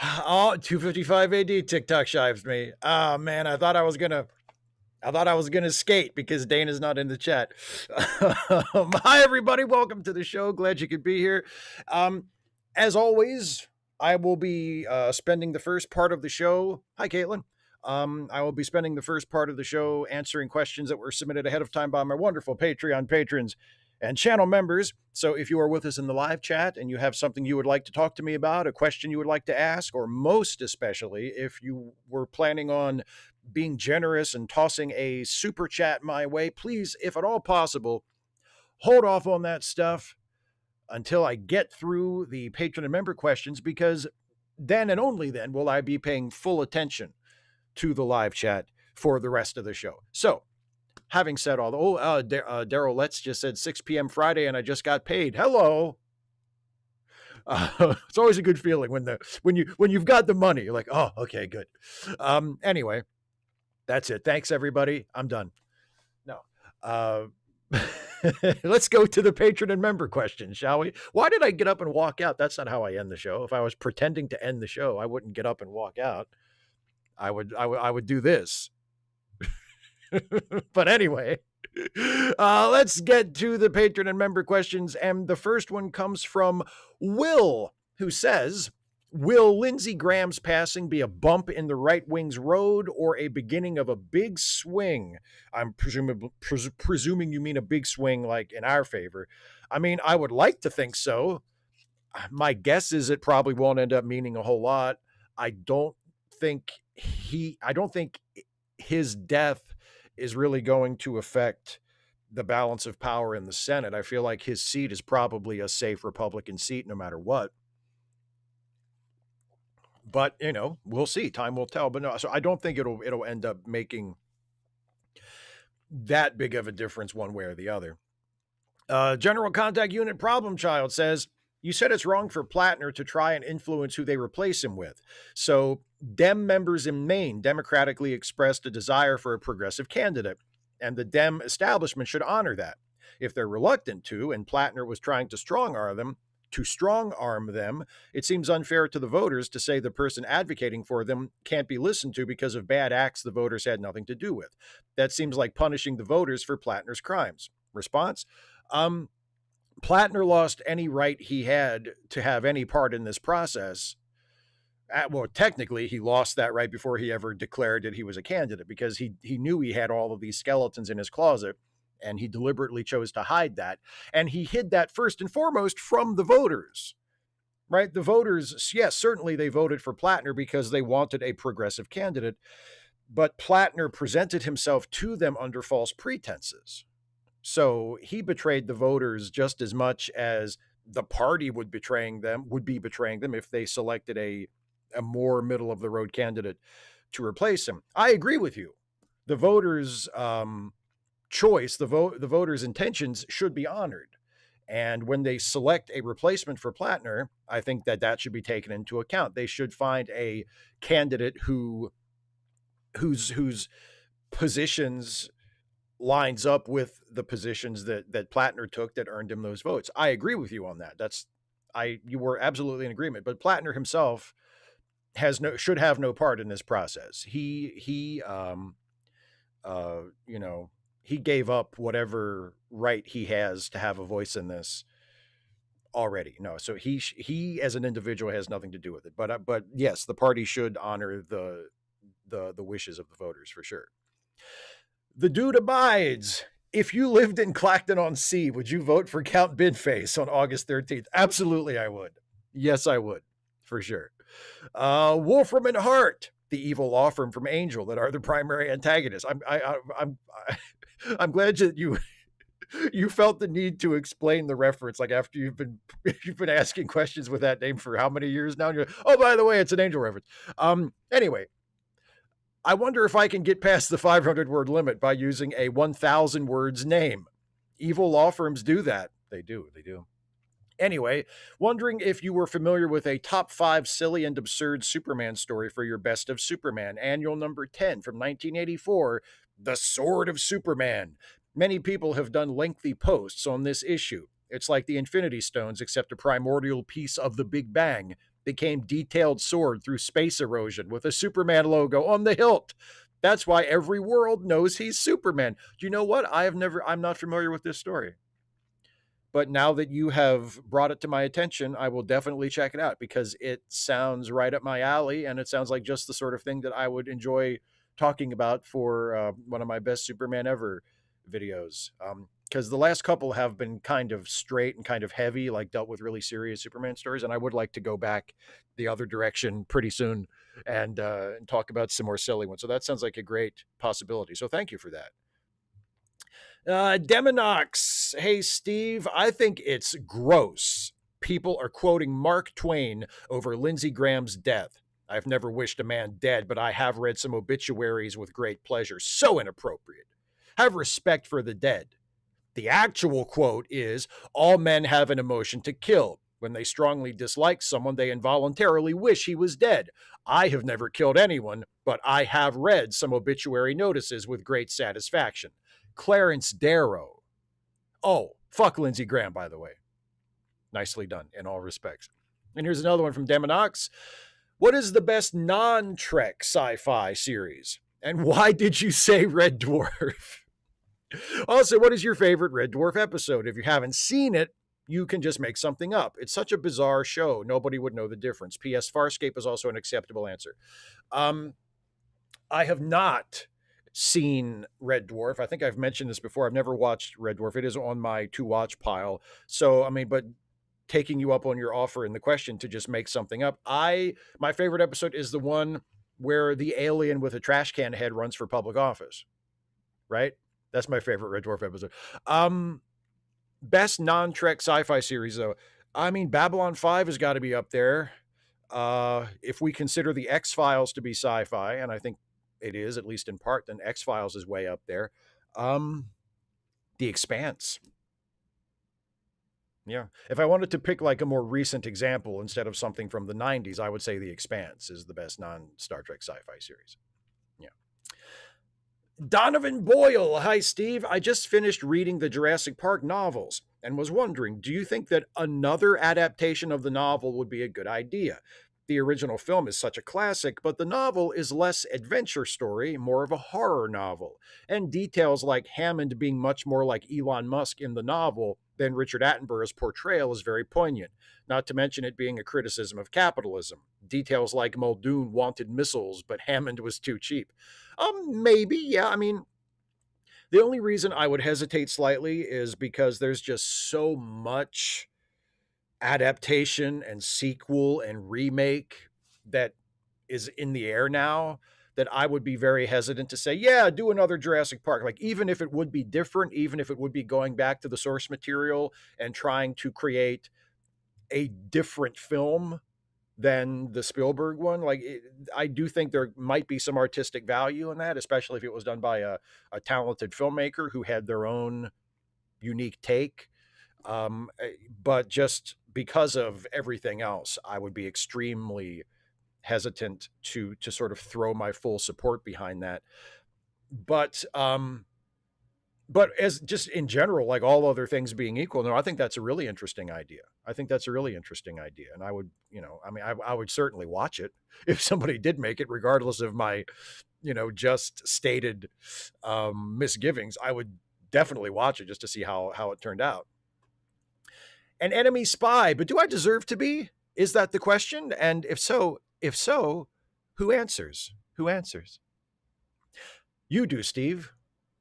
Oh, 2:55 AD TikTok shives me. Oh man, I thought I was gonna skate because Dana's not in the chat. Hi everybody, welcome to the show. Glad you could be here. Um, as always, I will be spending the first part of the show. Hi, Caitlin. I will be spending the first part of the show answering questions that were submitted ahead of time by my wonderful Patreon patrons and channel members. So if you are with us in the live chat and you have something you would like to talk to me about, a question you would like to ask, or most especially if you were planning on being generous and tossing a super chat my way, please, if at all possible, hold off on that stuff until I get through the patron and member questions, because then and only then will I be paying full attention to the live chat for the rest of the show. So, having said all the, Daryl Letts just said 6 p.m. Friday and I just got paid. Hello. It's always a good feeling when you've got the money. You're like, oh, okay, good. Anyway, that's it. Thanks, everybody. I'm done. No. Let's go to the patron and member question, shall we? Why did I get up and walk out? That's not how I end the show. If I was pretending to end the show, I wouldn't get up and walk out. I would do this. But anyway, let's get to the patron and member questions. And the first one comes from Will, who says, will Lindsey Graham's passing be a bump in the right wing's road or a beginning of a big swing? I'm presuming you mean a big swing like in our favor. I mean, I would like to think so. My guess is it probably won't end up meaning a whole lot. I don't think his death is really going to affect the balance of power in the Senate. I feel like his seat is probably a safe Republican seat no matter what. But, we'll see. Time will tell. But no, so I don't think it'll end up making that big of a difference one way or the other. General Contact Unit Problem Child says, you said it's wrong for Plattner to try and influence who they replace him with. So Dem members in Maine democratically expressed a desire for a progressive candidate, and the Dem establishment should honor that. If they're reluctant to, and Plattner was trying to strong arm them, it seems unfair to the voters to say the person advocating for them can't be listened to because of bad acts the voters had nothing to do with. That seems like punishing the voters for Plattner's crimes. Response? Plattner lost any right he had to have any part in this process. Well, technically, he lost that right before he ever declared that he was a candidate, because he knew he had all of these skeletons in his closet, and he deliberately chose to hide that. And he hid that first and foremost from the voters, right? The voters, yes, certainly they voted for Plattner because they wanted a progressive candidate, but Plattner presented himself to them under false pretenses. So he betrayed the voters just as much as the party would be betraying them if they selected a more middle of the road candidate to replace him. I agree with you. The voters' choice, the voters' intentions should be honored. And when they select a replacement for Plattner, I think that should be taken into account. They should find a candidate whose positions lines up with the positions that Plattner took that earned him those votes. I agree with you on that. You were absolutely in agreement. But Plattner himself should have no part in this process. He gave up whatever right he has to have a voice in this already. No, so he as an individual has nothing to do with it. But yes, the party should honor the wishes of the voters for sure. The dude abides. If you lived in Clacton-on-Sea, would you vote for Count Bidface on August 13th? Absolutely, I would. Yes, I would, for sure. Wolfram and Hart, the evil law firm from Angel that are the primary antagonists. I'm glad that you felt the need to explain the reference, like after you've been asking questions with that name for how many years now? And you're, oh, by the way, it's an Angel reference. Anyway, I wonder if I can get past the 500-word limit by using a 1,000 words name. Evil law firms do that. They do. Anyway, wondering if you were familiar with a top 5 silly and absurd Superman story for your Best of Superman, annual number 10 from 1984, The Sword of Superman. Many people have done lengthy posts on this issue. It's like the Infinity Stones, except a primordial piece of the Big Bang. became detailed sword through space erosion with a Superman logo on the hilt. That's why every world knows he's Superman. Do you know what? I'm not familiar with this story. But now that you have brought it to my attention, I will definitely check it out because it sounds right up my alley, and it sounds like just the sort of thing that I would enjoy talking about for one of my best Superman ever videos. Because the last couple have been kind of straight and kind of heavy, like dealt with really serious Superman stories, and I would like to go back the other direction pretty soon and talk about some more silly ones. So that sounds like a great possibility. So thank you for that. Deminox, hey Steve, I think it's gross. People are quoting Mark Twain over Lindsey Graham's death. I've never wished a man dead, but I have read some obituaries with great pleasure. So inappropriate. Have respect for the dead. The actual quote is, all men have an emotion to kill. When they strongly dislike someone, they involuntarily wish he was dead. I have never killed anyone, but I have read some obituary notices with great satisfaction. Clarence Darrow. Oh, fuck Lindsey Graham, by the way. Nicely done in all respects. And here's another one from Deminox. What is the best non-Trek sci-fi series? And why did you say Red Dwarf? Also, what is your favorite Red Dwarf episode? If you haven't seen it, you can just make something up. It's such a bizarre show. Nobody would know the difference. P.S. Farscape is also an acceptable answer. I have not seen Red Dwarf. I think I've mentioned this before. I've never watched Red Dwarf. It is on my to watch pile. So, I mean, but taking you up on your offer in the question to just make something up, my favorite episode is the one where the alien with a trash can head runs for public office. Right? That's my favorite Red Dwarf episode. Best non-Trek sci-fi series, though. I mean, Babylon 5 has got to be up there. If we consider the X-Files to be sci-fi, and I think it is, at least in part, then X-Files is way up there. The Expanse. Yeah. If I wanted to pick like a more recent example instead of something from the 90s, I would say The Expanse is the best non-Star Trek sci-fi series. Yeah. Donovan Boyle. Hi, Steve. I just finished reading the Jurassic Park novels and was wondering, do you think that another adaptation of the novel would be a good idea? The original film is such a classic, but the novel is less adventure story, more of a horror novel. And details like Hammond being much more like Elon Musk in the novel than Richard Attenborough's portrayal is very poignant, not to mention it being a criticism of capitalism. Details like Muldoon wanted missiles, but Hammond was too cheap. Maybe, yeah. I mean, the only reason I would hesitate slightly is because there's just so much adaptation and sequel and remake that is in the air now that I would be very hesitant to say, yeah, do another Jurassic Park. Like, even if it would be different, even if it would be going back to the source material and trying to create a different film than the Spielberg one, I do think there might be some artistic value in that, especially if it was done by a talented filmmaker who had their own unique take. But just because of everything else, I would be extremely hesitant to sort of throw my full support behind that. But as just in general, like all other things being equal, no, I think that's a really interesting idea. I think that's a really interesting idea, and I would, I would certainly watch it if somebody did make it, regardless of my, just stated misgivings. I would definitely watch it just to see how it turned out. An enemy spy, but do I deserve to be? Is that the question? And if so, who answers? Who answers? You do, Steve.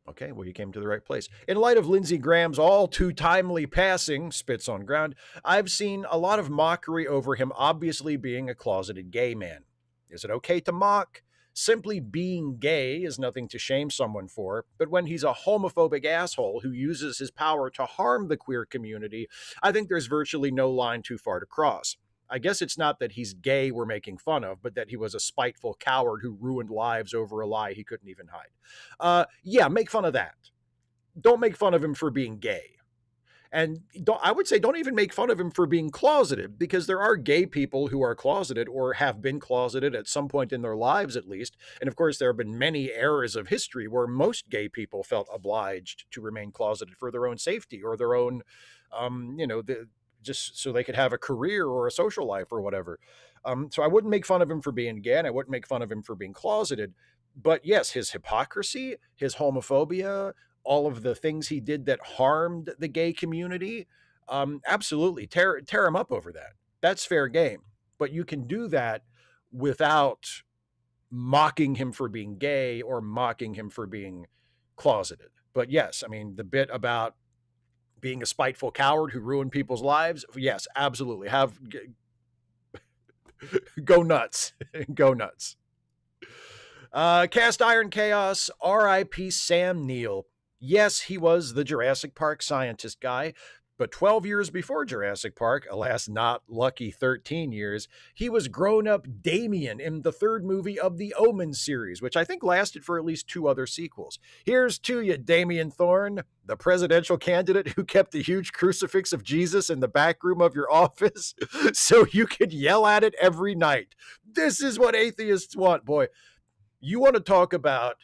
Okay, well, you came to the right place. In light of Lindsey Graham's all too timely passing, spits on ground, I've seen a lot of mockery over him obviously being a closeted gay man. Is it okay to mock? Simply being gay is nothing to shame someone for, but when he's a homophobic asshole who uses his power to harm the queer community, I think there's virtually no line too far to cross. I guess it's not that he's gay we're making fun of, but that he was a spiteful coward who ruined lives over a lie he couldn't even hide. Yeah, make fun of that. Don't make fun of him for being gay. And I would say don't even make fun of him for being closeted, because there are gay people who are closeted or have been closeted at some point in their lives, at least. And of course, there have been many eras of history where most gay people felt obliged to remain closeted for their own safety or their own, just so they could have a career or a social life or whatever. So I wouldn't make fun of him for being gay, and I wouldn't make fun of him for being closeted. But yes, his hypocrisy, his homophobia, all of the things he did that harmed the gay community, absolutely tear him up over that. That's fair game. But you can do that without mocking him for being gay or mocking him for being closeted. But yes, I mean, the bit about being a spiteful coward who ruined people's lives, yes, absolutely. Go nuts. Go nuts. Cast Iron Chaos, R.I.P. Sam Neill. Yes, he was the Jurassic Park scientist guy, but 12 years before Jurassic Park, alas, not lucky 13 years, he was grown up Damien in the third movie of the Omen series, which I think lasted for at least 2 other sequels. Here's to you, Damien Thorne, the presidential candidate who kept the huge crucifix of Jesus in the back room of your office so you could yell at it every night. This is what atheists want, boy. You want to talk about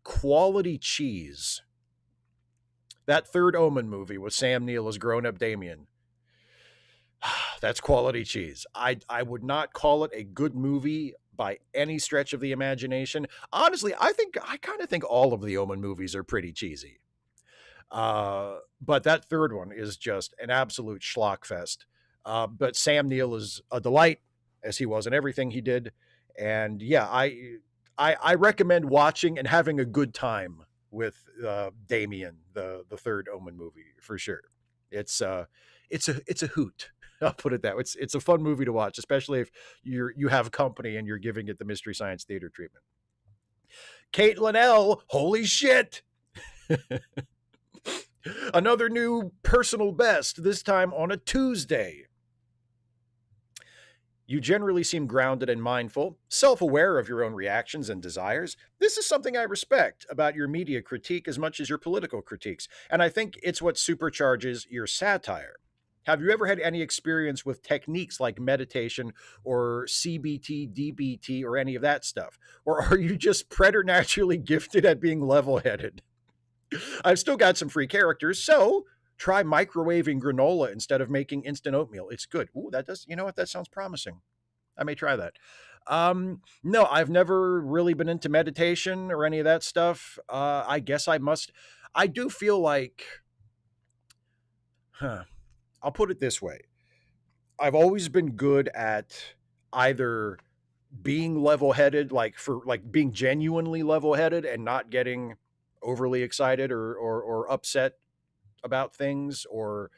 quality cheese. That third Omen movie with Sam Neill as grown-up Damien. That's quality cheese. I would not call it a good movie by any stretch of the imagination. Honestly, I kind of think all of the Omen movies are pretty cheesy. But that third one is just an absolute schlock fest. But Sam Neill is a delight, as he was in everything he did. And yeah, I recommend watching and having a good time with Damien, the third Omen movie for sure. It's a hoot. I'll put it that way. It's a fun movie to watch, especially if you have company and you're giving it the Mystery Science Theater treatment. Caitlin L. Holy shit! Another new personal best, this time on a Tuesday. You generally seem grounded and mindful, self-aware of your own reactions and desires. This is something I respect about your media critique as much as your political critiques, and I think it's what supercharges your satire. Have you ever had any experience with techniques like meditation or CBT, DBT, or any of that stuff? Or are you just preternaturally gifted at being level-headed? I've still got some free characters, so try microwaving granola instead of making instant oatmeal. It's good. Ooh, that does, you know what? That sounds promising. I may try that. No, I've never really been into meditation or any of that stuff. I guess I must. I do feel like, I'll put it this way. I've always been good at either being level-headed, like being genuinely level-headed and not getting overly excited or upset about things, or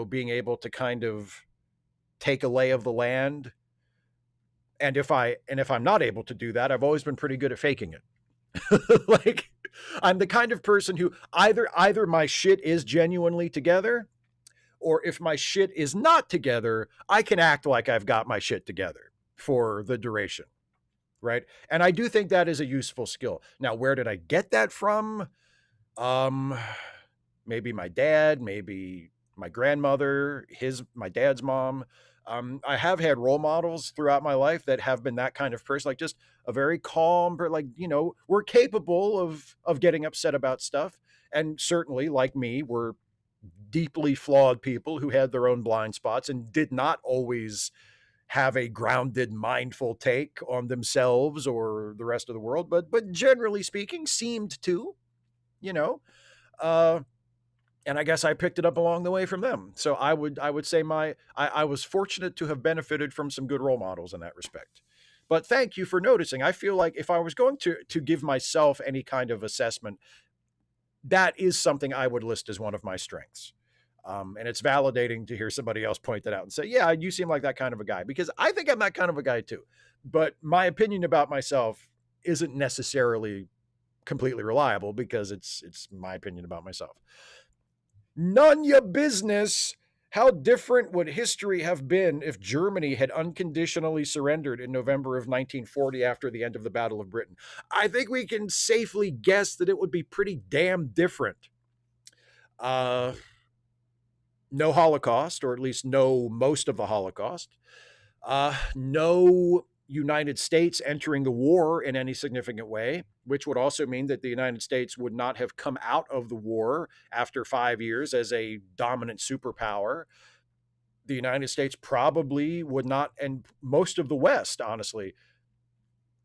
being able to kind of take a lay of the land. And if I'm not able to do that, I've always been pretty good at faking it. Like, I'm the kind of person who either my shit is genuinely together, or if my shit is not together, I can act like I've got my shit together for the duration. Right? And I do think that is a useful skill. Now, where did I get that from? Maybe my dad, maybe my grandmother, my dad's mom. I have had role models throughout my life that have been that kind of person, like just a very calm, like, we're capable of getting upset about stuff. And certainly, like me, were deeply flawed people who had their own blind spots and did not always have a grounded, mindful take on themselves or the rest of the world, but generally speaking, seemed to, you know. And I guess I picked it up along the way from them. So I would say I was fortunate to have benefited from some good role models in that respect. But thank you for noticing. I feel like if I was going to give myself any kind of assessment, that is something I would list as one of my strengths. And it's validating to hear somebody else point that out and say, yeah, you seem like that kind of a guy, because I think I'm that kind of a guy too. But my opinion about myself isn't necessarily completely reliable because it's my opinion about myself. None your business. How different would history have been if Germany had unconditionally surrendered in November of 1940 after the end of the Battle of Britain? I think we can safely guess that it would be pretty damn different. No Holocaust, or at least no most of the Holocaust. No United States entering the war in any significant way, which would also mean that the United States would not have come out of the war after 5 years as a dominant superpower. the United States probably would not, and most of the West, honestly,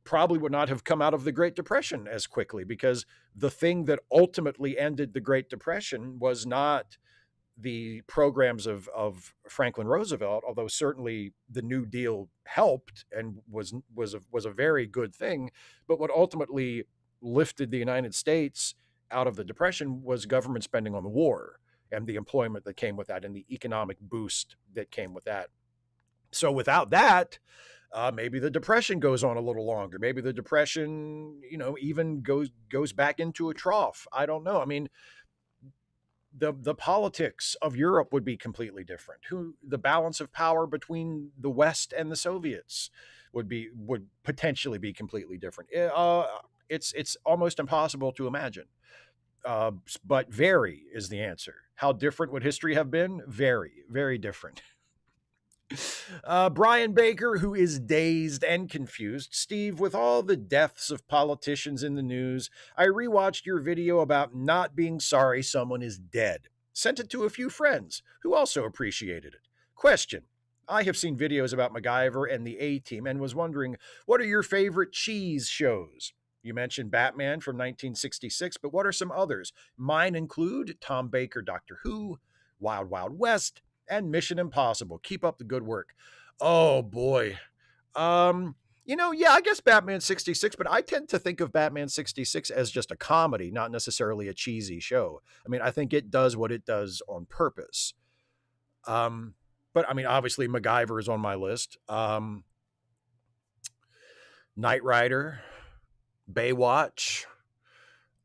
probably would not have come out of the Great Depression as quickly, because the thing that ultimately ended the Great Depression was not the programs of Franklin Roosevelt, although certainly the New Deal helped and was a very good thing. But what ultimately lifted the United States out of the Depression was government spending on the war and the employment that came with that and the economic boost that came with that. So without that, maybe the depression goes on a little longer. Maybe the depression, even goes back into a trough. I don't know. I mean, the politics of Europe would be completely different. The balance of power between the West and the Soviets would potentially be completely different. It's almost impossible to imagine. But very is the answer. How different would history have been? Very, very different. Brian Baker, who is dazed and confused. Steve, with all the deaths of politicians in the news, I rewatched your video about not being sorry someone is dead. Sent it to a few friends who also appreciated it. Question: I have seen videos about MacGyver and the A-Team and was wondering, what are your favorite cheese shows? You mentioned Batman from 1966, but what are some others? Mine include Tom Baker, Doctor Who, Wild Wild West, and Mission Impossible. Keep up the good work. Oh boy. Yeah, I guess Batman 66, but I tend to think of Batman 66 as just a comedy, not necessarily a cheesy show. I mean, I think it does what it does on purpose. But I mean, obviously MacGyver is on my list. Knight Rider, Baywatch.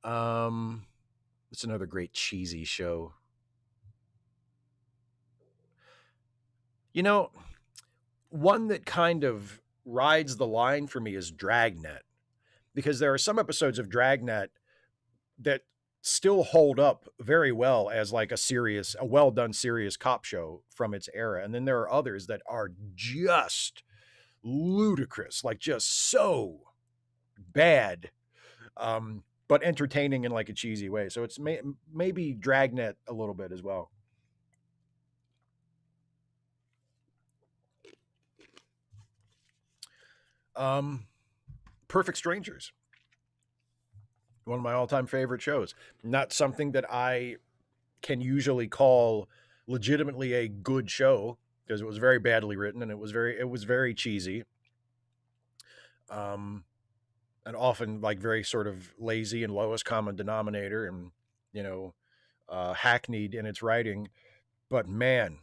It's another great cheesy show. One that kind of rides the line for me is Dragnet, because there are some episodes of Dragnet that still hold up very well as like a well done serious cop show from its era. And then there are others that are just ludicrous, like just so bad, but entertaining in like a cheesy way. So it's maybe Dragnet a little bit as well. Perfect Strangers, one of my all-time favorite shows. Not something that I can usually call legitimately a good show, because it was very badly written and it was very cheesy. Um, and often like very sort of lazy and lowest common denominator, and hackneyed in its writing. But man,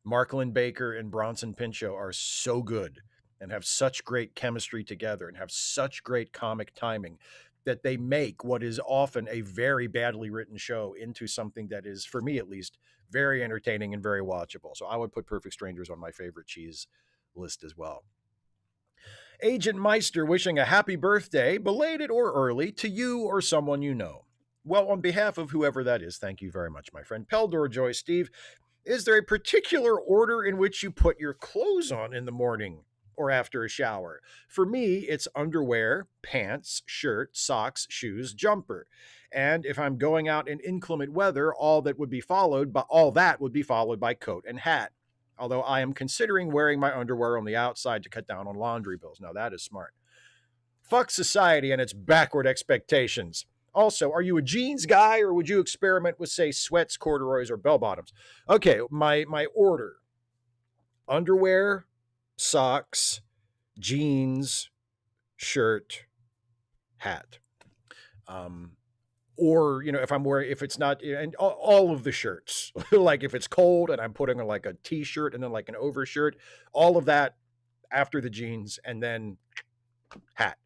Marklin Baker and Bronson Pinchot are so good and have such great chemistry together and have such great comic timing that they make what is often a very badly written show into something that is, for me at least, very entertaining and very watchable. So I would put Perfect Strangers on my favorite cheese list as well. Agent Meister wishing a happy birthday, belated or early, to you or someone you know. Well, on behalf of whoever that is, thank you very much, my friend. Peldor Joy Steve, is there a particular order in which you put your clothes on in the morning or after a shower? For me, it's underwear, pants, shirt, socks, shoes, jumper. And if I'm going out in inclement weather, all that would be followed by coat and hat. Although I am considering wearing my underwear on the outside to cut down on laundry bills. Now that is smart. Fuck society and its backward expectations. Also, are you a jeans guy, or would you experiment with, say, sweats, corduroys, or bell bottoms? Okay, my order: underwear, socks, jeans, shirt, hat. Or if it's not, and all of the shirts, like if it's cold and I'm putting on like a t-shirt and then like an overshirt, all of that after the jeans, and then hat.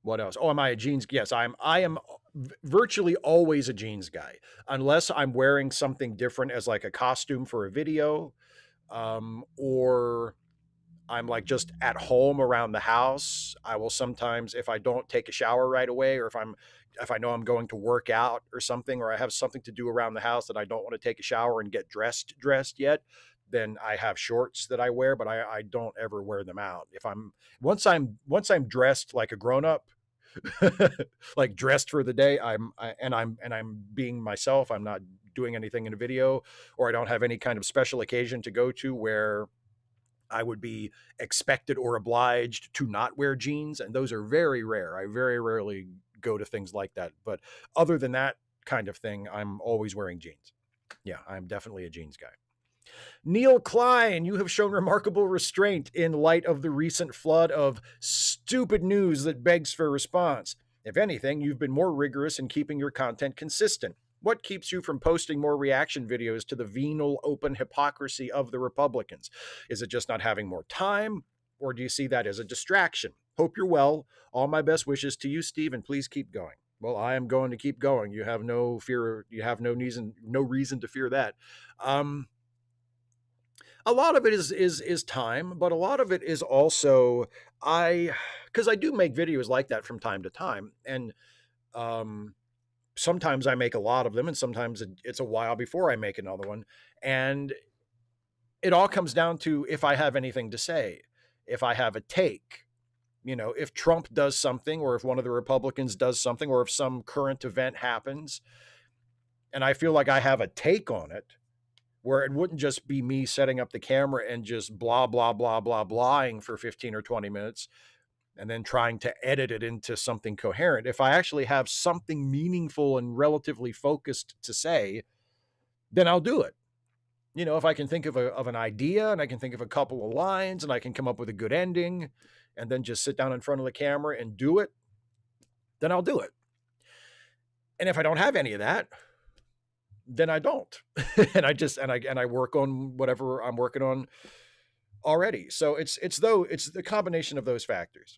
What else? Oh, am I a jeans? Yes, I am virtually always a jeans guy, unless I'm wearing something different as like a costume for a video, or I'm like just at home around the house. I will sometimes, if I don't take a shower right away, or if I know I'm going to work out or something, or I have something to do around the house that I don't want to take a shower and get dressed yet, then I have shorts that I wear, but I don't ever wear them out. If I'm once I'm dressed like a grown up, like dressed for the day, I'm being myself. I'm not doing anything in a video, or I don't have any kind of special occasion to go to where I would be expected or obliged to not wear jeans. And those are very rare. I very rarely go to things like that. But other than that kind of thing, I'm always wearing jeans. Yeah, I'm definitely a jeans guy. Neil Klein, you have shown remarkable restraint in light of the recent flood of stupid news that begs for response. If anything, you've been more rigorous in keeping your content consistent. What keeps you from posting more reaction videos to the venal, open hypocrisy of the Republicans? Is it just not having more time, or do you see that as a distraction? Hope you're well. All my best wishes to you, Steve, and please keep going. Well, I am going to keep going. You have no fear. You have no reason to fear that. A lot of it is time, but a lot of it is also because I do make videos like that from time to time, and sometimes I make a lot of them, and sometimes it's a while before I make another one, and it all comes down to if I have anything to say, if I have a take. If Trump does something, or if one of the Republicans does something, or if some current event happens, and I feel like I have a take on it, where it wouldn't just be me setting up the camera and just blah, blah, blah, blah, blahing for 15 or 20 minutes and then trying to edit it into something coherent. If I actually have something meaningful and relatively focused to say, then I'll do it. If I can think of an idea, and I can think of a couple of lines, and I can come up with a good ending, and then just sit down in front of the camera and do it, then I'll do it. And if I don't have any of that, then I don't. and I work on whatever I'm working on already. So it's the combination of those factors.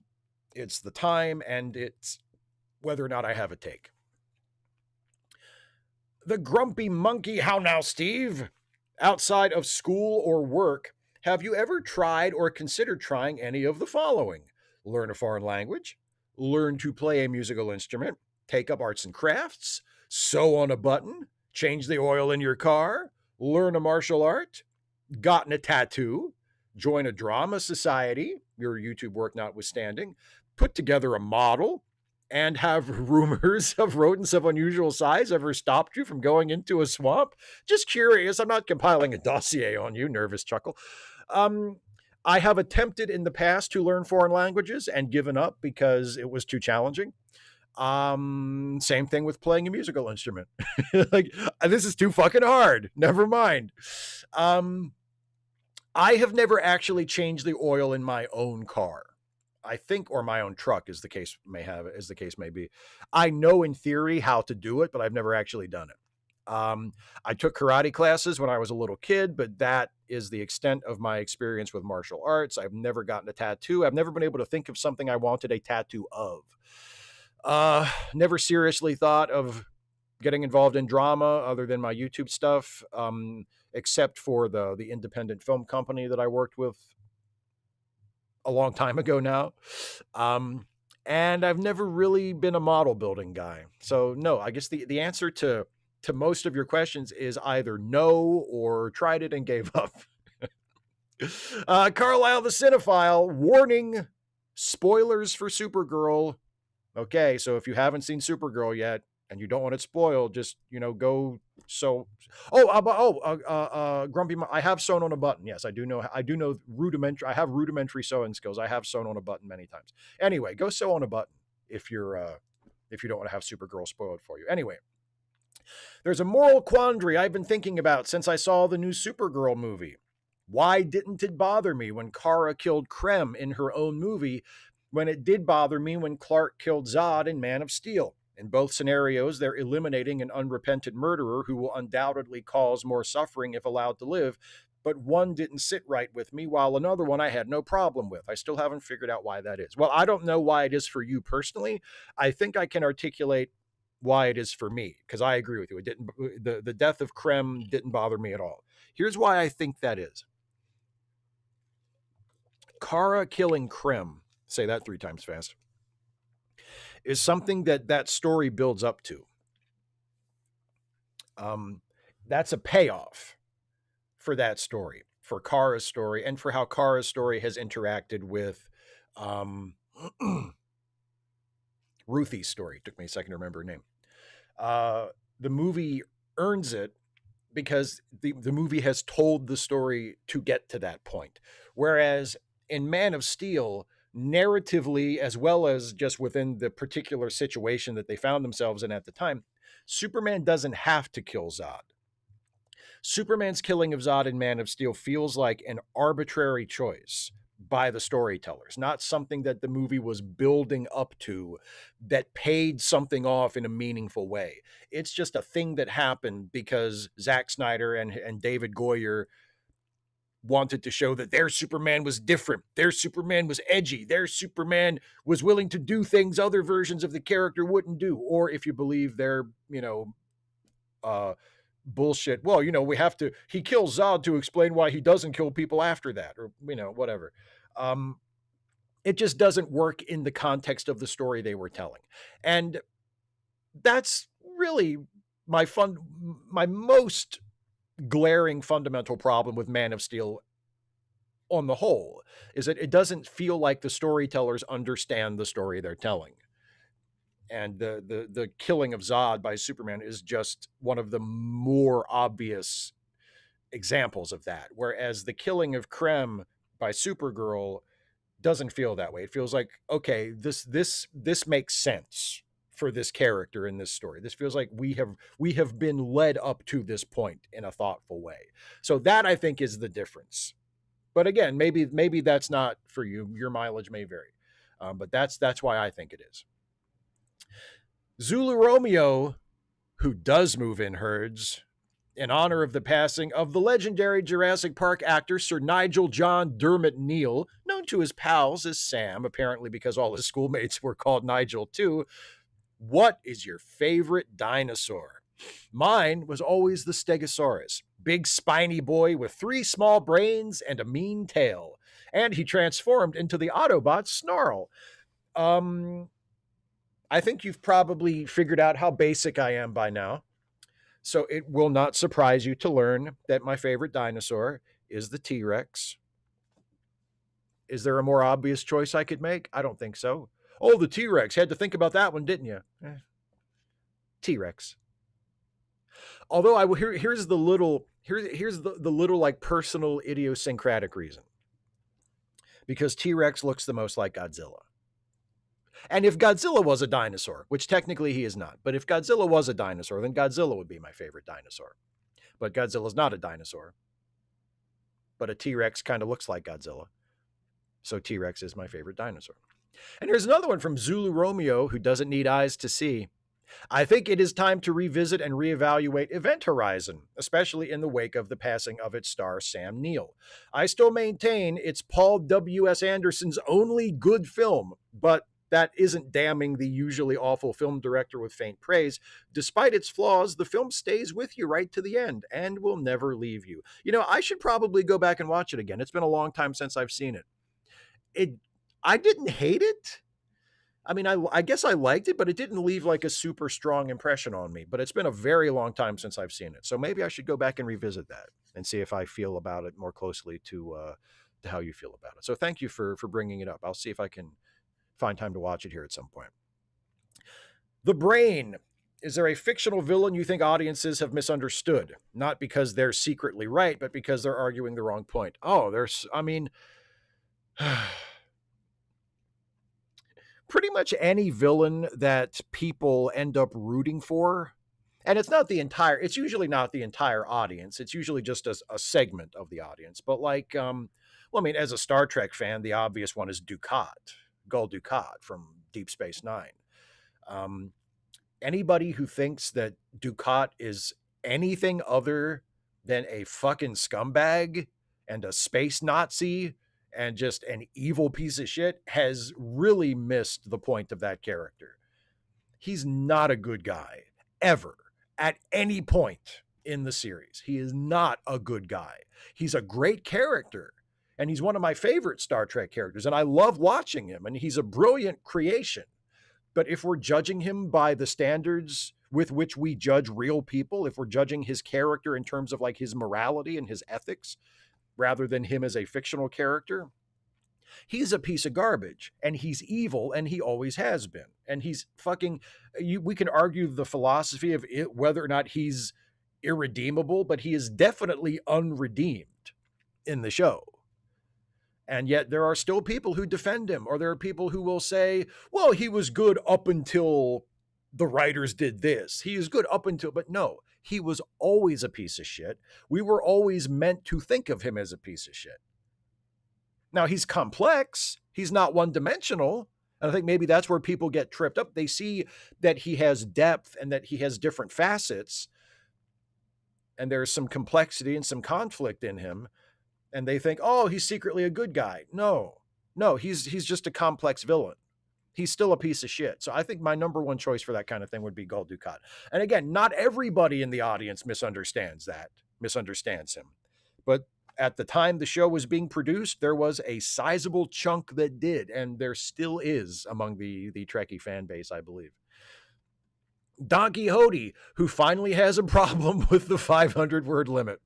It's the time, and it's whether or not I have a take. The Grumpy Monkey, how now, Steve? Outside of school or work, have you ever tried or considered trying any of the following? Learn a foreign language, learn to play a musical instrument, take up arts and crafts, sew on a button, change the oil in your car, learn a martial art, gotten a tattoo, join a drama society, your YouTube work notwithstanding, put together a model, and have rumors of rodents of unusual size ever stopped you from going into a swamp? Just curious. I'm not compiling a dossier on you, nervous chuckle. I have attempted in the past to learn foreign languages and given up because it was too challenging. Same thing with playing a musical instrument. Like, this is too fucking hard. Never mind. I have never actually changed the oil in my own car, I think, or my own truck, as the case may be. I know in theory how to do it, but I've never actually done it. I took karate classes when I was a little kid, but that is the extent of my experience with martial arts. I've never gotten a tattoo. I've never been able to think of something I wanted a tattoo of. Never seriously thought of getting involved in drama other than my YouTube stuff, except for the independent film company that I worked with a long time ago now. And I've never really been a model building guy. So no, I guess the answer to most of your questions is either no or tried it and gave up. Carlisle the Cinephile, warning, spoilers for Supergirl. Okay, so if you haven't seen Supergirl yet and you don't want it spoiled, just, go. So, Grumpy, I have sewn on a button. Yes, I do know rudimentary. I have rudimentary sewing skills. I have sewn on a button many times. Anyway, go sew on a button if you don't want to have Supergirl spoiled for you. Anyway, there's a moral quandary I've been thinking about since I saw the new Supergirl movie. Why didn't it bother me when Kara killed Krem in her own movie, when it did bother me when Clark killed Zod in Man of Steel? In both scenarios, they're eliminating an unrepentant murderer who will undoubtedly cause more suffering if allowed to live, but one didn't sit right with me, while another one I had no problem with. I still haven't figured out why that is. Well, I don't know why it is for you personally. I think I can articulate why it is for me, because I agree with you. It didn't. The death of Krem didn't bother me at all. Here's why I think that is. Kara killing Krem, say that 3 times fast, is something that story builds up to. That's a payoff for that story, for Kara's story, and for how Kara's story has interacted with Ruthie's story. It took me a second to remember her name. The movie earns it because the movie has told the story to get to that point. Whereas in Man of Steel, narratively, as well as just within the particular situation that they found themselves in at the time, Superman doesn't have to kill Zod. Superman's killing of Zod in Man of Steel feels like an arbitrary choice by the storytellers, not something that the movie was building up to that paid something off in a meaningful way. It's just a thing that happened because Zack Snyder and David Goyer wanted to show that their Superman was different. Their Superman was edgy. Their Superman was willing to do things other versions of the character wouldn't do. Or if you believe their, bullshit. Well, we have to, he kills Zod to explain why he doesn't kill people after that, or, whatever. It just doesn't work in the context of the story they were telling. And that's really my most glaring fundamental problem with Man of Steel on the whole, is that it doesn't feel like the storytellers understand the story they're telling. And the killing of Zod by Superman is just one of the more obvious examples of that. Whereas the killing of Krem by Supergirl doesn't feel that way. It feels like, okay, this makes sense for this character in this story. This feels like we have been led up to this point in a thoughtful way. So that, I think, is the difference. But again, maybe that's not for you. Your mileage may vary. But that's why I think it is. Zulu Romeo, who does move in herds, in honor of the passing of the legendary Jurassic Park actor Sir Nigel John Dermot Neal, known to his pals as Sam, apparently because all his schoolmates were called Nigel too. What is your favorite dinosaur? Mine was always the Stegosaurus. Big spiny boy with 3 small brains and a mean tail. And he transformed into the Autobot Snarl. I think you've probably figured out how basic I am by now. So it will not surprise you to learn that my favorite dinosaur is the T-Rex. Is there a more obvious choice I could make? I don't think so. Oh, the T-Rex. Had to think about that one, didn't you? T-Rex. Although here's the little like personal idiosyncratic reason. Because T-Rex looks the most like Godzilla. And if Godzilla was a dinosaur, which technically he is not, but if Godzilla was a dinosaur, then Godzilla would be my favorite dinosaur. But Godzilla's not a dinosaur. But a T-Rex kind of looks like Godzilla. So T-Rex is my favorite dinosaur. And here's another one from Zulu Romeo, who doesn't need eyes to see. I think it is time to revisit and reevaluate Event Horizon, especially in the wake of the passing of its star, Sam Neill. I still maintain it's Paul W.S. Anderson's only good film, but that isn't damning the usually awful film director with faint praise. Despite its flaws, the film stays with you right to the end and will never leave you. I should probably go back and watch it again. It's been a long time since I've seen it. I didn't hate it. I mean, I guess I liked it, but it didn't leave like a super strong impression on me. But it's been a very long time since I've seen it. So maybe I should go back and revisit that and see if I feel about it more closely to how you feel about it. So thank you for bringing it up. I'll see if I can find time to watch it here at some point. The Brain. Is there a fictional villain you think audiences have misunderstood? Not because they're secretly right, but because they're arguing the wrong point. Pretty much any villain that people end up rooting for. And it's usually not the entire audience. It's usually just a segment of the audience. But as a Star Trek fan, the obvious one is Gul Dukat from Deep Space Nine. Anybody who thinks that Dukat is anything other than a fucking scumbag and a space Nazi and just an evil piece of shit has really missed the point of that character. He's not a good guy, ever, at any point in the series. He is not a good guy. He's a great character. And he's one of my favorite Star Trek characters. And I love watching him. And he's a brilliant creation. But if we're judging him by the standards with which we judge real people, if we're judging his character in terms of like his morality and his ethics, rather than him as a fictional character, he's a piece of garbage. And he's evil. And he always has been. And he's fucking... we can argue the philosophy of it, whether or not he's irredeemable, but he is definitely unredeemed in the show. And yet there are still people who defend him, or there are people who will say, well, he was good up until the writers did this. He is good up until, but no, he was always a piece of shit. We were always meant to think of him as a piece of shit. Now, he's complex. He's not one dimensional. And I think maybe that's where people get tripped up. They see that he has depth and that he has different facets, and there's some complexity and some conflict in him. And they think, oh, he's secretly a good guy. No, he's just a complex villain. He's still a piece of shit. So I think my number one choice for that kind of thing would be Gul Dukat. And again, not everybody in the audience misunderstands him. But at the time the show was being produced, there was a sizable chunk that did, and there still is among the Trekkie fan base, I believe. Don Quixote, who finally has a problem with the 500-word limit.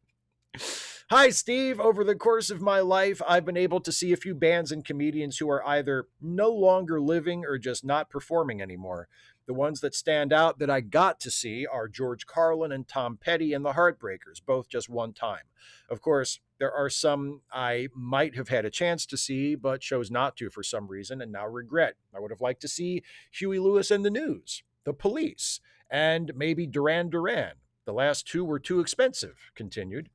Hi, Steve. Over the course of my life, I've been able to see a few bands and comedians who are either no longer living or just not performing anymore. The ones that stand out that I got to see are George Carlin and Tom Petty and the Heartbreakers, both just one time. Of course, there are some I might have had a chance to see, but chose not to for some reason and now regret. I would have liked to see Huey Lewis and the News, The Police, and maybe Duran Duran. The last two were too expensive, continued.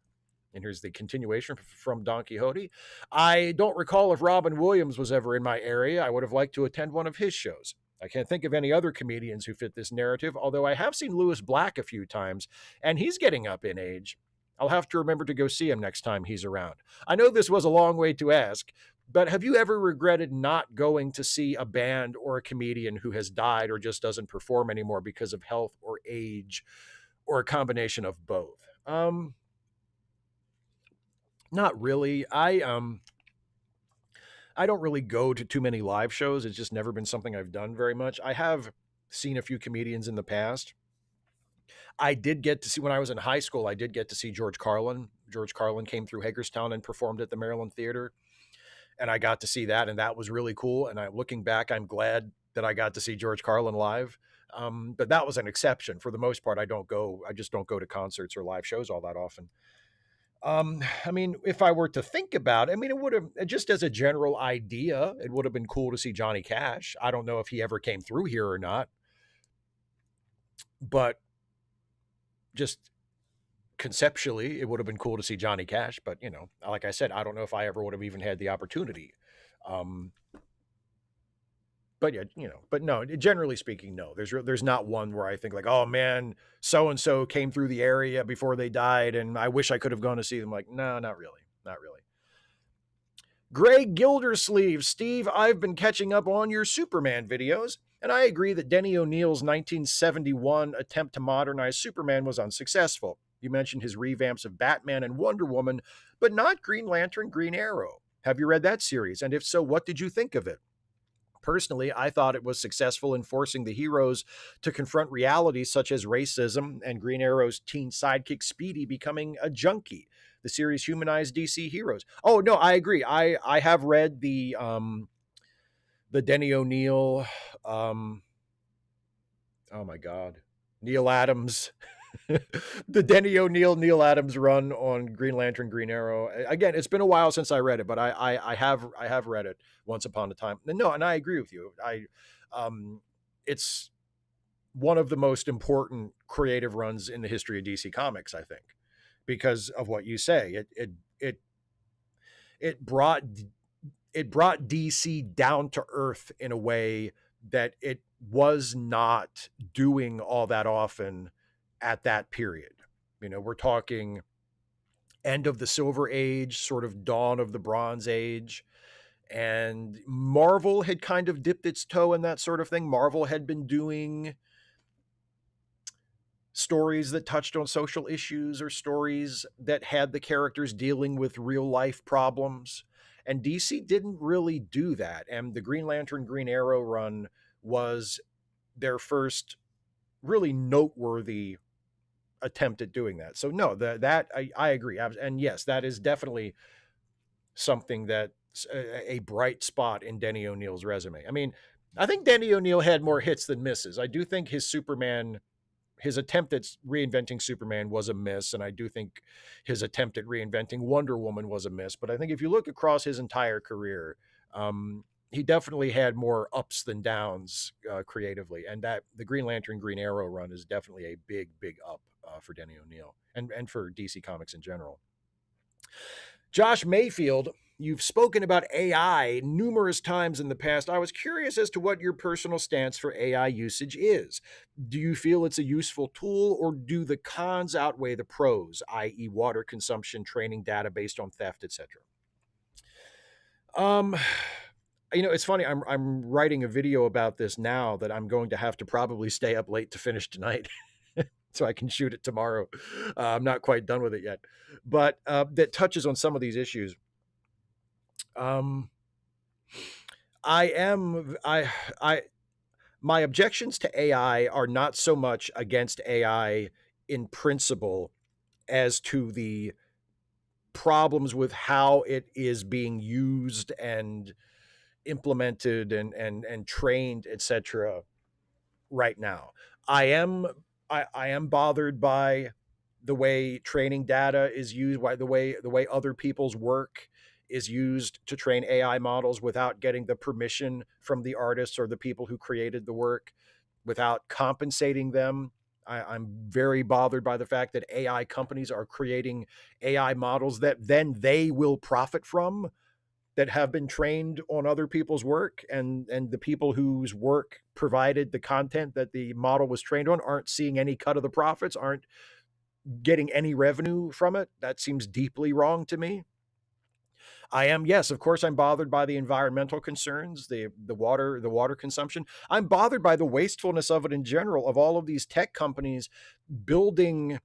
And here's the continuation from Don Quixote. I don't recall if Robin Williams was ever in my area. I would have liked to attend one of his shows. I can't think of any other comedians who fit this narrative, although I have seen Lewis Black a few times, and he's getting up in age. I'll have to remember to go see him next time he's around. I know this was a long way to ask, but have you ever regretted not going to see a band or a comedian who has died or just doesn't perform anymore because of health or age or a combination of both? Not really. I don't really go to too many live shows. It's just never been something I've done very much. I have seen a few comedians in the past. I did get to see, when I was in high school, I did get to see George Carlin. George Carlin came through Hagerstown and performed at the Maryland Theater. And I got to see that, and that was really cool. And looking back, I'm glad that I got to see George Carlin live. But that was an exception. For the most part, I just don't go to concerts or live shows all that often. I mean, if I were to think about it, I mean, it would have, just as a general idea, it would have been cool to see Johnny Cash. I don't know if he ever came through here or not, but just conceptually, it would have been cool to see Johnny Cash. But, like I said, I don't know if I ever would have even had the opportunity. But yeah, but no, generally speaking, no, there's not one where I think like, oh man, so-and-so came through the area before they died and I wish I could have gone to see them. Like, no, not really. Gray Gildersleeve, Steve, I've been catching up on your Superman videos, and I agree that Denny O'Neil's 1971 attempt to modernize Superman was unsuccessful. You mentioned his revamps of Batman and Wonder Woman, but not Green Lantern, Green Arrow. Have you read that series? And if so, what did you think of it? Personally, I thought it was successful in forcing the heroes to confront realities such as racism and Green Arrow's teen sidekick Speedy becoming a junkie. The series humanized DC heroes. Oh no, I agree. I have read the Denny O'Neil, oh my God, Neil Adams, the Denny O'Neil, Neil Adams run on Green Lantern, Green Arrow. Again, it's been a while since I read it, but I have read it once upon a time. No, and I agree with you. It's one of the most important creative runs in the history of DC Comics, I think, because of what you say. It brought DC down to earth in a way that it was not doing all that often at that period. We're talking end of the Silver Age, sort of dawn of the Bronze Age. And Marvel had kind of dipped its toe in that sort of thing. Marvel had been doing stories that touched on social issues or stories that had the characters dealing with real life problems. And DC didn't really do that. And the Green Lantern, Green Arrow run was their first really noteworthy attempt at doing that. So no, that I agree. And yes, that is definitely something that's a bright spot in Denny O'Neil's resume. I mean, I think Denny O'Neil had more hits than misses. I do think his Superman his attempt at reinventing Superman was a miss, and I do think his attempt at reinventing Wonder Woman was a miss. But I think if you look across his entire career, he definitely had more ups than downs creatively, and that the Green Lantern Green Arrow run is definitely a big up for Denny O'Neil and for DC Comics in general. Josh Mayfield, you've spoken about AI numerous times in the past. I was curious as to what your personal stance for AI usage is. Do you feel it's a useful tool, or do the cons outweigh the pros, i.e., water consumption, training data based on theft, etc.? It's funny. I'm writing a video about this now that I'm going to have to probably stay up late to finish tonight. So I can shoot it tomorrow. I'm not quite done with it yet, but that touches on some of these issues. My objections to AI are not so much against AI in principle as to the problems with how it is being used and implemented and trained, etc. right now. I am bothered by the way training data is used, by the way other people's work is used to train AI models without getting the permission from the artists or the people who created the work, without compensating them. I'm very bothered by the fact that AI companies are creating AI models that then they will profit from, that have been trained on other people's work, and the people whose work provided the content that the model was trained on aren't seeing any cut of the profits, aren't getting any revenue from it. That seems deeply wrong to me. Yes, of course, I'm bothered by the environmental concerns, the water consumption. I'm bothered by the wastefulness of it in general, of all of these tech companies building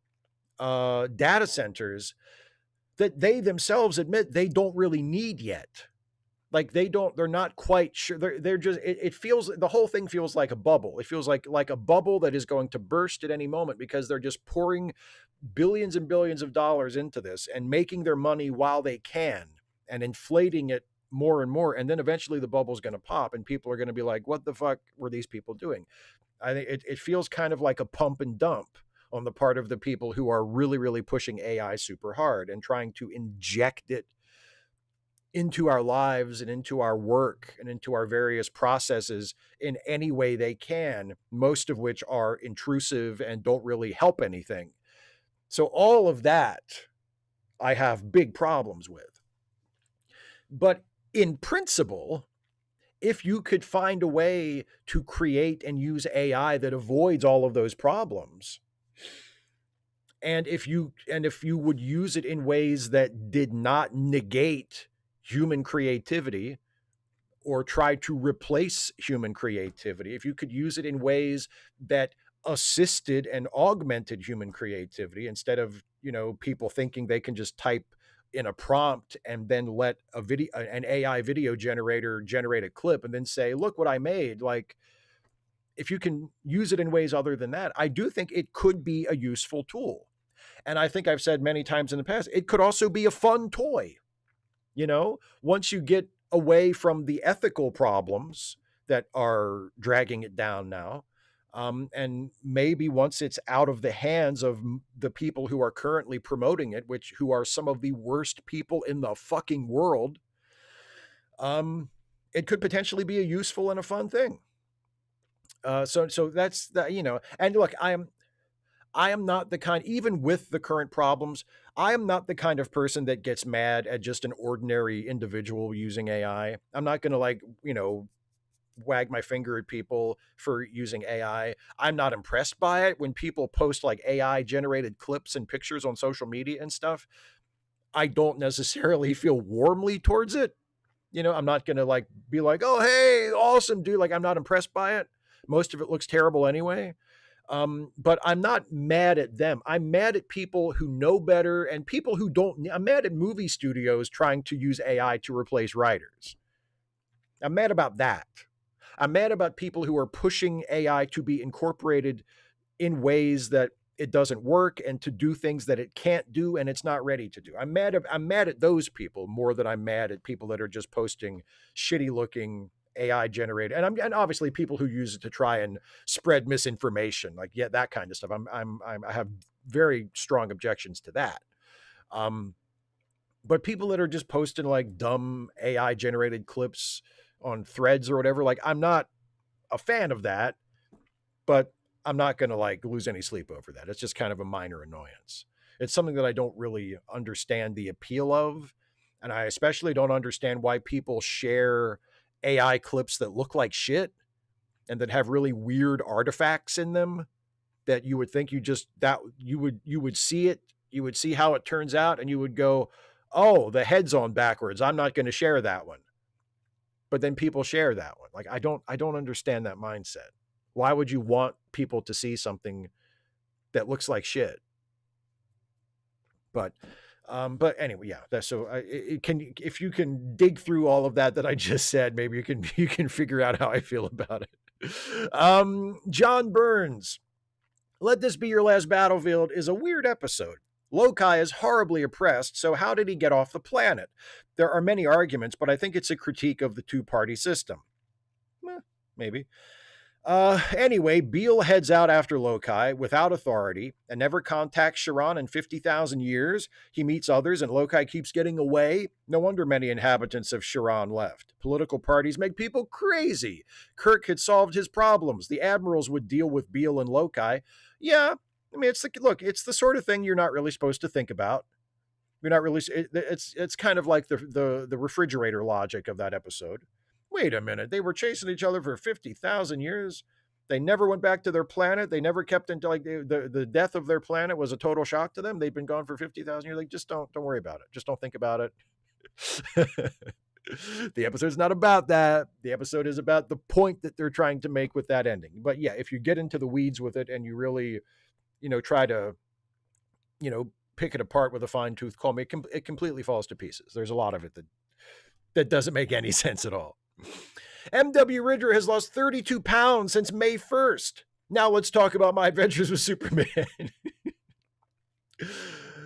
data centers that they themselves admit they don't really need yet. Like they're not quite sure. They're just, it feels, the whole thing feels like a bubble. It feels like a bubble that is going to burst at any moment, because they're just pouring billions and billions of dollars into this and making their money while they can and inflating it more and more. And then eventually the bubble's going to pop and people are going to be like, what the fuck were these people doing? I think it feels kind of like a pump and dump on the part of the people who are really, really pushing AI super hard and trying to inject it into our lives and into our work and into our various processes in any way they can, most of which are intrusive and don't really help anything. So all of that I have big problems with. But in principle, if you could find a way to create and use AI that avoids all of those problems, and if you would use it in ways that did not negate human creativity or try to replace human creativity, if you could use it in ways that assisted and augmented human creativity, instead of, people thinking they can just type in a prompt and then let an AI video generator generate a clip and then say, look what I made. Like, if you can use it in ways other than that, I do think it could be a useful tool. And I think I've said many times in the past, it could also be a fun toy. Once you get away from the ethical problems that are dragging it down now, and maybe once it's out of the hands of the people who are currently promoting it, who are some of the worst people in the fucking world, it could potentially be a useful and a fun thing. So that's that. And look, I am not the kind, even with the current problems, I am not the kind of person that gets mad at just an ordinary individual using AI. I'm not going to wag my finger at people for using AI. I'm not impressed by it. When people post like AI generated clips and pictures on social media and stuff, I don't necessarily feel warmly towards it. I'm not going to be like, oh, hey, awesome, dude. Like, I'm not impressed by it. Most of it looks terrible anyway. But I'm not mad at them. I'm mad at people who know better and people who don't. I'm mad at movie studios trying to use AI to replace writers. I'm mad about that. I'm mad about people who are pushing AI to be incorporated in ways that it doesn't work and to do things that it can't do and it's not ready to do. I'm mad at those people more than I'm mad at people that are just posting shitty looking AI generated, and obviously people who use it to try and spread misinformation, like yeah, that kind of stuff. I have very strong objections to that. Um, but people that are just posting like dumb AI generated clips on threads or whatever, like I'm not a fan of that, but I'm not going to like lose any sleep over that. It's just kind of a minor annoyance. It's something that I don't really understand the appeal of. And I especially don't understand why people share AI clips that look like shit and that have really weird artifacts in them that you would think you would see it, you would see how it turns out and you would go, "Oh, the head's on backwards. I'm not going to share that one." But then people share that one. Like I don't understand that mindset. Why would you want people to see something that looks like shit? But but anyway, yeah. That's so. It can, if you can dig through all of that I just said, maybe you can figure out how I feel about it. John Burns, "Let This Be Your Last Battlefield" is a weird episode. Lokai is horribly oppressed, so how did he get off the planet? There are many arguments, but I think it's a critique of the two-party system. Maybe. Anyway, Beale heads out after Lokai without authority and never contacts Sharon in 50,000 years. He meets others and Lokai keeps getting away. No wonder many inhabitants of Sharon left. Political parties make people crazy. Kirk had solved his problems. The admirals would deal with Beale and Lokai. Yeah, I mean, it's the sort of thing you're not really supposed to think about. You're not really, it's kind of like the refrigerator logic of that episode. Wait a minute, they were chasing each other for 50,000 years. They never went back to their planet. They never kept into like the death of their planet was a total shock to them. They've been gone for 50,000 years. Like, just don't worry about it. Just don't think about it. The episode's not about that. The episode is about the point that they're trying to make with that ending. But yeah, if you get into the weeds with it and you really, try to, pick it apart with a fine tooth comb, it completely falls to pieces. There's a lot of it that doesn't make any sense at all. M.W. Ridger has lost 32 pounds since May 1st. Now let's talk about my adventures with Superman.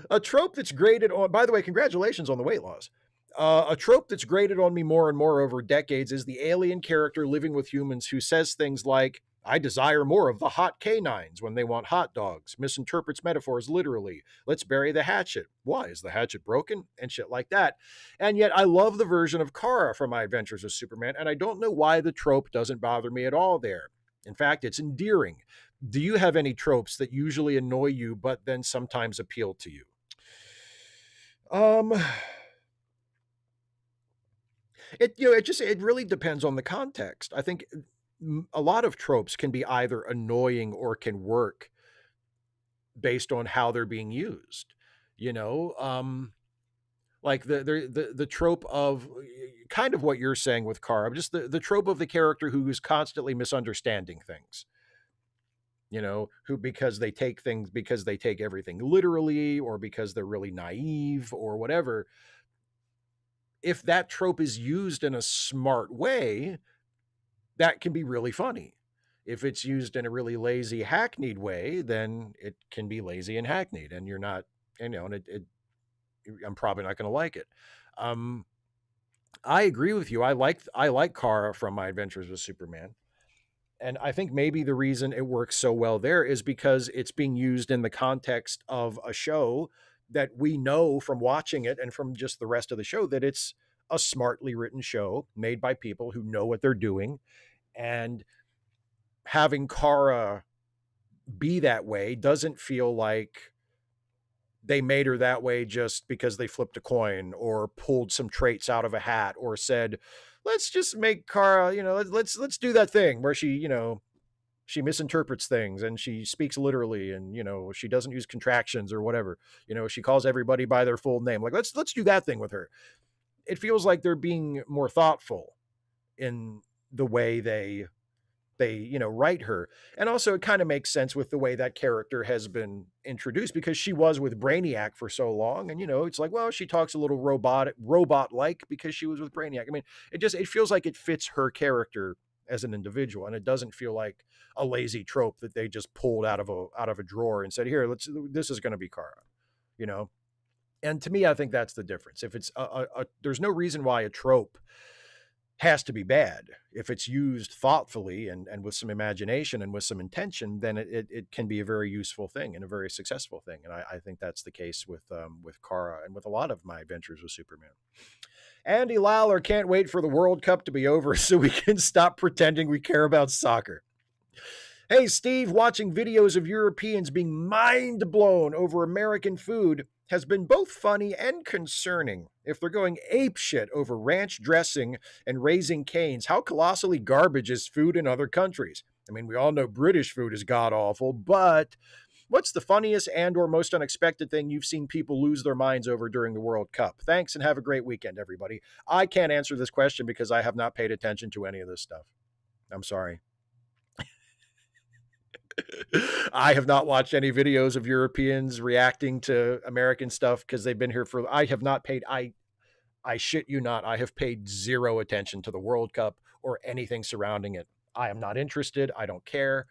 A trope that's graded on, by the way, congratulations on the weight loss. A trope that's grated on me more and more over decades is the alien character living with humans who says things like, "I desire more of the hot canines," when they want hot dogs, misinterprets metaphors literally, "Let's bury the hatchet. Why, is the hatchet broken?" and shit like that. And yet I love the version of Kara from My Adventures with Superman, and I don't know why the trope doesn't bother me at all there. In fact, it's endearing. Do you have any tropes that usually annoy you but then sometimes appeal to you? Um it really depends on the context. I think a lot of tropes can be either annoying or can work based on how they're being used. You know, like the trope of kind of what you're saying with Kara, just the trope of the character who is constantly misunderstanding things. Who, because they take everything literally, or because they're really naive or whatever. If that trope is used in a smart way, that can be really funny. If it's used in a really lazy, hackneyed way, then it can be lazy and hackneyed, and you're not, and I'm probably not going to like it. I agree with you. I like Kara from My Adventures with Superman. And I think maybe the reason it works so well there is because it's being used in the context of a show that we know from watching it and from just the rest of the show that it's a smartly written show made by people who know what they're doing. And having Kara be that way doesn't feel like they made her that way just because they flipped a coin or pulled some traits out of a hat or said, let's just make Kara, let's do that thing where she misinterprets things and she speaks literally, and she doesn't use contractions or whatever. She calls everybody by their full name. Like, let's do that thing with her. It feels like they're being more thoughtful in the way they write her. And also it kind of makes sense with the way that character has been introduced, because she was with Brainiac for so long, and it's like, well, she talks a little robot like because she was with Brainiac. I mean, it feels like it fits her character as an individual, and it doesn't feel like a lazy trope that they just pulled out of a drawer and said, here, this is going to be Kara. And to me, I think that's the difference. If it's there's no reason why a trope has to be bad. If it's used thoughtfully and with some imagination and with some intention, then it can be a very useful thing and a very successful thing. And I think that's the case with Kara and with a lot of my adventures with Superman. Andy Lawler can't wait for the World Cup to be over so we can stop pretending we care about soccer. Hey, Steve, watching videos of Europeans being mind blown over American food has been both funny and concerning. If they're going apeshit over ranch dressing and Raising Cane's, how colossally garbage is food in other countries? I mean, we all know British food is god awful, but what's the funniest and or most unexpected thing you've seen people lose their minds over during the World Cup? Thanks and have a great weekend, everybody. I can't answer this question because I have not paid attention to any of this stuff. I'm sorry. I have not watched any videos of Europeans reacting to American stuff because they've been here for. I have not paid. I shit you not. I have paid zero attention to the World Cup or anything surrounding it. I am not interested. I don't care.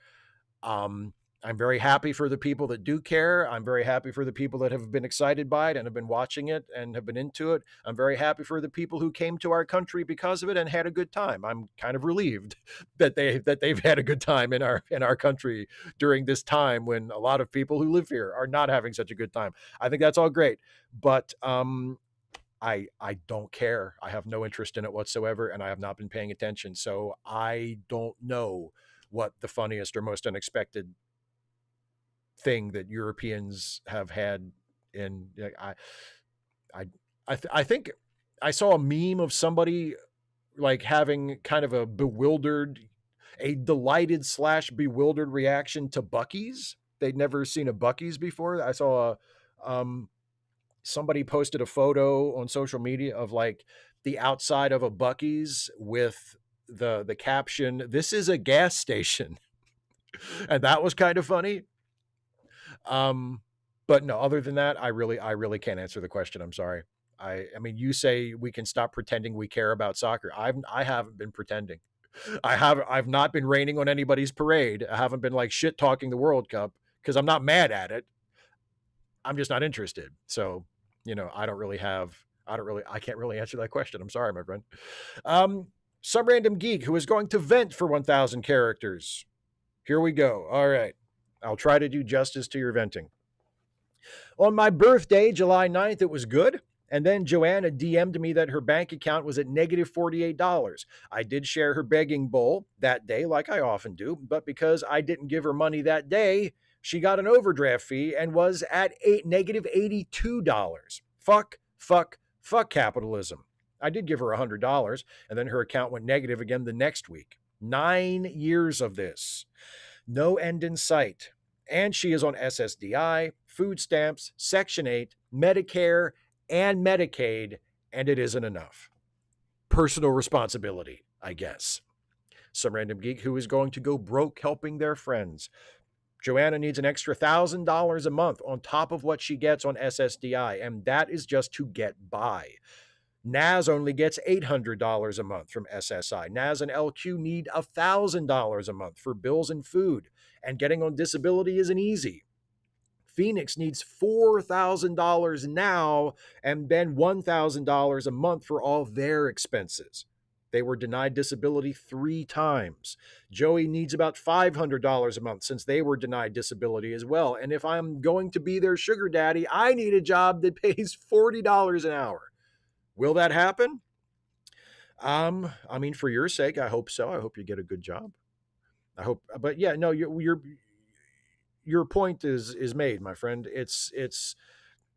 Um, I'm very happy for the people that do care. I'm very happy for the people that have been excited by it and have been watching it and have been into it. I'm very happy for the people who came to our country because of it and had a good time. I'm kind of relieved that they've had a good time in our country during this time when a lot of people who live here are not having such a good time. I think that's all great, but I don't care. I have no interest in it whatsoever, and I have not been paying attention. So I don't know what the funniest or most unexpected thing that Europeans have had in. I think I saw a meme of somebody like having kind of a delighted / bewildered reaction to Buc-ee's. They'd never seen a Buc-ee's before. I saw somebody posted a photo on social media of like the outside of a Buc-ee's with the caption, "This is a gas station." And that was kind of funny. But no, other than that, I really can't answer the question. I'm sorry. I mean, you say we can stop pretending we care about soccer. I haven't been pretending. I've not been raining on anybody's parade. I haven't been like shit talking the World Cup because I'm not mad at it. I'm just not interested. So, I can't really answer that question. I'm sorry, my friend. Some random geek who is going to vent for 1,000 characters. Here we go. All right. I'll try to do justice to your venting. On my birthday, July 9th, it was good. And then Joanna DM'd me that her bank account was at negative $48. I did share her begging bowl that day, like I often do, but because I didn't give her money that day, she got an overdraft fee and was at negative $82. Fuck capitalism. I did give her $100, and then her account went negative again the next week. 9 years of this. No end in sight. And she is on SSDI, food stamps, Section 8, Medicare, and Medicaid, and it isn't enough. Personal responsibility, I guess. Some random geek who is going to go broke helping their friends. Joanna needs an extra $1,000 a month on top of what she gets on SSDI, and that is just to get by. Naz only gets $800 a month from SSI. Naz and LQ need $1,000 a month for bills and food, and getting on disability isn't easy. Phoenix needs $4,000 now and then $1,000 a month for all their expenses. They were denied disability 3 times. Joey needs about $500 a month since they were denied disability as well. And if I'm going to be their sugar daddy, I need a job that pays $40 an hour. Will that happen? I mean, for your sake, I hope so. I hope you get a good job. I hope, but yeah, no, your point is made, my friend. It's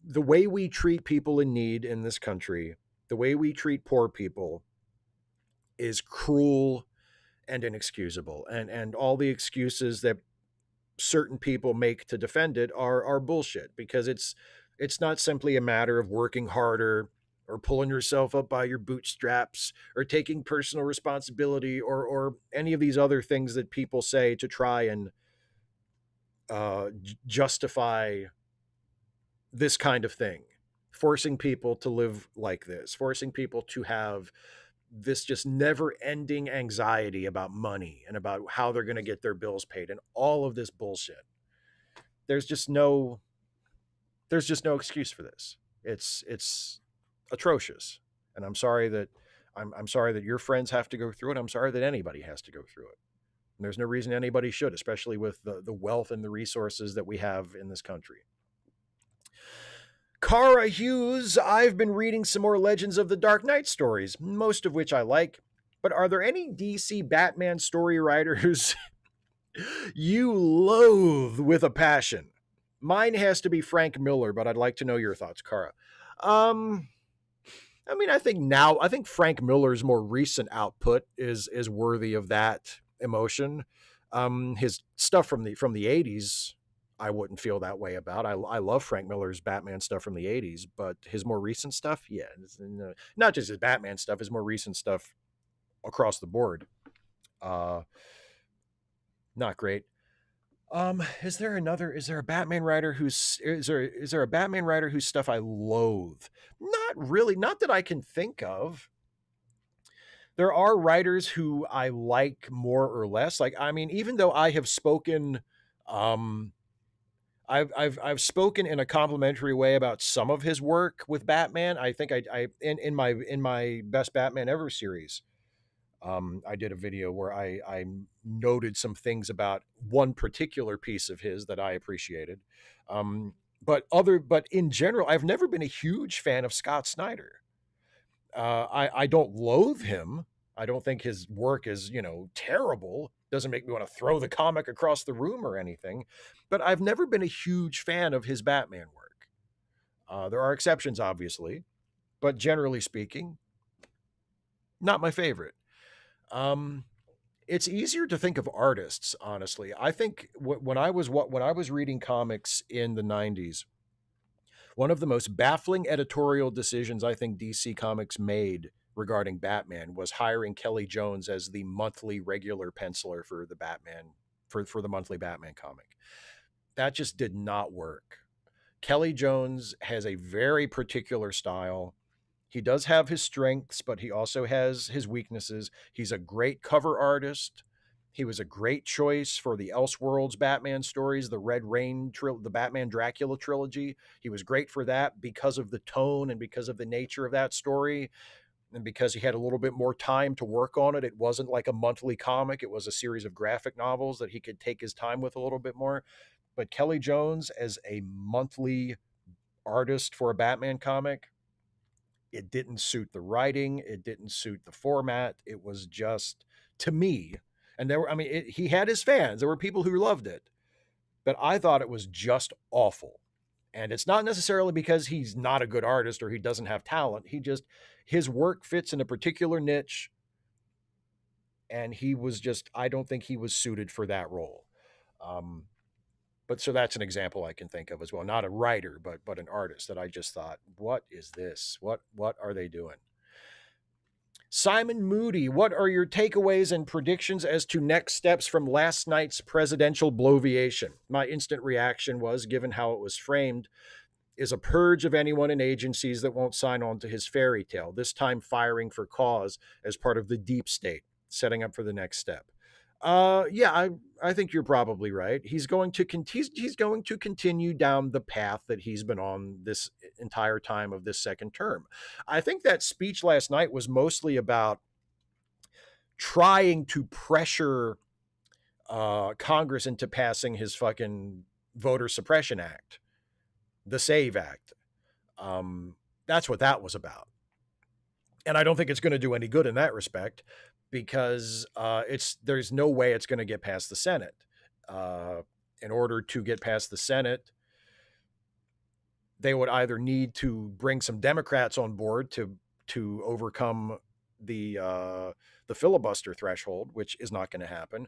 the way we treat people in need in this country, the way we treat poor people is cruel and inexcusable. And all the excuses that certain people make to defend it are bullshit, because it's not simply a matter of working harder or pulling yourself up by your bootstraps or taking personal responsibility or any of these other things that people say to try and justify this kind of thing, forcing people to live like this, forcing people to have this just never ending anxiety about money and about how they're going to get their bills paid and all of this bullshit. There's just no excuse for this. It's atrocious. And I'm sorry that I'm sorry that your friends have to go through it. I'm sorry that anybody has to go through it. And there's no reason anybody should, especially with the wealth and the resources that we have in this country. Cara Hughes, I've been reading some more Legends of the Dark Knight stories, most of which I like. But are there any DC Batman story writers you loathe with a passion? Mine has to be Frank Miller, but I'd like to know your thoughts, Cara. I mean, I think Frank Miller's more recent output is worthy of that emotion. His stuff from the 80s, I wouldn't feel that way about. I love Frank Miller's Batman stuff from the 80s, but his more recent stuff, yeah, not just his Batman stuff, his more recent stuff across the board, not great. Is there a Batman writer is there a Batman writer whose stuff I loathe? Not really, not that I can think of. There are writers who I like more or less. Like, I mean, even though I have spoken, um, I've spoken in a complimentary way about some of his work with Batman. I think in my Best Batman Ever series, I did a video where I noted some things about one particular piece of his that I appreciated. But in general, I've never been a huge fan of Scott Snyder. I don't loathe him. I don't think his work is, terrible. Doesn't make me want to throw the comic across the room or anything. But I've never been a huge fan of his Batman work. There are exceptions, obviously, but generally speaking, not my favorite. It's easier to think of artists, honestly. I think when I was reading comics in the 90s, one of the most baffling editorial decisions I think DC Comics made regarding Batman was hiring Kelly Jones as the monthly regular penciler for the Batman for the monthly Batman comic. That just did not work. Kelly Jones has a very particular style. He does have his strengths, but he also has his weaknesses. He's a great cover artist. He was a great choice for the Elseworlds Batman stories, the Red Rain, the Batman Dracula trilogy. He was great for that because of the tone and because of the nature of that story, and because he had a little bit more time to work on it. It wasn't like a monthly comic. It was a series of graphic novels that he could take his time with a little bit more. But Kelly Jones as a monthly artist for a Batman comic, it didn't suit the writing. It didn't suit the format. It was just, to me, and he had his fans. There were people who loved it, but I thought it was just awful. And it's not necessarily because he's not a good artist or he doesn't have talent. His work fits in a particular niche. And I don't think he was suited for that role. But so that's an example I can think of as well. Not a writer, but an artist that I just thought, what is this? What are they doing? Simon Moody, what are your takeaways and predictions as to next steps from last night's presidential bloviation? My instant reaction was, given how it was framed, is a purge of anyone in agencies that won't sign on to his fairy tale, this time firing for cause as part of the deep state, setting up for the next step. Yeah, I think you're probably right. He's going to continue down the path that he's been on this entire time of this second term. I think that speech last night was mostly about trying to pressure Congress into passing his fucking voter suppression act, the SAVE Act. That's what that was about. And I don't think it's going to do any good in that respect, because there's no way it's going to get past the Senate. In order to get past the Senate, they would either need to bring some Democrats on board to overcome the filibuster threshold, which is not going to happen,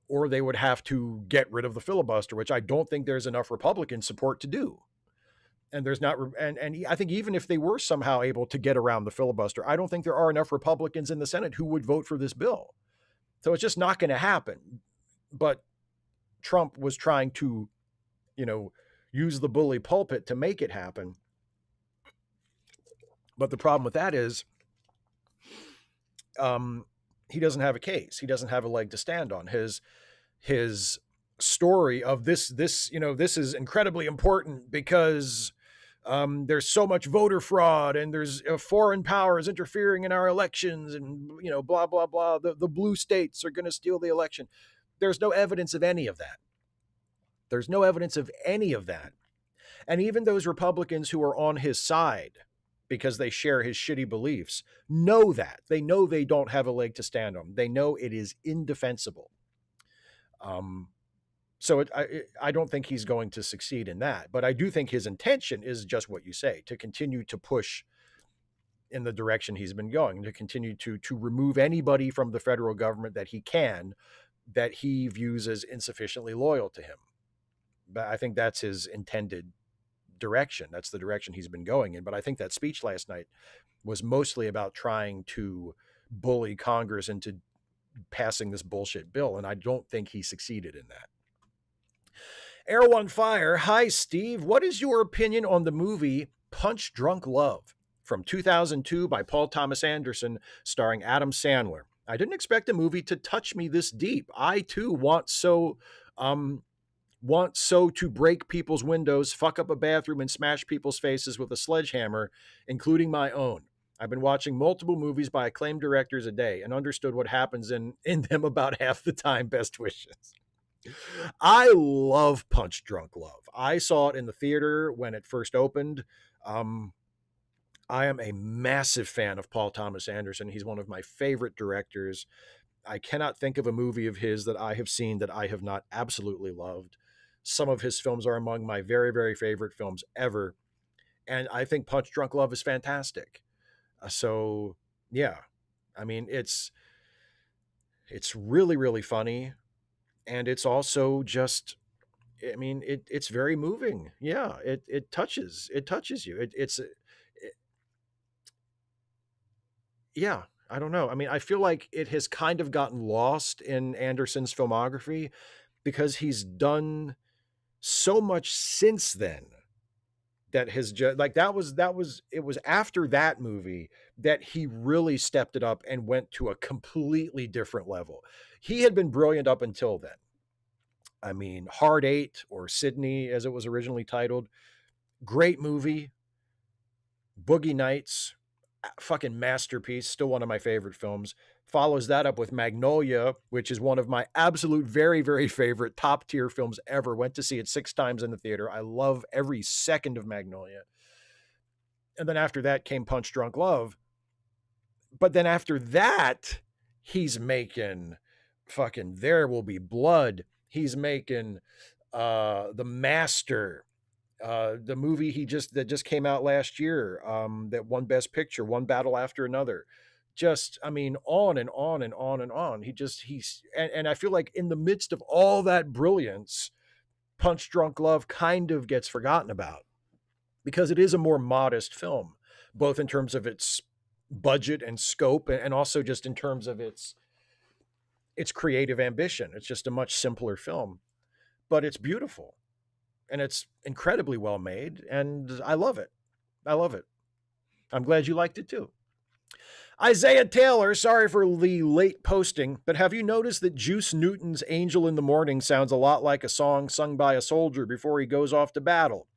or they would have to get rid of the filibuster, which I don't think there's enough Republican support to do. And there's not, and I think even if they were somehow able to get around the filibuster, I don't think there are enough Republicans in the Senate who would vote for this bill. So it's just not going to happen. But Trump was trying to, use the bully pulpit to make it happen. But the problem with that is, he doesn't have a case. He doesn't have a leg to stand on. His story of this is incredibly important because there's so much voter fraud and there's foreign powers interfering in our elections and, blah, blah, blah. The blue states are going to steal the election. There's no evidence of any of that. There's no evidence of any of that. And even those Republicans who are on his side because they share his shitty beliefs know that. They know they don't have a leg to stand on. They know it is indefensible. So I don't think he's going to succeed in that. But I do think his intention is just what you say, to continue to push in the direction he's been going, to continue to remove anybody from the federal government that he can, that he views as insufficiently loyal to him. But I think that's his intended direction. That's the direction he's been going in. But I think that speech last night was mostly about trying to bully Congress into passing this bullshit bill. And I don't think he succeeded in that. Air One Fire. Hi, Steve. What is your opinion on the movie Punch Drunk Love from 2002 by Paul Thomas Anderson, starring Adam Sandler? I didn't expect a movie to touch me this deep. I too want so to break people's windows, fuck up a bathroom, and smash people's faces with a sledgehammer, including my own. I've been watching multiple movies by acclaimed directors a day and understood what happens in them about half the time. Best wishes. I love Punch Drunk Love. I saw it in the theater when it first opened. I am a massive fan of Paul Thomas Anderson. He's one of my favorite directors. I cannot think of a movie of his that I have seen that I have not absolutely loved. Some of his films are among my very, very favorite films ever. And I think Punch Drunk Love is fantastic. So, yeah. I mean, it's really, really funny. And it's also just, I mean, it's very moving. Yeah, it touches you. Yeah, I don't know. I mean, I feel like it has kind of gotten lost in Anderson's filmography because he's done so much since then that has just like it was after that movie that he really stepped it up and went to a completely different level. He had been brilliant up until then. I mean, Hard Eight, or Sydney as it was originally titled, great movie. Boogie Nights, fucking masterpiece, still one of my favorite films. Follows that up with Magnolia, which is one of my absolute very, very favorite top tier films ever. Went to see it 6 times in the theater. I love every second of Magnolia. And then after that came Punch Drunk Love. But then after that, he's making fucking There Will Be Blood. He's making The Master. The movie that just came out last year, that won Best Picture, One Battle After Another. Just, I mean, on and on and on and on. And I feel like in the midst of all that brilliance, Punch Drunk Love kind of gets forgotten about because it is a more modest film, both in terms of its budget and scope, and also just in terms of its creative ambition. It's just a much simpler film, but it's beautiful. And it's incredibly well made, and I love it. I love it. I'm glad you liked it too. Isaiah Taylor, sorry for the late posting, but have you noticed that Juice Newton's Angel in the Morning sounds a lot like a song sung by a soldier before he goes off to battle?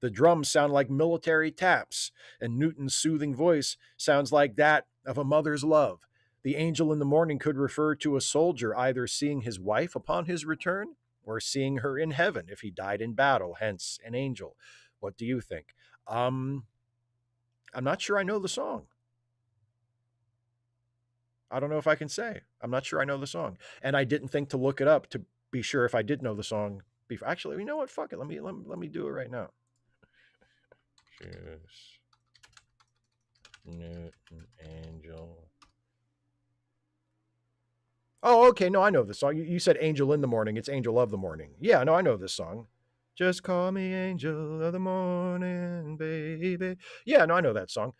The drums sound like military taps, and Newton's soothing voice sounds like that of a mother's love. The angel in the morning could refer to a soldier either seeing his wife upon his return or seeing her in heaven if he died in battle, hence an angel. What do you think? I'm not sure I know the song. I don't know if I can say. I'm not sure I know the song. And I didn't think to look it up to be sure if I did know the song before. Actually, you know what? Fuck it. Let me do it right now. Juice Newton Angel. Oh, okay. No, I know the song. You said Angel in the Morning. It's Angel of the Morning. Yeah, no, I know this song. Just call me Angel of the Morning, baby. Yeah, no, I know that song.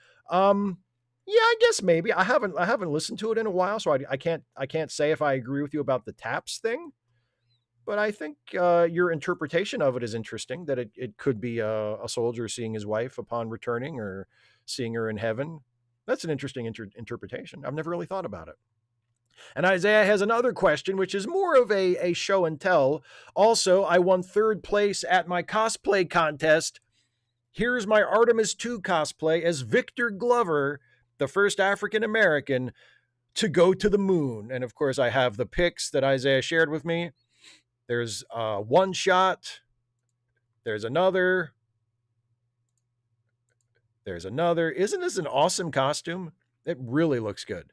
Yeah, I guess maybe. I haven't listened to it in a while, so I can't say if I agree with you about the taps thing. But I think your interpretation of it is interesting, that it could be a soldier seeing his wife upon returning or seeing her in heaven. That's an interesting interpretation. I've never really thought about it. And Isaiah has another question, which is more of a show and tell. Also, I won 3rd place at my cosplay contest Here's my Artemis 2 cosplay as Victor Glover, the first African American to go to the moon. And of course, I have the pics that Isaiah shared with me. There's one shot. There's another. There's another. Isn't this an awesome costume? It really looks good.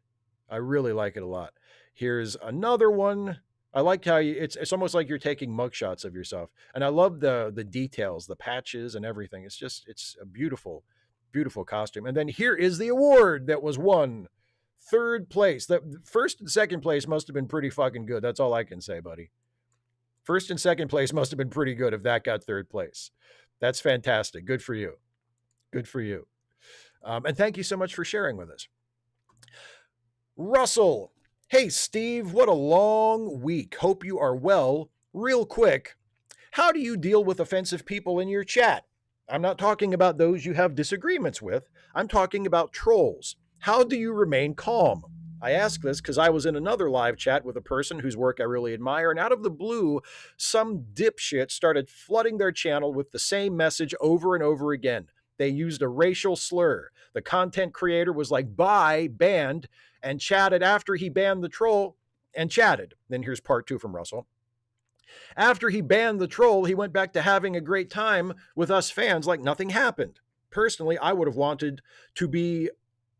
I really like it a lot. Here's another one. I like how it's almost like you're taking mugshots of yourself. And I love the details, the patches and everything. It's a beautiful, beautiful costume. And then here is the award that was won. Third place. The first and second place must have been pretty fucking good. That's all I can say, buddy. First and second place must have been pretty good if that got third place. That's fantastic. Good for you. Good for you. And thank you so much for sharing with us. Russell. Hey, Steve, what a long week. Hope you are well. Real quick, how do you deal with offensive people in your chat? I'm not talking about those you have disagreements with. I'm talking about trolls. How do you remain calm? I ask this because I was in another live chat with a person whose work I really admire, and out of the blue, some dipshit started flooding their channel with the same message over and over again. They used a racial slur. The content creator was like, bye, banned, and chatted after he banned the troll and chatted. Then here's part 2 from Russell. After he banned the troll, he went back to having a great time with us fans like nothing happened. Personally, I would have wanted to be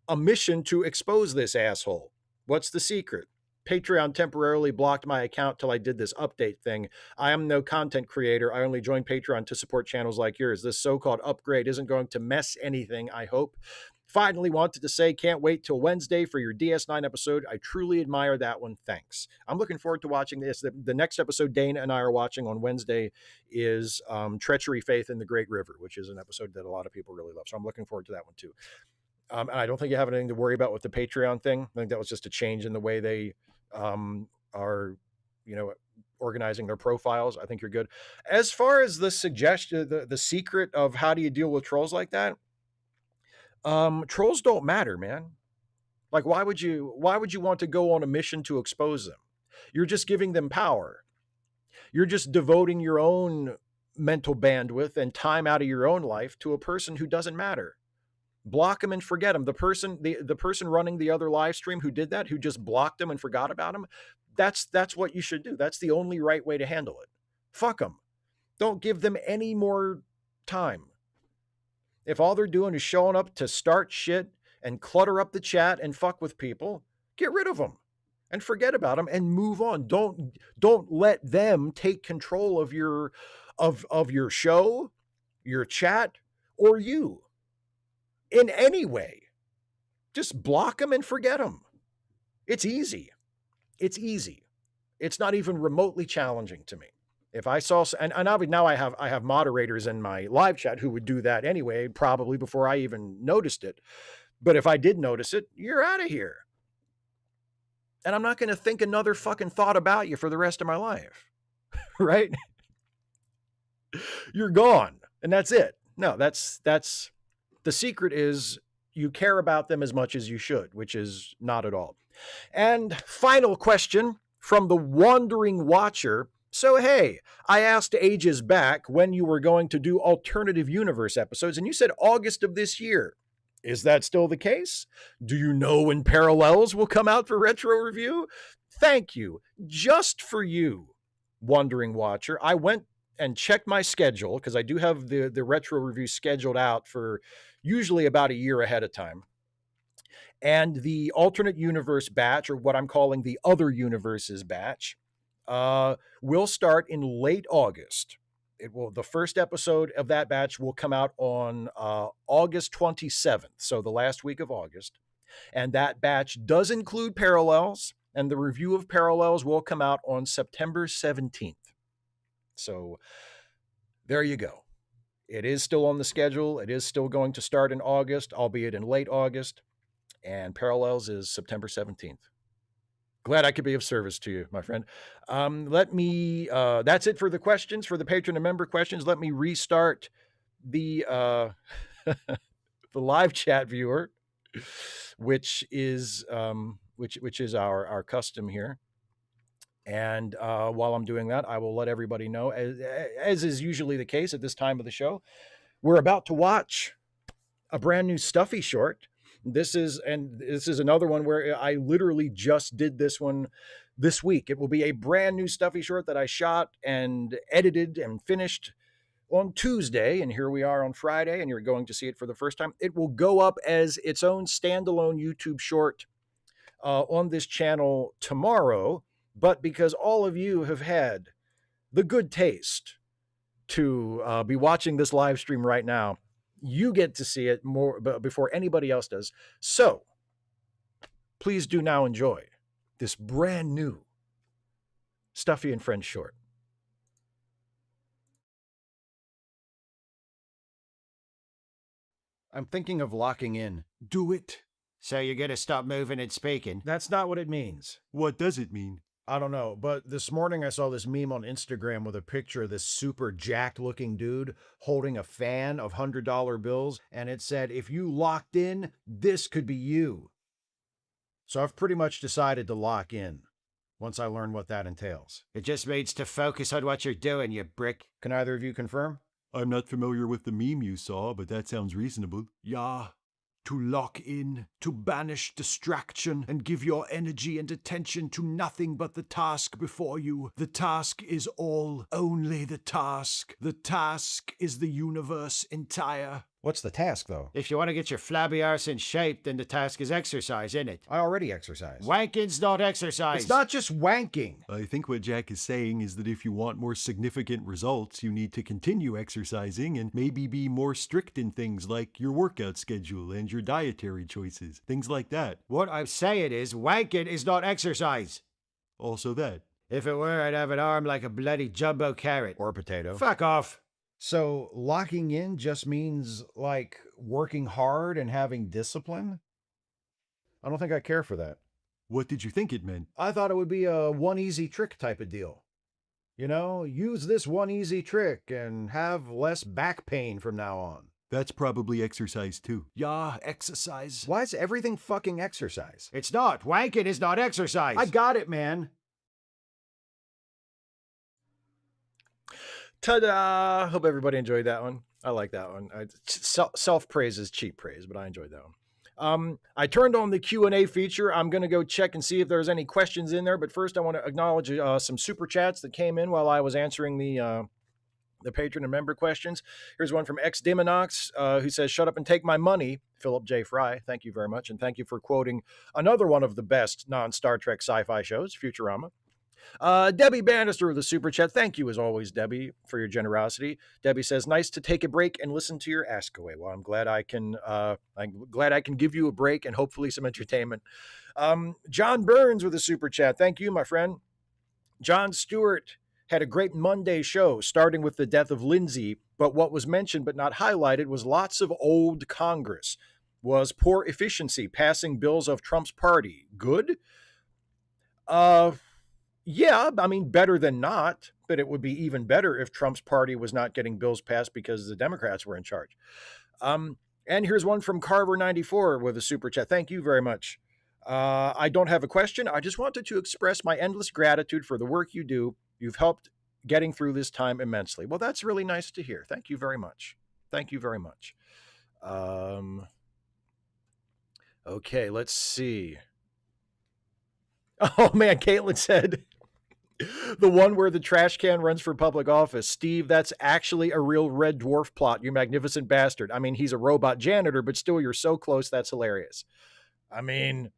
a mission to expose this asshole. What's the secret? Patreon temporarily blocked my account till I did this update thing. I am no content creator. I only joined Patreon to support channels like yours. This so-called upgrade isn't going to mess anything, I hope. Finally, wanted to say, can't wait till Wednesday for your DS9 episode. I truly admire that one. Thanks. I'm looking forward to watching this. The next episode Dana and I are watching on Wednesday is Treachery, Faith in the Great River, which is an episode that a lot of people really love. So I'm looking forward to that one too. And I don't think you have anything to worry about with the Patreon thing. I think that was just a change in the way they are, organizing their profiles. I think you're good. As far as the suggestion, the secret of how do you deal with trolls like that? Trolls don't matter, man. Like, why would you want to go on a mission to expose them? You're just giving them power. You're just devoting your own mental bandwidth and time out of your own life to a person who doesn't matter. Block them and forget them. The person running the other live stream who did that, who just blocked them and forgot about them, that's what you should do. That's the only right way to handle it. Fuck them. Don't give them any more time. If all they're doing is showing up to start shit and clutter up the chat and fuck with people, get rid of them and forget about them and move on. Don't let them take control of your show, your chat, or you in any way. Just block them and forget them. It's easy. It's easy. It's not even remotely challenging to me. If I saw, and now I have moderators in my live chat who would do that anyway, probably before I even noticed it. But if I did notice it, you're out of here. And I'm not going to think another fucking thought about you for the rest of my life. Right? You're gone. And that's it. No, that's the secret is you care about them as much as you should, which is not at all. And final question from the Wandering Watcher. So, hey, I asked ages back when you were going to do alternative universe episodes, and you said August of this year. Is that still the case? Do you know when Parallels will come out for retro review? Thank you. Just for you, Wandering Watcher. I went and checked my schedule because I do have the retro review scheduled out for usually about a year ahead of time. And the alternate universe batch, or what I'm calling the other universes batch, will start in late August. The first episode of that batch will come out on August 27th, so the last week of August. And that batch does include Parallels, and the review of Parallels will come out on September 17th. So there you go. It is still on the schedule. It is still going to start in August, albeit in late August. And Parallels is September 17th. Glad I could be of service to you, my friend. That's it for the questions, for the patron and member questions. Let me restart the the live chat viewer, which is our custom here. And while I'm doing that, I will let everybody know, as is usually the case at this time of the show, We're about to watch a brand new Stuffy short. This is another one where I literally just did this one this week. It will be a brand new Stuffy short that I shot and edited and finished on Tuesday, and here we are on Friday, and you're going to see it for the first time. It will go up as its own standalone YouTube short on this channel tomorrow, but because all of you have had the good taste to be watching this live stream right now, you get to see it more before anybody else does. So please do now enjoy this brand new Stuffy and Friends short. I'm thinking of locking in. Do it. So you're gonna stop moving and speaking? That's not what it means. What does it mean? I don't know, but this morning I saw this meme on Instagram with a picture of this super jacked looking dude holding a fan of $100 bills, and it said, if you locked in, this could be you. So I've pretty much decided to lock in once I learn what that entails. It just means to focus on what you're doing, you brick. Can either of you confirm? I'm not familiar with the meme you saw, but that sounds reasonable. Yeah. To lock in, to banish distraction, and give your energy and attention to nothing but the task before you. The task is all, only the task. The task is the universe entire. What's the task, though? If you want to get your flabby arse in shape, then the task is exercise, isn't it? I already exercise. Wanking's not exercise. It's not just wanking. I think what Jack is saying is that if you want more significant results, you need to continue exercising and maybe be more strict in things like your workout schedule and your dietary choices. Things like that. What I'm saying is, wanking is not exercise. Also that. If it were, I'd have an arm like a bloody jumbo carrot. Or a potato. Fuck off. So locking in just means like working hard and having discipline? I don't think I care for that. What did you think it meant? I thought it would be a one easy trick type of deal. You know, use this one easy trick and have less back pain from now on. That's probably exercise too. Yeah, exercise. Why is everything fucking exercise? It's not. Wanking is not exercise. I got it, man. Ta-da! Hope everybody enjoyed that one. I like that one. Self-praise is cheap praise, but I enjoyed that one. I turned on the Q&A feature. I'm going to go check and see if there's any questions in there. But first, I want to acknowledge some super chats that came in while I was answering the patron and member questions. Here's one from XDeminox, who says, shut up and take my money. Philip J. Fry, thank you very much. And thank you for quoting another one of the best non-Star Trek sci-fi shows, Futurama. Debbie Bannister with a super chat. Thank you as always, Debbie, for your generosity. Debbie says, nice to take a break and listen to your Ask Away. Well, I'm glad I can give you a break and hopefully some entertainment. John Burns with a super chat. Thank you, my friend. John Stewart had a great Monday show, starting with the death of Lindsay, but what was mentioned but not highlighted was lots of old Congress. Was poor efficiency, passing bills of Trump's party good? Yeah, I mean, better than not, but it would be even better if Trump's party was not getting bills passed because the Democrats were in charge. And here's one from Carver94 with a super chat. Thank you very much. I don't have a question. I just wanted to express my endless gratitude for the work you do. You've helped getting through this time immensely. Well, that's really nice to hear. Thank you very much. Thank you very much. Okay, let's see. Oh, man, Caitlin said... the one where the trash can runs for public office. Steve, that's actually a real Red Dwarf plot, you magnificent bastard. I mean, he's a robot janitor, but still, you're so close. That's hilarious. I mean,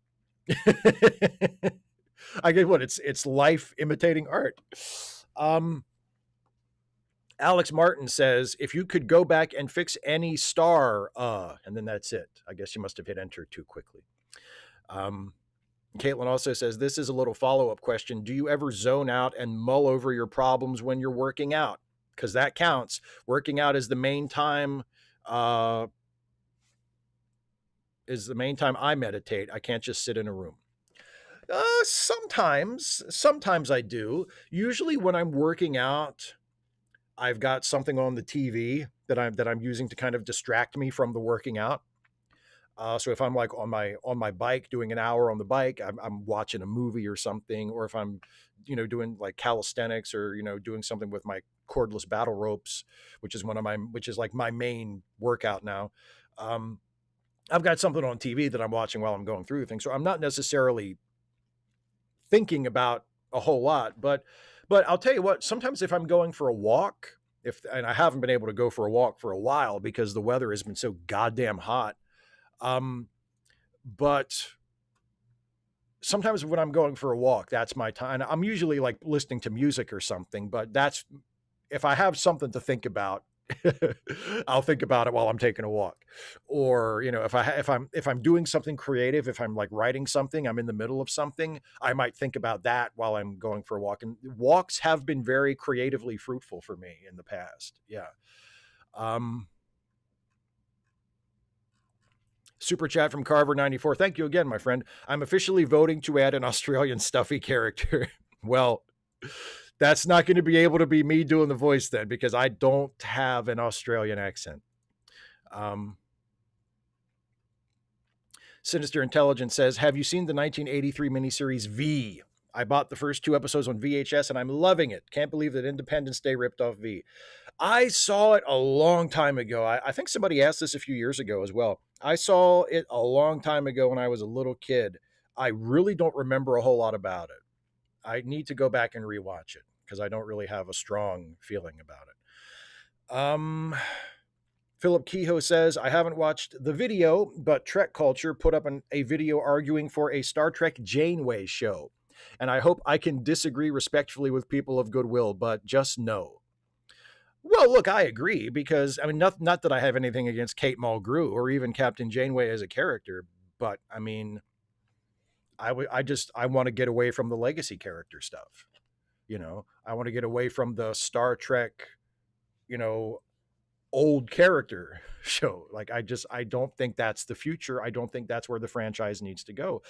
I get what it's life imitating art. Alex Martin says, if you could go back and fix any star, and then that's it. I guess you must have hit enter too quickly. Caitlin also says, this is a little follow-up question. Do you ever zone out and mull over your problems when you're working out? Because that counts. Working out is the main time I meditate. I can't just sit in a room. Sometimes I do. Usually when I'm working out, I've got something on the TV that I'm using to kind of distract me from the working out. So if I'm like on my bike doing an hour on the bike, I'm watching a movie or something, or if I'm, doing like calisthenics or doing something with my cordless battle ropes, which is like my main workout now. Um, I've got something on TV that I'm watching while I'm going through things, so I'm not necessarily thinking about a whole lot. But I'll tell you what, sometimes if I'm going for a walk, and I haven't been able to go for a walk for a while because the weather has been so goddamn hot. But sometimes when I'm going for a walk, that's my time. I'm usually like listening to music or something, but that's if I have something to think about, I'll think about it while I'm taking a walk. Or, if I'm doing something creative, if I'm like writing something, I'm in the middle of something, I might think about that while I'm going for a walk. And walks have been very creatively fruitful for me in the past. Yeah. Super chat from Carver94. Thank you again, my friend. I'm officially voting to add an Australian stuffy character. Well, that's not going to be able to be me doing the voice then, because I don't have an Australian accent. Sinister Intelligence says, have you seen the 1983 miniseries V? I bought the first 2 episodes on VHS and I'm loving it. Can't believe that Independence Day ripped off V. I saw it a long time ago. I think somebody asked this a few years ago as well. I saw it a long time ago when I was a little kid. I really don't remember a whole lot about it. I need to go back and rewatch it because I don't really have a strong feeling about it. Philip Kehoe says, I haven't watched the video, but Trek Culture put up a video arguing for a Star Trek Janeway show. And I hope I can disagree respectfully with people of goodwill, but just no. Well, look, I agree because, I mean, not that I have anything against Kate Mulgrew or even Captain Janeway as a character, but I mean, I want to get away from the legacy character stuff. I want to get away from the Star Trek, old character show. Like, I don't think that's the future. I don't think that's where the franchise needs to go.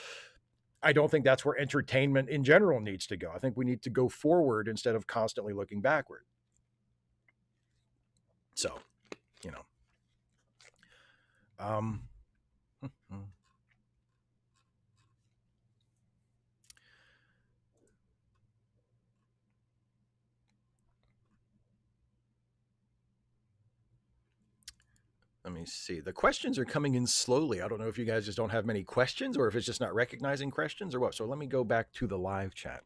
I don't think that's where entertainment in general needs to go. I think we need to go forward instead of constantly looking backward. So, let me see. The questions are coming in slowly. I don't know if you guys just don't have many questions or if it's just not recognizing questions or what. So let me go back to the live chat.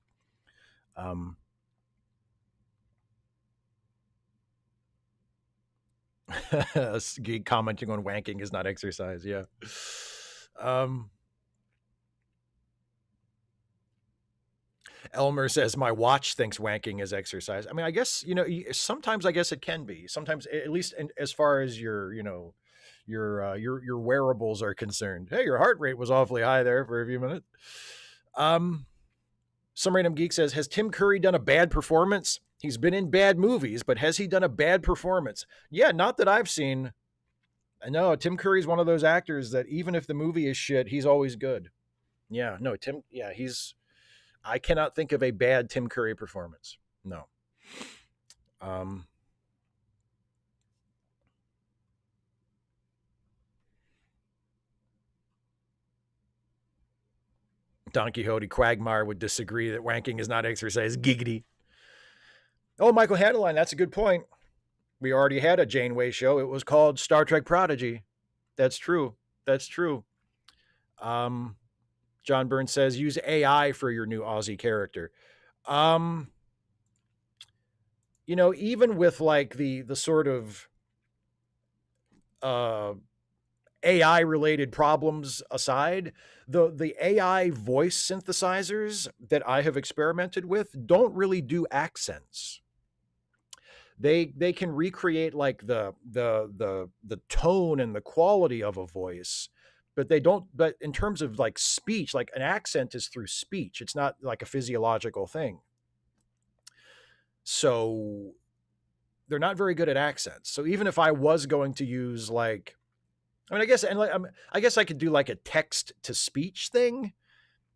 Commenting on wanking is not exercise. Yeah. Elmer says my watch thinks wanking is exercise. I mean, I guess, sometimes I guess it can be. Sometimes, at least as far as your wearables are concerned. Hey, your heart rate was awfully high there for a few minutes. Some random geek says, has Tim Curry done a bad performance? He's been in bad movies, but has he done a bad performance? Yeah, not that I've seen. I know Tim Curry's one of those actors that even if the movie is shit, he's always good. Yeah, no, Tim. Yeah, I cannot think of a bad Tim Curry performance. No. Don Quixote Quagmire would disagree that wanking is not exercise. Giggity. Oh, Michael Hadeline, that's a good point. We already had a Janeway show. It was called Star Trek Prodigy. That's true. That's true. John Burns says, use AI for your new Aussie character. Even with like the sort of AI related problems aside, the AI voice synthesizers that I have experimented with don't really do accents. They can recreate like the tone and the quality of a voice, but they don't. But in terms of like speech, like an accent is through speech. It's not like a physiological thing. So they're not very good at accents. So even if I was going to use like, I mean, I guess I could do like a text to speech thing,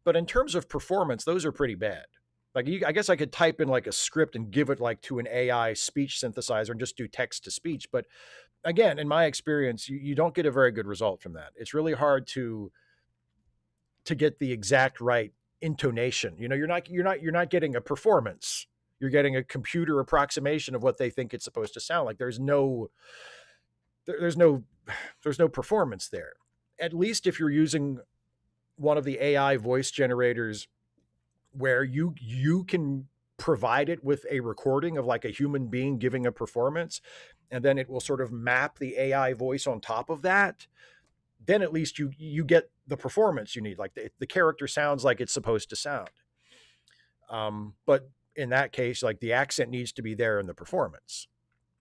but in terms of performance, those are pretty bad. Like, I guess I could type in like a script and give it like to an AI speech synthesizer and just do text to speech. But again, in my experience, you don't get a very good result from that. It's really hard to get the exact right intonation. You're not getting a performance. You're getting a computer approximation of what they think it's supposed to sound like. There's no performance there. At least if you're using one of the AI voice generators where you can provide it with a recording of like a human being giving a performance, and then it will sort of map the AI voice on top of that, then at least you get the performance you need. Like the character sounds like it's supposed to sound. But in that case, like the accent needs to be there in the performance.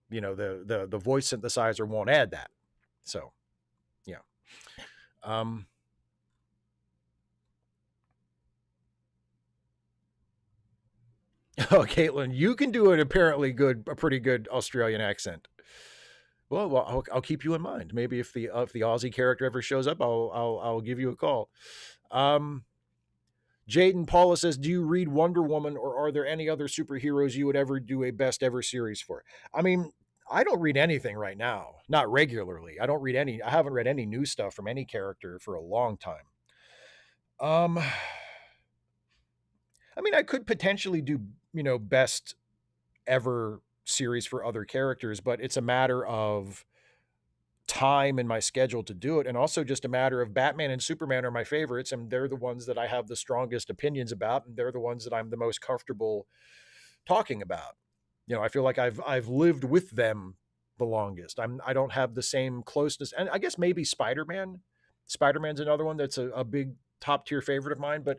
The voice synthesizer won't add that. So, yeah. Oh, Caitlin, you can do a pretty good Australian accent. Well, I'll keep you in mind. Maybe if the Aussie character ever shows up, I'll give you a call. Jaden Paula says, "Do you read Wonder Woman, or are there any other superheroes you would ever do a best ever series for?" I mean, I don't read anything right now, not regularly. I haven't read any new stuff from any character for a long time. I mean, I could potentially do, best ever series for other characters, but it's a matter of time in my schedule to do it, and also just a matter of Batman and Superman are my favorites, and they're the ones that I have the strongest opinions about, and they're the ones that I'm the most comfortable talking about. I feel like I've lived with them the longest. I don't have the same closeness, and I guess maybe Spider-Man. Spider-Man's another one that's a big top tier favorite of mine, but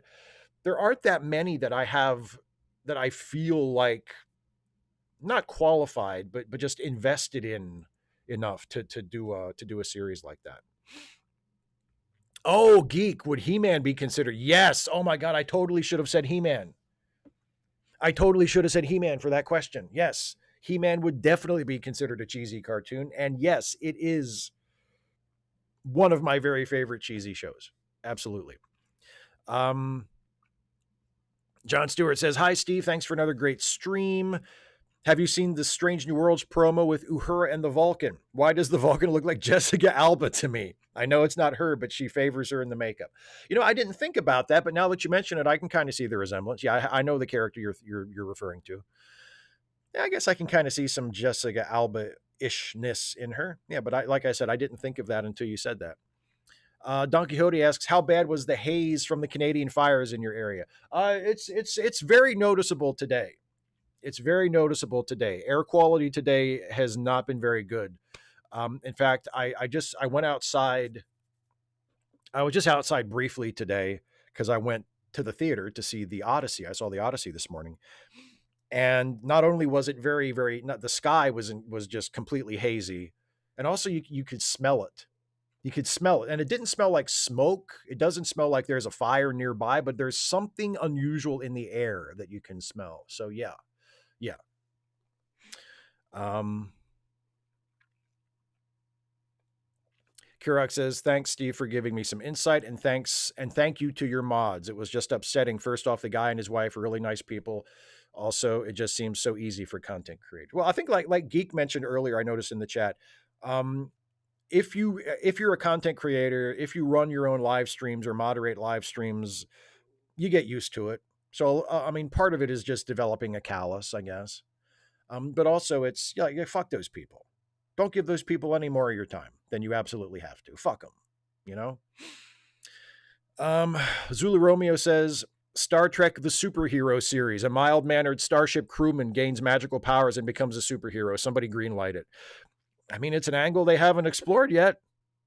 there aren't that many that I have that I feel like not qualified, but just invested in enough to do a series like that. Oh, Geek, would He-Man be considered? Yes. Oh my God, I totally should have said He-Man. I totally should have said He-Man for that question. Yes, He-Man would definitely be considered a cheesy cartoon, and yes, it is one of my very favorite cheesy shows. Absolutely. John Stewart says, "Hi, Steve. Thanks for another great stream. Have you seen the Strange New Worlds promo with Uhura and the Vulcan? Why does the Vulcan look like Jessica Alba to me? I know it's not her, but she favors her in the makeup." I didn't think about that, but now that you mention it, I can kind of see the resemblance. Yeah, I know the character you're referring to. Yeah, I guess I can kind of see some Jessica Alba-ishness in her. Yeah, but like I said, I didn't think of that until you said that. Don Quixote asks, "How bad was the haze from the Canadian fires in your area?" It's very noticeable today. It's very noticeable today. Air quality today has not been very good. In fact, I went outside. I was just outside briefly today because I went to the theater to see the Odyssey. I saw the Odyssey this morning, and not only was it very, very, not, the sky was just completely hazy, and also you could smell it. You could smell it, and it didn't smell like smoke. It doesn't smell like there's a fire nearby, but there's something unusual in the air that you can smell. So yeah. Kurok says, "Thanks, Steve, for giving me some insight, and thank you to your mods. It was just upsetting. First off, the guy and his wife are really nice people. Also, it just seems so easy for content creators." Well, I think like Geek mentioned earlier, I noticed in the chat, if you're a content creator, if you run your own live streams or moderate live streams, you get used to it. So I mean, part of it is just developing a callus, I guess. But also it's fuck those people. Don't give those people any more of your time than you absolutely have to. Fuck them, Zulu Romeo says, "Star Trek the Superhero series. A mild-mannered starship crewman gains magical powers and becomes a superhero. Somebody greenlight it." I mean, it's an angle they haven't explored yet.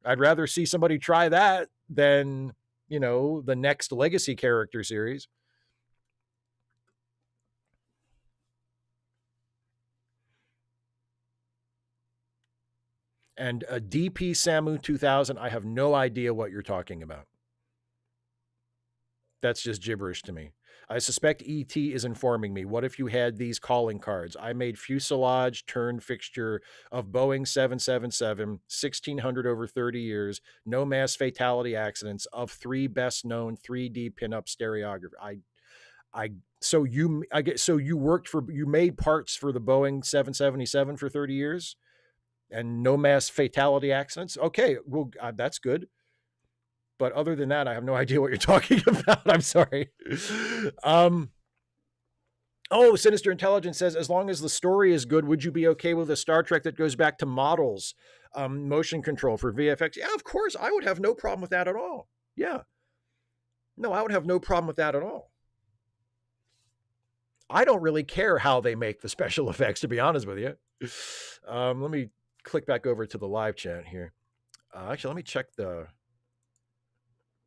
I'd rather see somebody try that than, the next Legacy character series. And a DP Samu 2000, I have no idea what you're talking about. That's just gibberish to me. "I suspect ET is informing me. What if you had these calling cards? I made fuselage turn fixture of Boeing 777, 1,600 over 30 years, no mass fatality accidents, of 3 best known 3D pinup stereography." So you made parts for the Boeing 777 for 30 years? and no mass fatality accidents. Okay, well, that's good. But other than that, I have no idea what you're talking about. I'm sorry. Oh, Sinister Intelligence says, as long as the story is good, would you be okay with a Star Trek that goes back to models, motion control for VFX? Yeah, of course. I would have no problem with that at all. Yeah. No, I would have no problem with that at all. I don't really care how they make the special effects, to be honest with you. Let me click back over to the live chat here. Actually, let me check the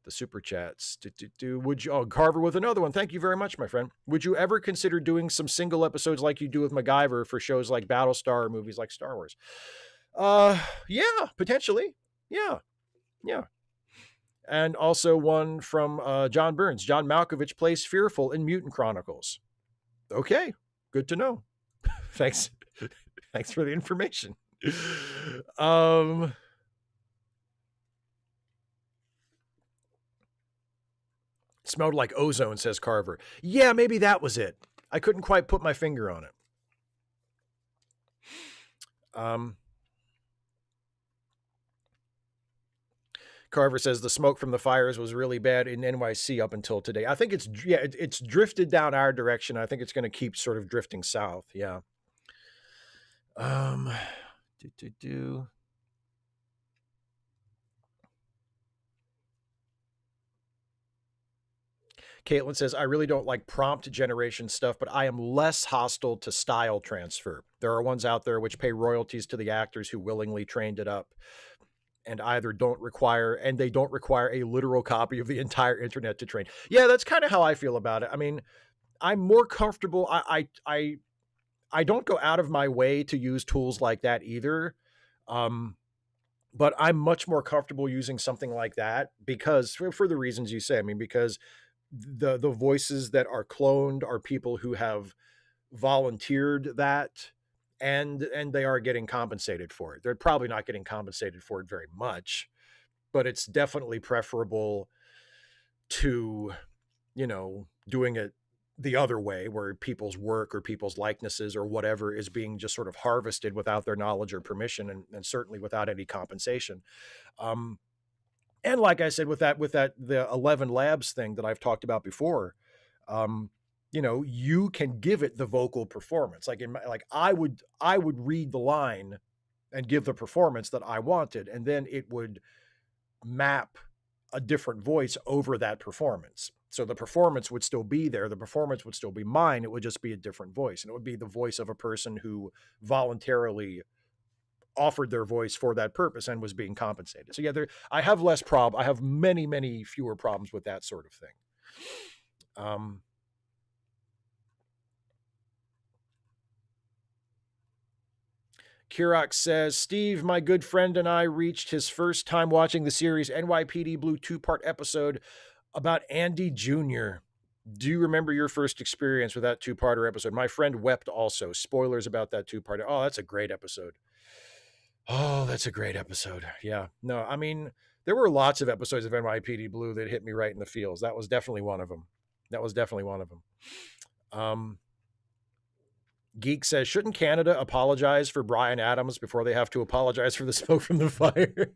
super chats. Would you? Oh, Carver with another one. Thank you very much, my friend. Would you ever consider doing some single episodes like you do with MacGyver for shows like Battlestar or movies like Star Wars? Yeah, potentially. Yeah, yeah. And also one from John Burns. John Malkovich plays Fearful in Mutant Chronicles. Okay, good to know. Thanks. Thanks for the information. Smelled like ozone, says Carver. Yeah, maybe that was it. I couldn't quite put my finger on it. Carver says the smoke from the fires was really bad in NYC up until today. I think it's drifted down our direction. I think it's going to keep sort of drifting south. Yeah. Caitlin says, I really don't like prompt generation stuff, but I am less hostile to style transfer. There are ones out there which pay royalties to the actors who willingly trained it up and don't require a literal copy of the entire internet to train. Yeah, that's kind of how I feel about it. I mean, I'm more comfortable. I don't go out of my way to use tools like that either. But I'm much more comfortable using something like that because for the reasons you say. I mean, because the voices that are cloned are people who have volunteered that and they are getting compensated for it. They're probably not getting compensated for it very much, but it's definitely preferable to, doing it the other way where people's work or people's likenesses or whatever is being just sort of harvested without their knowledge or permission and certainly without any compensation. And like I said, with the 11 labs thing that I've talked about before, you can give it the vocal performance. I would read the line and give the performance that I wanted, and then it would map a different voice over that performance. So the performance would still be there. The performance would still be mine. It would just be a different voice, and it would be the voice of a person who voluntarily offered their voice for that purpose and was being compensated. So yeah, I have less I have many, many fewer problems with that sort of thing. Kirok says, Steve, my good friend and I reached his first time watching the series NYPD Blue 2-part episode about Andy Jr. Do you remember your first experience with that 2-parter episode? My friend wept also. Spoilers about that 2-parter. Oh, that's a great episode. Oh, that's a great episode. Yeah. No, I mean, there were lots of episodes of NYPD Blue that hit me right in the feels. That was definitely one of them. Geek says, shouldn't Canada apologize for Bryan Adams before they have to apologize for the smoke from the fire?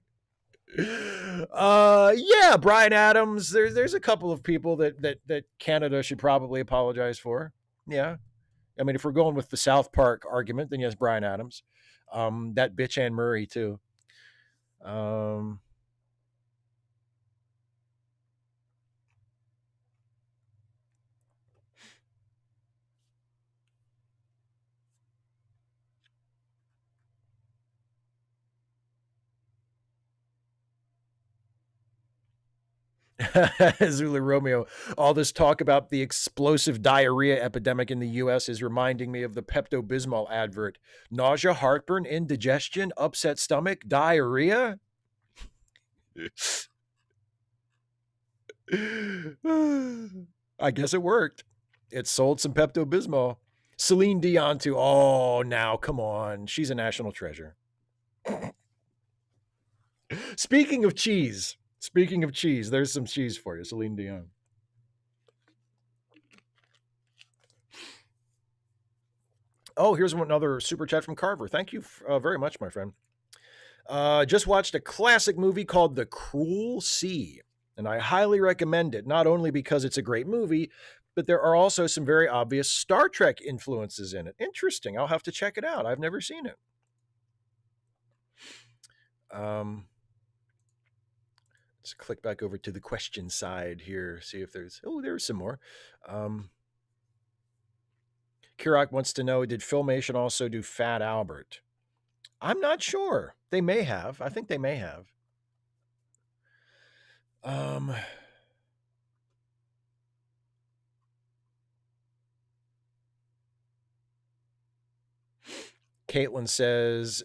Yeah, Bryan Adams. There's a couple of people that Canada should probably apologize for. Yeah. I mean, if we're going with the South Park argument, then yes, Bryan Adams. That bitch Anne Murray too. Zulu Romeo, all this talk about the explosive diarrhea epidemic in the U.S. is reminding me of the Pepto-Bismol advert. Nausea, heartburn, indigestion, upset stomach, diarrhea. I guess it worked. It sold some Pepto-Bismol. Celine Dion too. Oh, now come on. She's a national treasure. Speaking of cheese, there's some cheese for you, Celine Dion. Oh, here's another super chat from Carver. Thank you very much, my friend. Just watched a classic movie called The Cruel Sea, and I highly recommend it, not only because it's a great movie, but there are also some very obvious Star Trek influences in it. Interesting. I'll have to check it out. I've never seen it. Let's click back over to the question side here, see if there's some more. Kirok wants to know, did Filmation also do Fat Albert? I'm not sure. They may have. I think they may have. Caitlin says,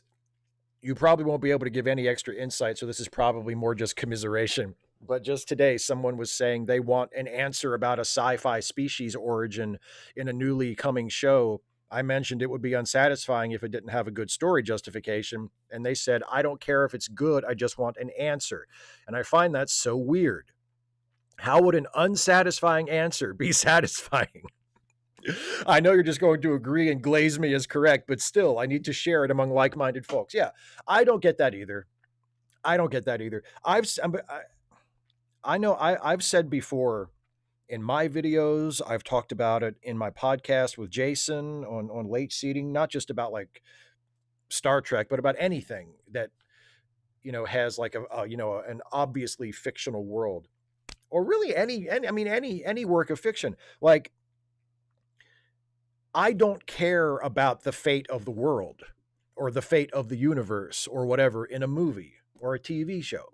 you probably won't be able to give any extra insight, so this is probably more just commiseration. But just today, someone was saying they want an answer about a sci-fi species origin in a newly coming show. I mentioned it would be unsatisfying if it didn't have a good story justification. And they said, I don't care if it's good, I just want an answer. And I find that so weird. How would an unsatisfying answer be satisfying? I know you're just going to agree and glaze me as correct, but still, I need to share it among like-minded folks. Yeah, I don't get that either. I don't get that either. I know I've said before in my videos, I've talked about it in my podcast with Jason on late seating, not just about like Star Trek, but about anything that has like an obviously fictional world, or really any work of fiction. Like, I don't care about the fate of the world or the fate of the universe or whatever in a movie or a TV show.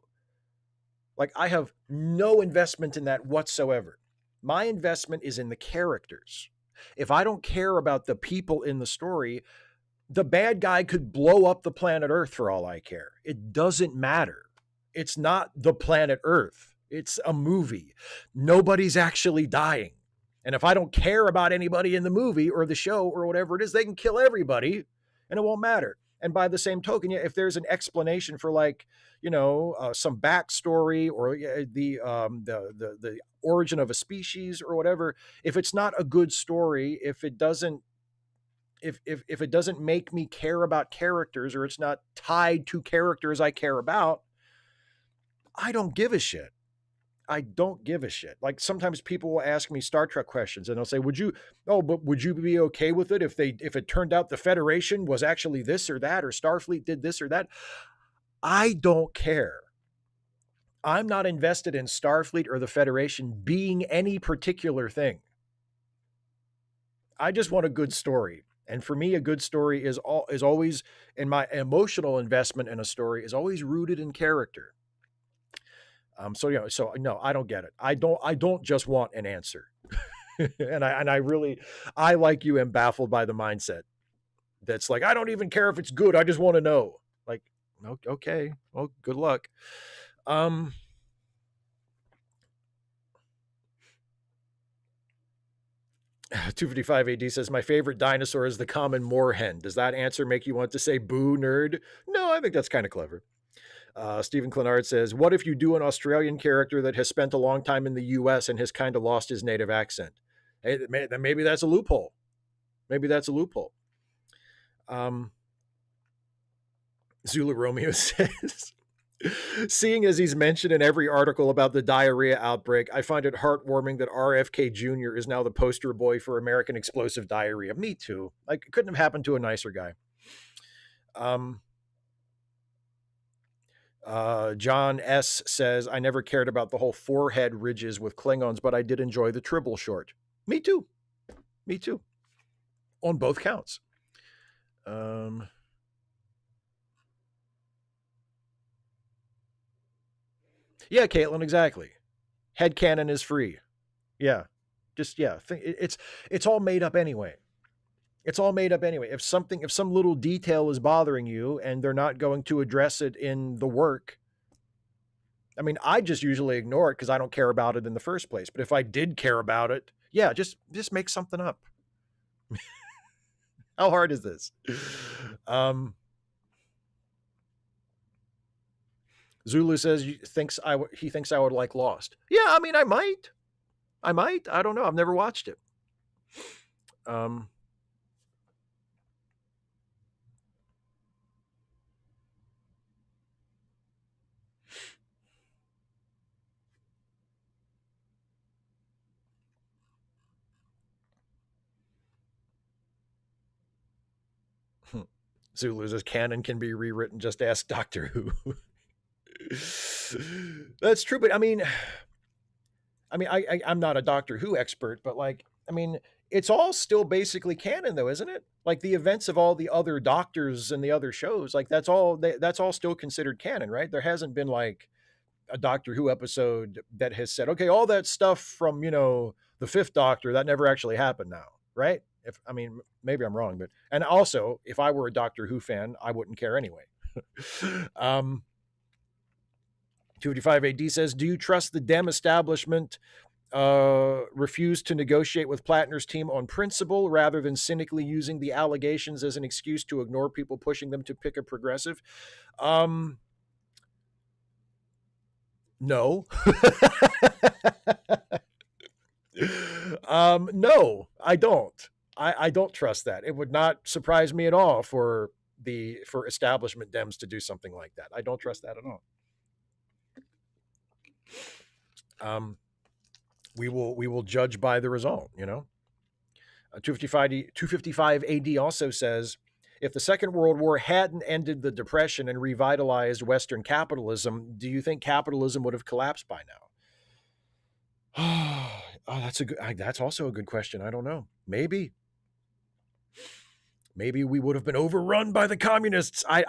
Like, I have no investment in that whatsoever. My investment is in the characters. If I don't care about the people in the story, the bad guy could blow up the planet Earth for all I care. It doesn't matter. It's not the planet Earth. It's a movie. Nobody's actually dying. And if I don't care about anybody in the movie or the show or whatever it is, they can kill everybody and it won't matter. And by the same token, if there's an explanation for like, some backstory or the origin of a species or whatever, if it's not a good story, if it doesn't make me care about characters or it's not tied to characters I care about, I don't give a shit. I don't give a shit. Like, sometimes people will ask me Star Trek questions and they'll say, would you be okay with it if it turned out the Federation was actually this or that, or Starfleet did this or that? I don't care. I'm not invested in Starfleet or the Federation being any particular thing. I just want a good story. And for me, a good story is always, and my emotional investment in a story is always rooted in character. So no, I don't get it. I don't just want an answer. and I like you am baffled by the mindset that's like, I don't even care if it's good. I just want to know. Like, okay, well, good luck. 255 AD says, my favorite dinosaur is the common moorhen. Does that answer make you want to say boo, nerd? No, I think that's kind of clever. Stephen Clenard says, what if you do an Australian character that has spent a long time in the US and has kind of lost his native accent? Hey, maybe that's a loophole. Zulu Romeo says, seeing as he's mentioned in every article about the diarrhea outbreak, I find it heartwarming that RFK Jr. is now the poster boy for American explosive diarrhea. Me too. Like, it couldn't have happened to a nicer guy. John S. says, I never cared about the whole forehead ridges with Klingons, but I did enjoy the Tribble short. Me too. On both counts. Yeah, Caitlin, exactly. Headcanon is free. Yeah. It's all made up anyway. If some little detail is bothering you and they're not going to address it in the work, I mean, I just usually ignore it because I don't care about it in the first place. But if I did care about it, yeah, just make something up. How hard is this? Zulu says he thinks I would like Lost. Yeah, I mean, I might. I don't know. I've never watched it. Zulu says canon can be rewritten. Just ask Doctor Who. That's true, but I mean, I'm not a Doctor Who expert, but like, I mean, it's all still basically canon, though, isn't it? Like the events of all the other Doctors and the other shows, like that's all still considered canon, right? There hasn't been like a Doctor Who episode that has said, okay, all that stuff from the Fifth Doctor that never actually happened now, right? If I mean, maybe I'm wrong, but and also, if I were a Doctor Who fan, I wouldn't care anyway. 255 AD says, do you trust the Dem establishment refused to negotiate with Plattner's team on principle rather than cynically using the allegations as an excuse to ignore people pushing them to pick a progressive? No. No, I don't. I don't trust that. It would not surprise me at all for establishment Dems to do something like that. I don't trust that at all. We will judge by the result, 255 AD also says, if the Second World War hadn't ended the Depression and revitalized Western capitalism, do you think capitalism would have collapsed by now? That's also a good question. I don't know. Maybe we would have been overrun by the communists. I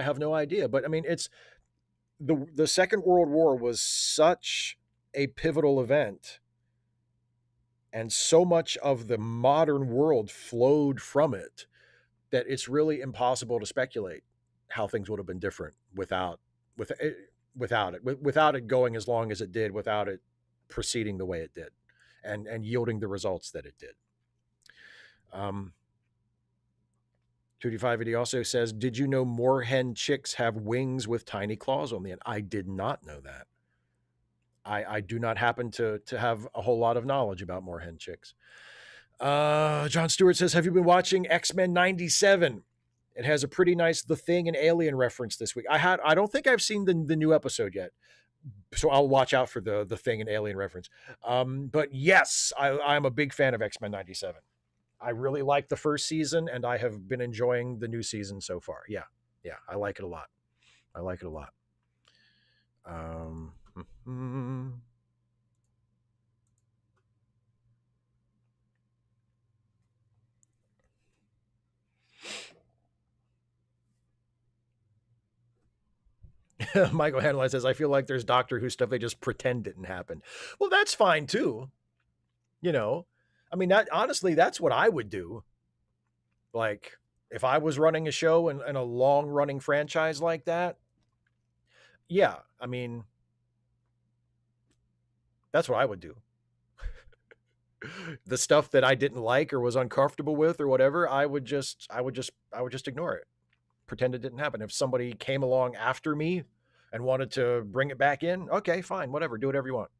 have no idea. But I mean, it's the Second World War was such a pivotal event, and so much of the modern world flowed from it that it's really impossible to speculate how things would have been different without it going as long as it did, without it proceeding the way it did, and yielding the results that it did. 25580 also says, did you know moorhen chicks have wings with tiny claws on the end? I did not know that. I do not happen to have a whole lot of knowledge about moorhen chicks. John Stewart says, have you been watching X-Men 97? It has a pretty nice The Thing and Alien reference this week. I don't think I've seen the new episode yet, so I'll watch out for the Thing and Alien reference. But yes, I'm a big fan of X-Men 97. I really like the first season, and I have been enjoying the new season so far. Yeah, I like it a lot. Michael Hanley says, I feel like there's Doctor Who stuff they just pretend didn't happen. Well, that's fine too. I mean, honestly, that's what I would do. Like, if I was running a show in a long running franchise like that, yeah, I mean, that's what I would do. The stuff that I didn't like or was uncomfortable with or whatever, I would just ignore it. Pretend it didn't happen. If somebody came along after me and wanted to bring it back in, okay, fine, whatever, do whatever you want.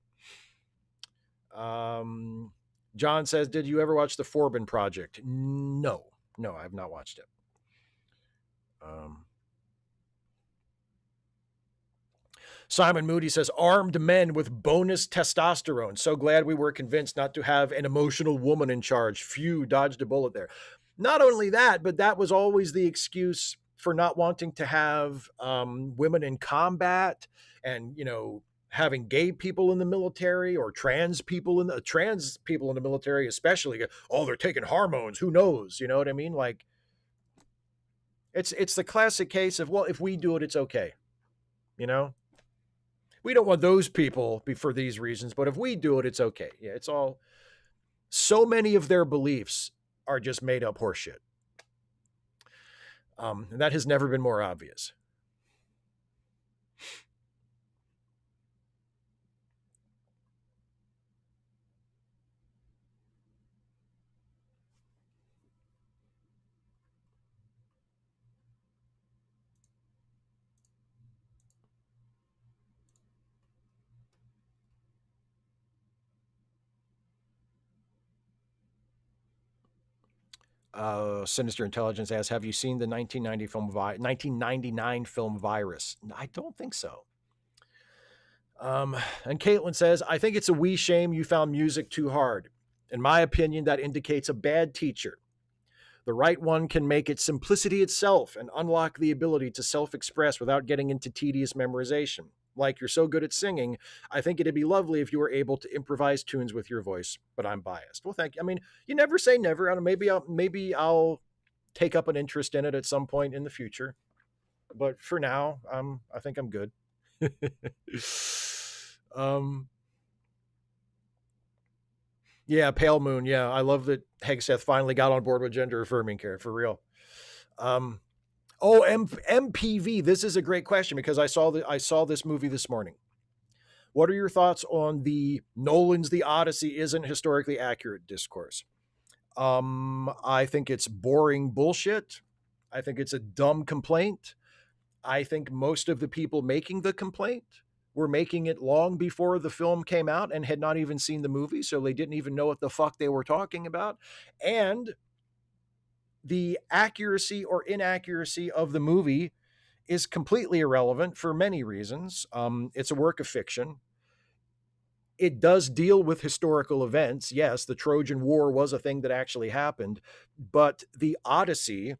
John says, did you ever watch the Forbin Project? No, I've not watched it. Simon Moody says, armed men with bonus testosterone. So glad we were convinced not to have an emotional woman in charge. Phew, dodged a bullet there. Not only that, but that was always the excuse for not wanting to have women in combat, and having gay people in the military, or trans people in the military, especially. Oh, they're taking hormones. Who knows? You know what I mean? Like, it's the classic case of, well, if we do it, it's okay. We don't want those people for these reasons, but if we do it, it's okay. Yeah, it's all. So many of their beliefs are just made up horseshit. And that has never been more obvious. Sinister Intelligence asks, have you seen the 1999 film Virus? I don't think so. And Caitlin says, I think it's a wee shame you found music too hard. In my opinion, that indicates a bad teacher. The right one can make it simplicity itself and unlock the ability to self-express without getting into tedious memorization. Like you're so good at singing, I think it'd be lovely if you were able to improvise tunes with your voice, but I'm biased. Well, thank you. I mean, you never say never. I don't know, maybe I'll take up an interest in it at some point in the future. But for now, I think I'm good. um yeah, Pale Moon. Yeah, I love that Hegseth finally got on board with gender affirming care for real. Um oh, MPV. This is a great question because I saw this movie this morning. What are your thoughts on the Nolan's The Odyssey isn't historically accurate discourse? I think it's boring bullshit. I think it's a dumb complaint. I think most of the people making the complaint were making it long before the film came out and had not even seen the movie, so they didn't even know what the fuck they were talking about. And the accuracy or inaccuracy of the movie is completely irrelevant for many reasons. It's a work of fiction. It does deal with historical events. Yes, the Trojan War was a thing that actually happened, but the Odyssey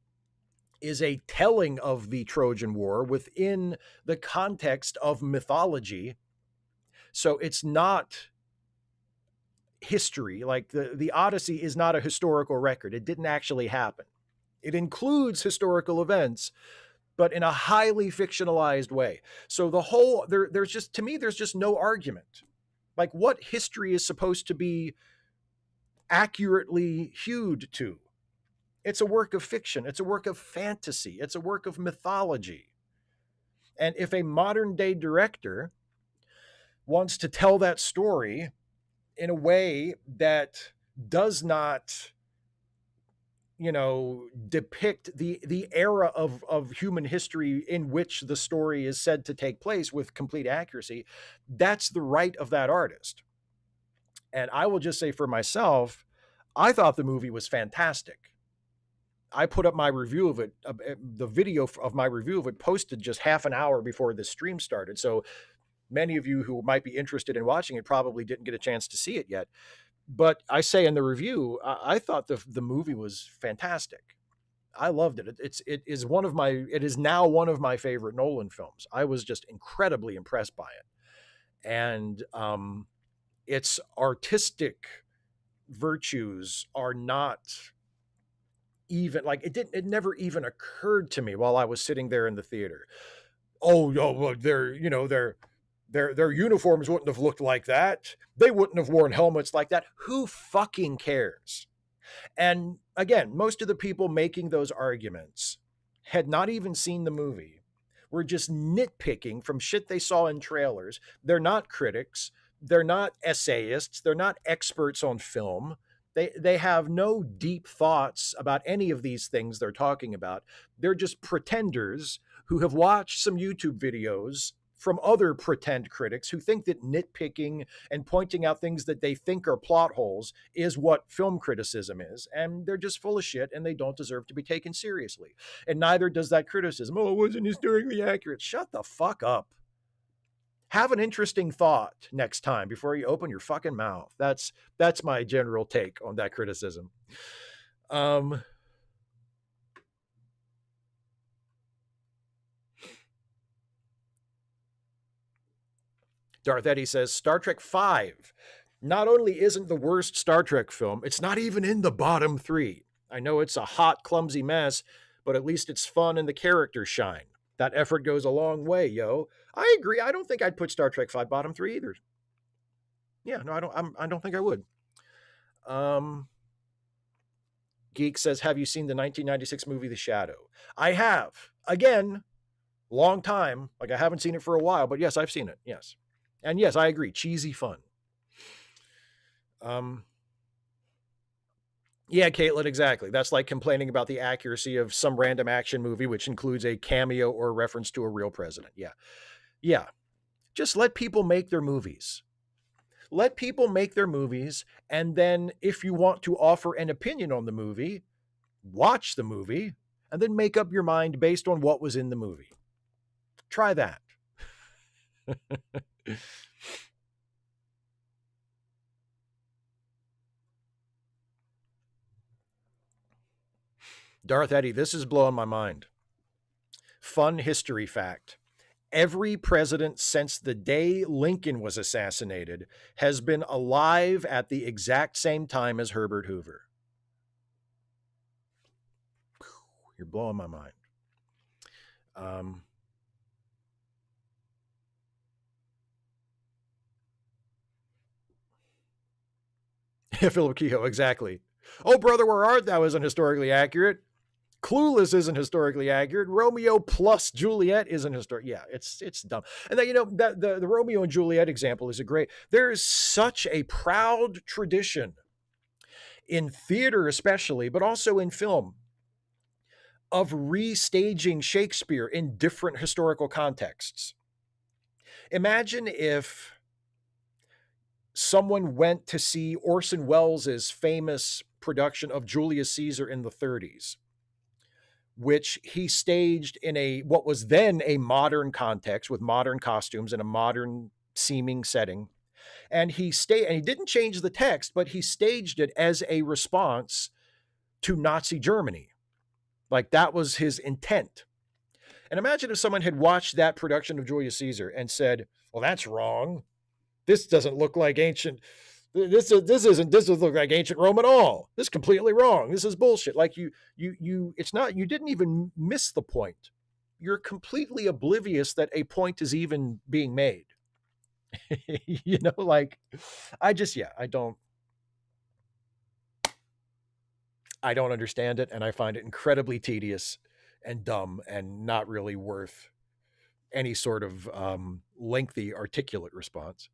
is a telling of the Trojan War within the context of mythology. So it's not history. Like the Odyssey is not a historical record. It didn't actually happen. It includes historical events, but in a highly fictionalized way. So the whole there's just to me there's just no argument. Like what history is supposed to be accurately hewed to? It's a work of fiction. It's a work of fantasy. It's a work of mythology. And if a modern day director wants to tell that story in a way that does not, depict the era of human history in which the story is said to take place with complete accuracy, that's the right of that artist. And I will just say for myself, I thought the movie was fantastic. I put up my review of it, the video of my review of it posted just half an hour before the stream started. So many of you who might be interested in watching it probably didn't get a chance to see it yet. But I say in the review, I thought the movie was fantastic. I loved it. It is now one of my favorite Nolan films. I was just incredibly impressed by it. And its artistic virtues are not even like it never even occurred to me while I was sitting there in the theater. Oh, well, their uniforms wouldn't have looked like that. They wouldn't have worn helmets like that. Who fucking cares? And again, most of the people making those arguments had not even seen the movie. Were just nitpicking from shit they saw in trailers. They're not critics. They're not essayists. They're not experts on film. They have no deep thoughts about any of these things they're talking about. They're just pretenders who have watched some YouTube videos from other pretend critics who think that nitpicking and pointing out things that they think are plot holes is what film criticism is. And they're just full of shit and they don't deserve to be taken seriously. And neither does that criticism. Oh, it wasn't historically accurate. Shut the fuck up. Have an interesting thought next time before you open your fucking mouth. That's my general take on that criticism. Darth Eddie says Star Trek V not only isn't the worst Star Trek film, it's not even in the bottom 3. I know it's a hot, clumsy mess, but at least it's fun and the characters shine. That effort goes a long way, yo. I agree. I don't think I'd put Star Trek V bottom 3 either. Yeah, no, I don't think I would. Geek says, have you seen the 1996 movie The Shadow? I have. Again, long time. Like I haven't seen it for a while, but yes, I've seen it. Yes. And yes, I agree. Cheesy fun. Yeah, Caitlin, exactly. That's like complaining about the accuracy of some random action movie, which includes a cameo or reference to a real president. Yeah. Yeah. Just let people make their movies. Let people make their movies. And then if you want to offer an opinion on the movie, watch the movie and then make up your mind based on what was in the movie. Try that. Darth Eddy, this is blowing my mind. Fun history fact. Every president since the day Lincoln was assassinated has been alive at the exact same time as Herbert Hoover. You're blowing my mind. Philip Kehoe, exactly. Oh, Brother, Where Art Thou isn't historically accurate. Clueless isn't historically accurate. Romeo plus Juliet isn't historic. Yeah, it's dumb. And then, the Romeo and Juliet example is a great. There is such a proud tradition in theater, especially, but also in film, of restaging Shakespeare in different historical contexts. Imagine if someone went to see Orson Welles' famous production of Julius Caesar in the 30s, which he staged in what was then a modern context with modern costumes and a modern seeming setting. And he didn't change the text, but he staged it as a response to Nazi Germany. Like, that was his intent. And imagine if someone had watched that production of Julius Caesar and said, well, that's wrong. This doesn't look like ancient. This doesn't look like ancient Rome at all. This is completely wrong. This is bullshit. Like you didn't even miss the point. You're completely oblivious that a point is even being made. I don't understand it, and I find it incredibly tedious and dumb and not really worth any sort of lengthy, articulate response.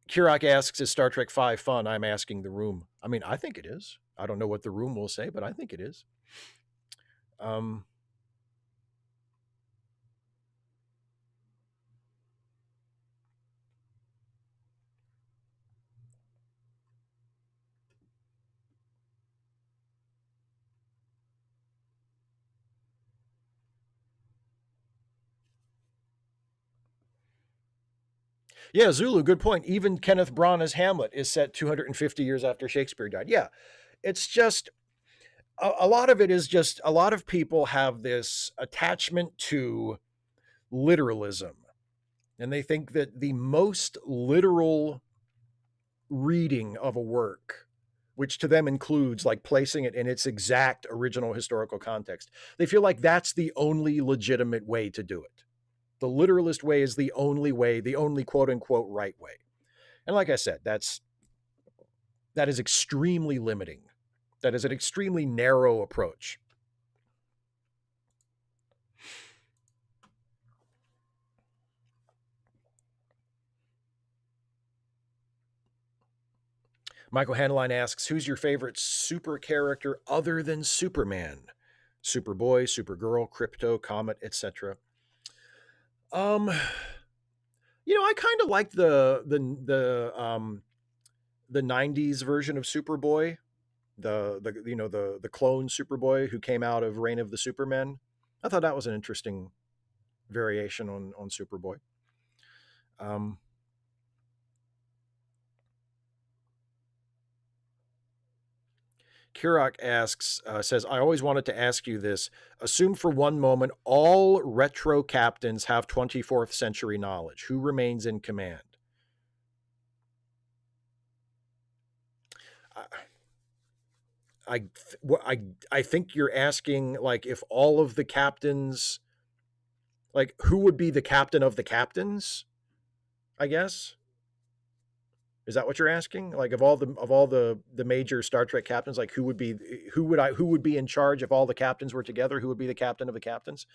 Kirok asks, is Star Trek V fun? I'm asking the room. I mean, I think it is. I don't know what the room will say, but I think it is. Yeah, Zulu, good point. Even Kenneth Branagh's Hamlet is set 250 years after Shakespeare died. Yeah, it's just a lot of it is just a lot of people have this attachment to literalism, and they think that the most literal reading of a work, which to them includes like placing it in its exact original historical context, they feel like that's the only legitimate way to do it. The literalist way is the only way, the only quote unquote right way. And like I said, that is extremely limiting. That is an extremely narrow approach. Michael Hanline asks, who's your favorite super character other than Superman? Superboy, Supergirl, Crypto, Comet, etc. I kind of like the 90s version of Superboy, the clone Superboy who came out of Reign of the Supermen. I thought that was an interesting variation on Superboy. Kirok says, I always wanted to ask you this. Assume for one moment all retro captains have 24th century knowledge. Who remains in command? I think you're asking, like, if all of the captains, like, who would be the captain of the captains, I guess? Is that what you're asking? Like, of all the major Star Trek captains, like who would be in charge if all the captains were together? Who would be the captain of the captains?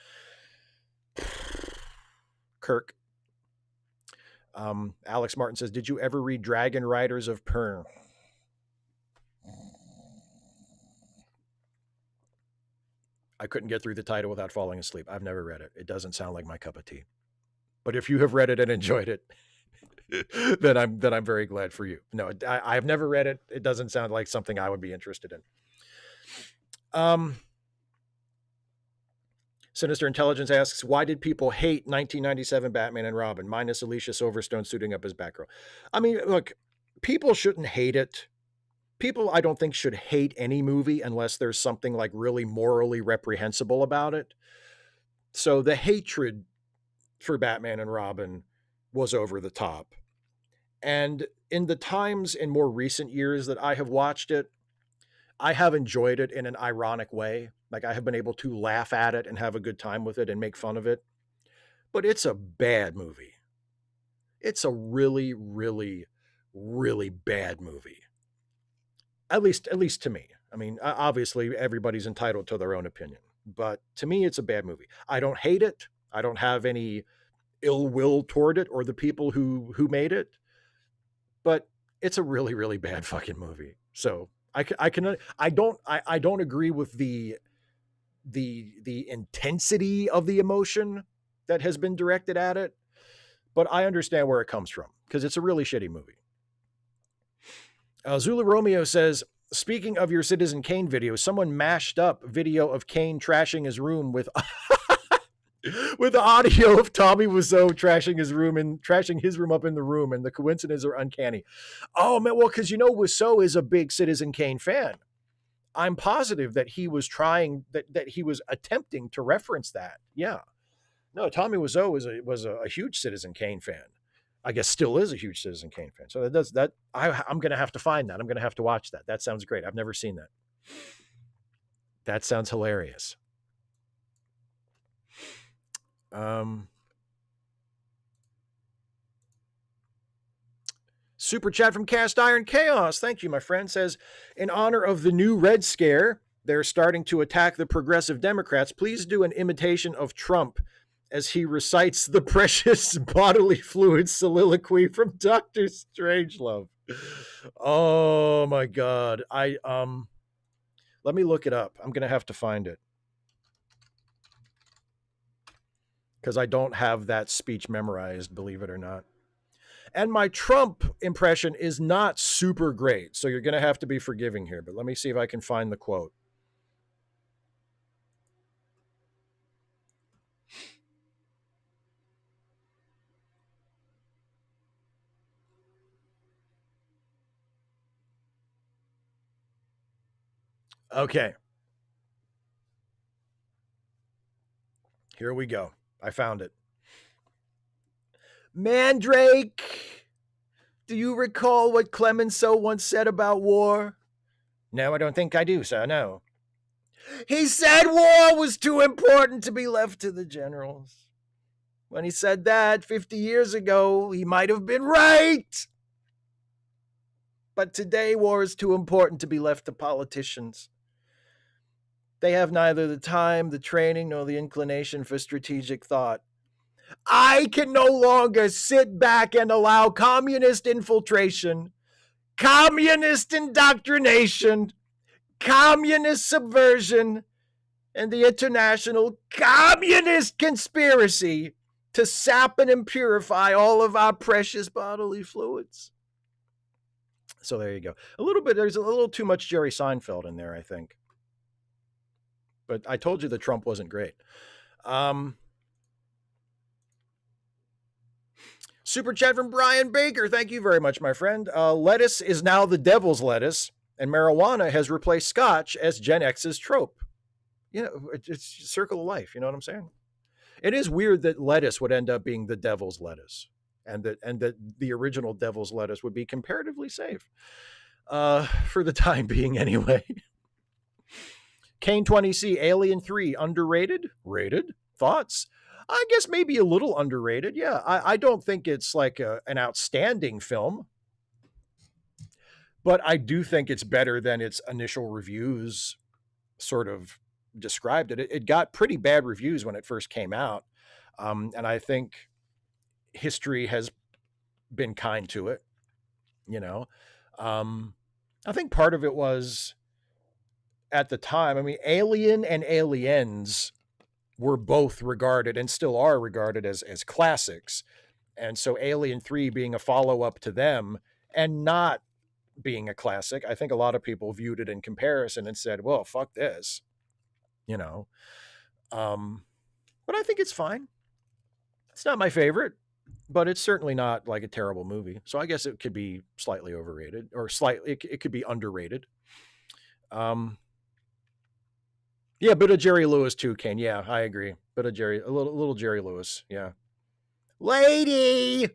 Kirk. Alex Martin says, did you ever read Dragon Riders of Pern? I couldn't get through the title without falling asleep. I've never read it. It doesn't sound like my cup of tea. But if you have read it and enjoyed it, then I'm very glad for you. No, I've never read it. It doesn't sound like something I would be interested in. Sinister Intelligence asks, why did people hate 1997 Batman and Robin, minus Alicia Silverstone suiting up as Batgirl? I mean, look, people shouldn't hate it. people I don't think should hate any movie unless there's something like really morally reprehensible about it. So the hatred for Batman and Robin was over the top. And in the times in more recent years that I have watched it, I have enjoyed it in an ironic way. Like I have been able to laugh at it and have a good time with it and make fun of it. But it's a bad movie. It's a really, really, really bad movie. At least to me. I mean, obviously everybody's entitled to their own opinion, but to me it's a bad movie. I don't hate it. I don't have any ill will toward it or the people who made it, but it's a really, really bad fucking movie. So I don't agree with the intensity of the emotion that has been directed at it, but I understand where it comes from because it's a really shitty movie. Zulu Romeo says, speaking of your Citizen Kane video, someone mashed up video of Kane trashing his room with with the audio of Tommy Wiseau trashing his room and trashing his room up in the room, and the coincidences are uncanny. Oh man, well, because Wiseau is a big Citizen Kane fan. I'm positive that he was trying that he was attempting to reference that. Yeah. No, Tommy Wiseau was a huge Citizen Kane fan. I guess still is a huge Citizen Kane fan. So I'm going to have to find that. I'm going to have to watch that. That sounds great. I've never seen that. That sounds hilarious. Super chat from Cast Iron Chaos. Thank you, my friend. Says, in honor of the new Red Scare, they're starting to attack the progressive Democrats. Please do an imitation of Trump as he recites the precious bodily fluid soliloquy from Dr. Strangelove. Oh my God. Let me look it up. I'm going to have to find it, because I don't have that speech memorized, believe it or not. And my Trump impression is not super great, so you're going to have to be forgiving here. But let me see if I can find the quote. Okay. Here we go. I found it. Mandrake, do you recall what Clemenceau once said about war? No, I don't think I do, sir, no. He said war was too important to be left to the generals. When he said that 50 years ago, he might have been right. But today, war is too important to be left to politicians. They have neither the time, the training, nor the inclination for strategic thought. I can no longer sit back and allow communist infiltration, communist indoctrination, communist subversion, and the international communist conspiracy to sap and impurify all of our precious bodily fluids. So there you go. There's a little too much Jerry Seinfeld in there, I think. But I told you that Trump wasn't great. Super chat from Brian Baker. Thank you very much, my friend. Lettuce is now the devil's lettuce, and marijuana has replaced scotch as Gen X's trope. It's circle of life. You know what I'm saying? It is weird that lettuce would end up being the devil's lettuce, and that the original devil's lettuce would be comparatively safe, for the time being anyway. Kane 20C, Alien 3, underrated? Rated? Thoughts? I guess maybe a little underrated. Yeah, I don't think it's like an outstanding film, but I do think it's better than its initial reviews sort of described it. It got pretty bad reviews when it first came out, and I think history has been kind to it. I think part of it was at the time. I mean, Alien and Aliens were both regarded and still are regarded as classics. And so Alien 3 being a follow-up to them and not being a classic, I think a lot of people viewed it in comparison and said, well, fuck this, But I think it's fine. It's not my favorite. but it's certainly not like a terrible movie. So I guess it could be slightly overrated or slightly, it could be underrated. Um, yeah, bit of Jerry Lewis too, Ken. Yeah, I agree. Bit of Jerry, a little Jerry Lewis. Yeah. Lady!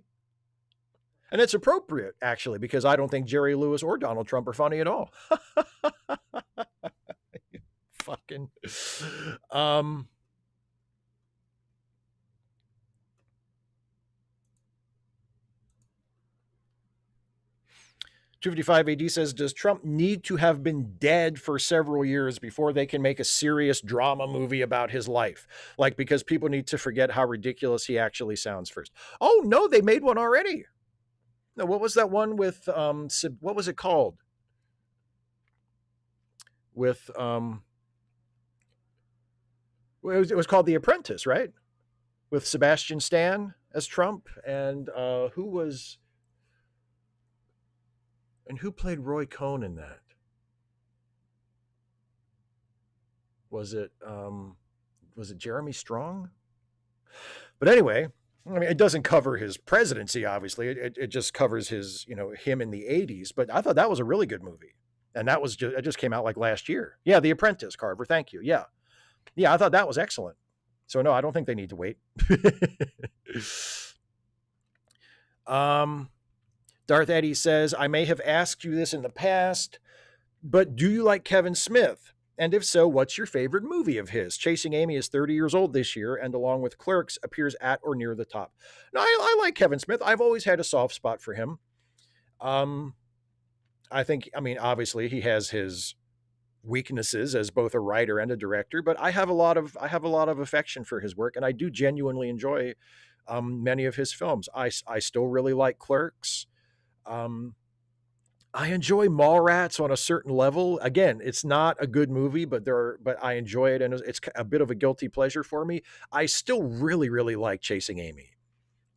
And it's appropriate, actually, because I don't think Jerry Lewis or Donald Trump are funny at all. Fucking. Um, 255 AD says, does Trump need to have been dead for several years before they can make a serious drama movie about his life? Like, because people need to forget how ridiculous he actually sounds first. Oh, no, they made one already. No, what was that one with, what was it called? With, it was called The Apprentice, right? With Sebastian Stan as Trump. And who played Roy Cohn in that? Was it Jeremy Strong? But anyway, I mean, it doesn't cover his presidency, obviously. It just covers his, him in the 80s. But I thought that was a really good movie. And it just came out like last year. Yeah, The Apprentice, Carver. Thank you. Yeah. Yeah, I thought that was excellent. So no, I don't think they need to wait. Darth Eddie says, I may have asked you this in the past, but do you like Kevin Smith? And if so, what's your favorite movie of his? Chasing Amy is 30 years old this year, and along with Clerks, appears at or near the top. No, I like Kevin Smith. I've always had a soft spot for him. I think, obviously he has his weaknesses as both a writer and a director, but I have a lot of affection for his work, and I do genuinely enjoy many of his films. I still really like Clerks. I enjoy Mallrats on a certain level. Again, it's not a good movie, but I enjoy it, and it's a bit of a guilty pleasure for me. I still really, really like Chasing Amy.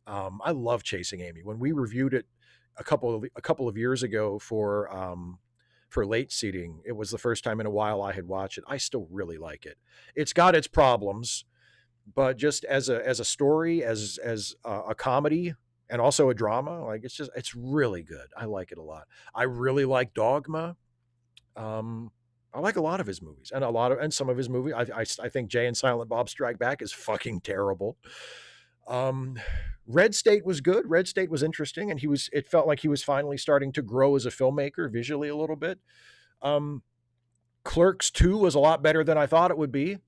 I love Chasing Amy. When we reviewed it a couple of years ago for late seating, it was the first time in a while I had watched it. I still really like it. It's got its problems, but just as a story, as a comedy, and also a drama, like it's really good. I like it a lot. I really like Dogma. I like a lot of his movies, and some of his movies. I think Jay and Silent Bob Strike Back is fucking terrible. Red State was good. Red State was interesting, and it felt like he was finally starting to grow as a filmmaker visually a little bit. Clerks 2 was a lot better than I thought it would be.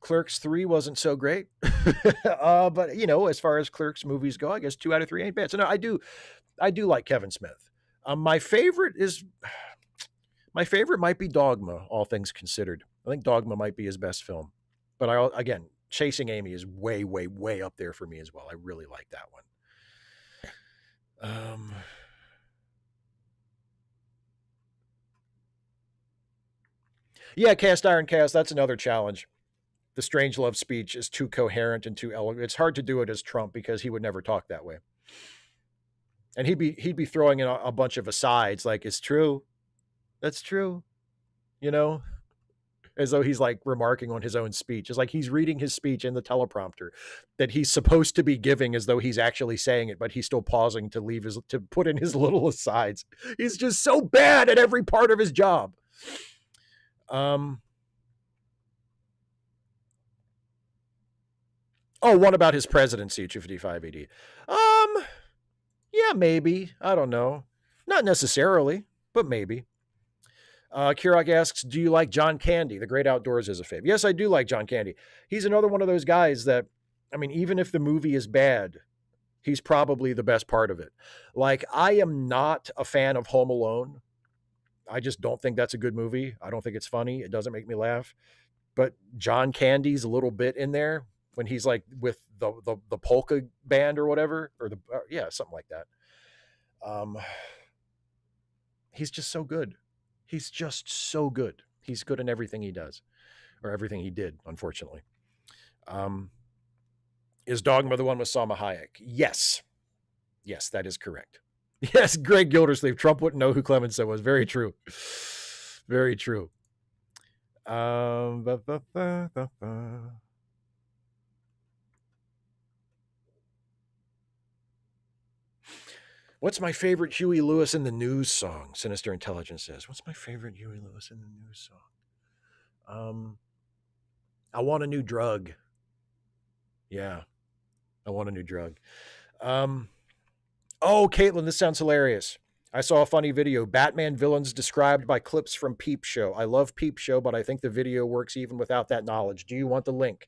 Clerks 3 wasn't so great. But as far as Clerks movies go, I guess 2 out of 3 ain't bad. So no, I do like Kevin Smith. My favorite might be Dogma, all things considered. I think Dogma might be his best film. But again, Chasing Amy is way, way, way up there for me as well. I really like that one. Yeah, Cast Iron Cast, that's another challenge. The Strangelove speech is too coherent and too eloquent. It's hard to do it as Trump because he would never talk that way. And he'd be throwing in a bunch of asides like, it's true. That's true. As though he's like remarking on his own speech. It's like he's reading his speech in the teleprompter that he's supposed to be giving as though he's actually saying it, but he's still pausing to put in his little asides. He's just so bad at every part of his job. One about his presidency, 255 AD. Yeah, maybe. I don't know. Not necessarily, but maybe. Kirok asks, do you like John Candy? The Great Outdoors is a fave. Yes, I do like John Candy. He's another one of those guys that, even if the movie is bad, he's probably the best part of it. Like, I am not a fan of Home Alone. I just don't think that's a good movie. I don't think it's funny. It doesn't make me laugh. But John Candy's a little bit in there when he's like with the polka band or whatever, or something like that. He's just so good. He's just so good. He's good in everything he does, or everything he did, unfortunately. Is Dogma the one with Salma Hayek? Yes. Yes, that is correct. Yes, Greg Gildersleeve. Trump wouldn't know who Clemenceau was. Very true. Very true. What's my favorite Huey Lewis in the News song? Sinister Intelligence says. What's my favorite Huey Lewis in the News song? I want a new drug. Yeah, I want a new drug. Oh, Caitlin, this sounds hilarious. I saw a funny video. Batman villains described by clips from Peep Show. I love Peep Show, but I think the video works even without that knowledge. Do you want the link?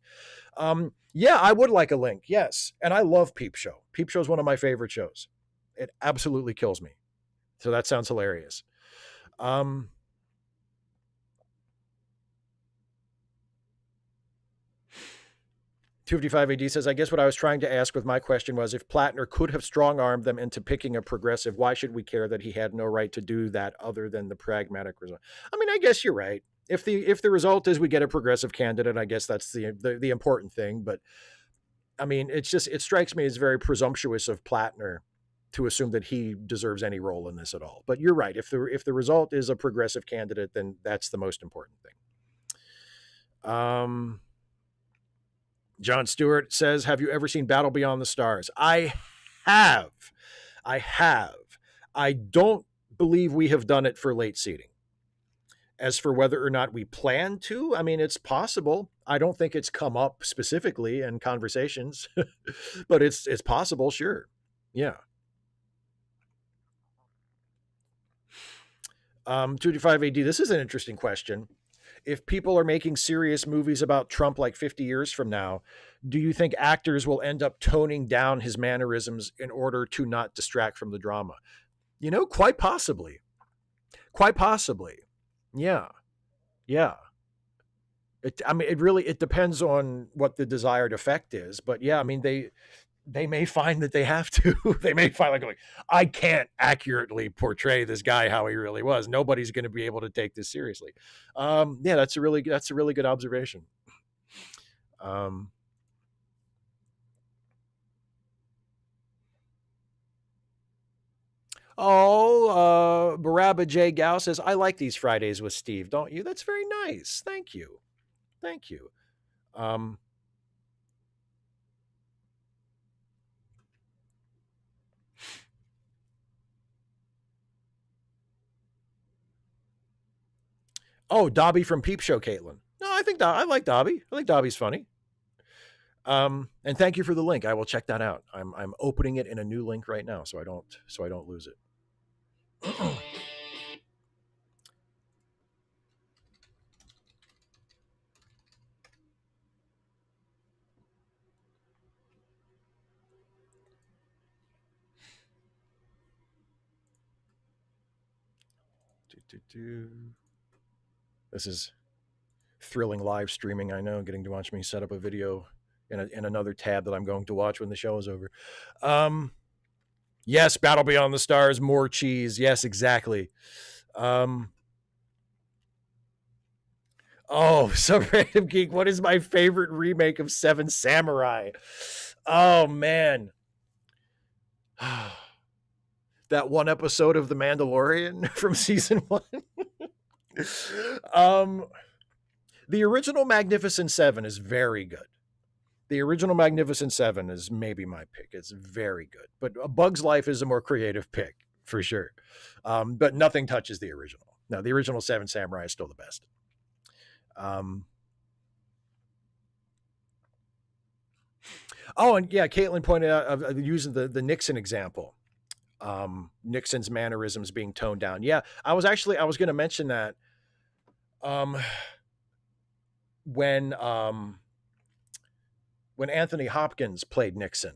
Yeah, I would like a link. Yes. And I love Peep Show. Peep Show is one of my favorite shows. It absolutely kills me. So that sounds hilarious. 255 AD says, I guess what I was trying to ask with my question was if Plattner could have strong-armed them into picking a progressive, why should we care that he had no right to do that other than the pragmatic result? I mean, I guess you're right. If the result is we get a progressive candidate, I guess that's the important thing. But I mean, it strikes me as very presumptuous of Plattner to assume that he deserves any role in this at all. But you're right. If the result is a progressive candidate, then that's the most important thing. John Stewart says, have you ever seen Battle Beyond the Stars? I have. I don't believe we have done it for late seating. As for whether or not we plan to, I mean, it's possible. I don't think it's come up specifically in conversations, but it's possible, sure. Yeah. 225 AD, this is an interesting question. If people are making serious movies about Trump like 50 years from now, do you think actors will end up toning down his mannerisms in order to not distract from the drama? You know, quite possibly. Quite possibly. Yeah. Yeah. It depends on what the desired effect is, but yeah, I mean, they may find that they have to. They may find like, I can't accurately portray this guy how he really was. Nobody's going to be able to take this seriously. Yeah, that's a really good observation. Barabba J. Gao says, I like these Fridays with Steve, don't you? That's very nice. Thank you. Oh, Dobby from Peep Show, Caitlin. No, I like Dobby. I think Dobby's funny. And thank you for the link. I will check that out. I'm opening it in a new link right now, so I don't lose it. This is thrilling live streaming. I know, getting to watch me set up a video in another tab that I'm going to watch when the show is over. Yes, Battle Beyond the Stars, more cheese. Yes, exactly. Oh, some random geek. What is my favorite remake of Seven Samurai? Oh man. That one episode of The Mandalorian from season 1. The original Magnificent Seven is very good. The original Magnificent Seven is maybe my pick. It's very good. But A Bug's Life is a more creative pick, for sure. But nothing touches the original. No, the original Seven Samurai is still the best. Oh, and yeah, Caitlin pointed out of using the Nixon example. Nixon's mannerisms being toned down. Yeah, I was going to mention that. When Anthony Hopkins played Nixon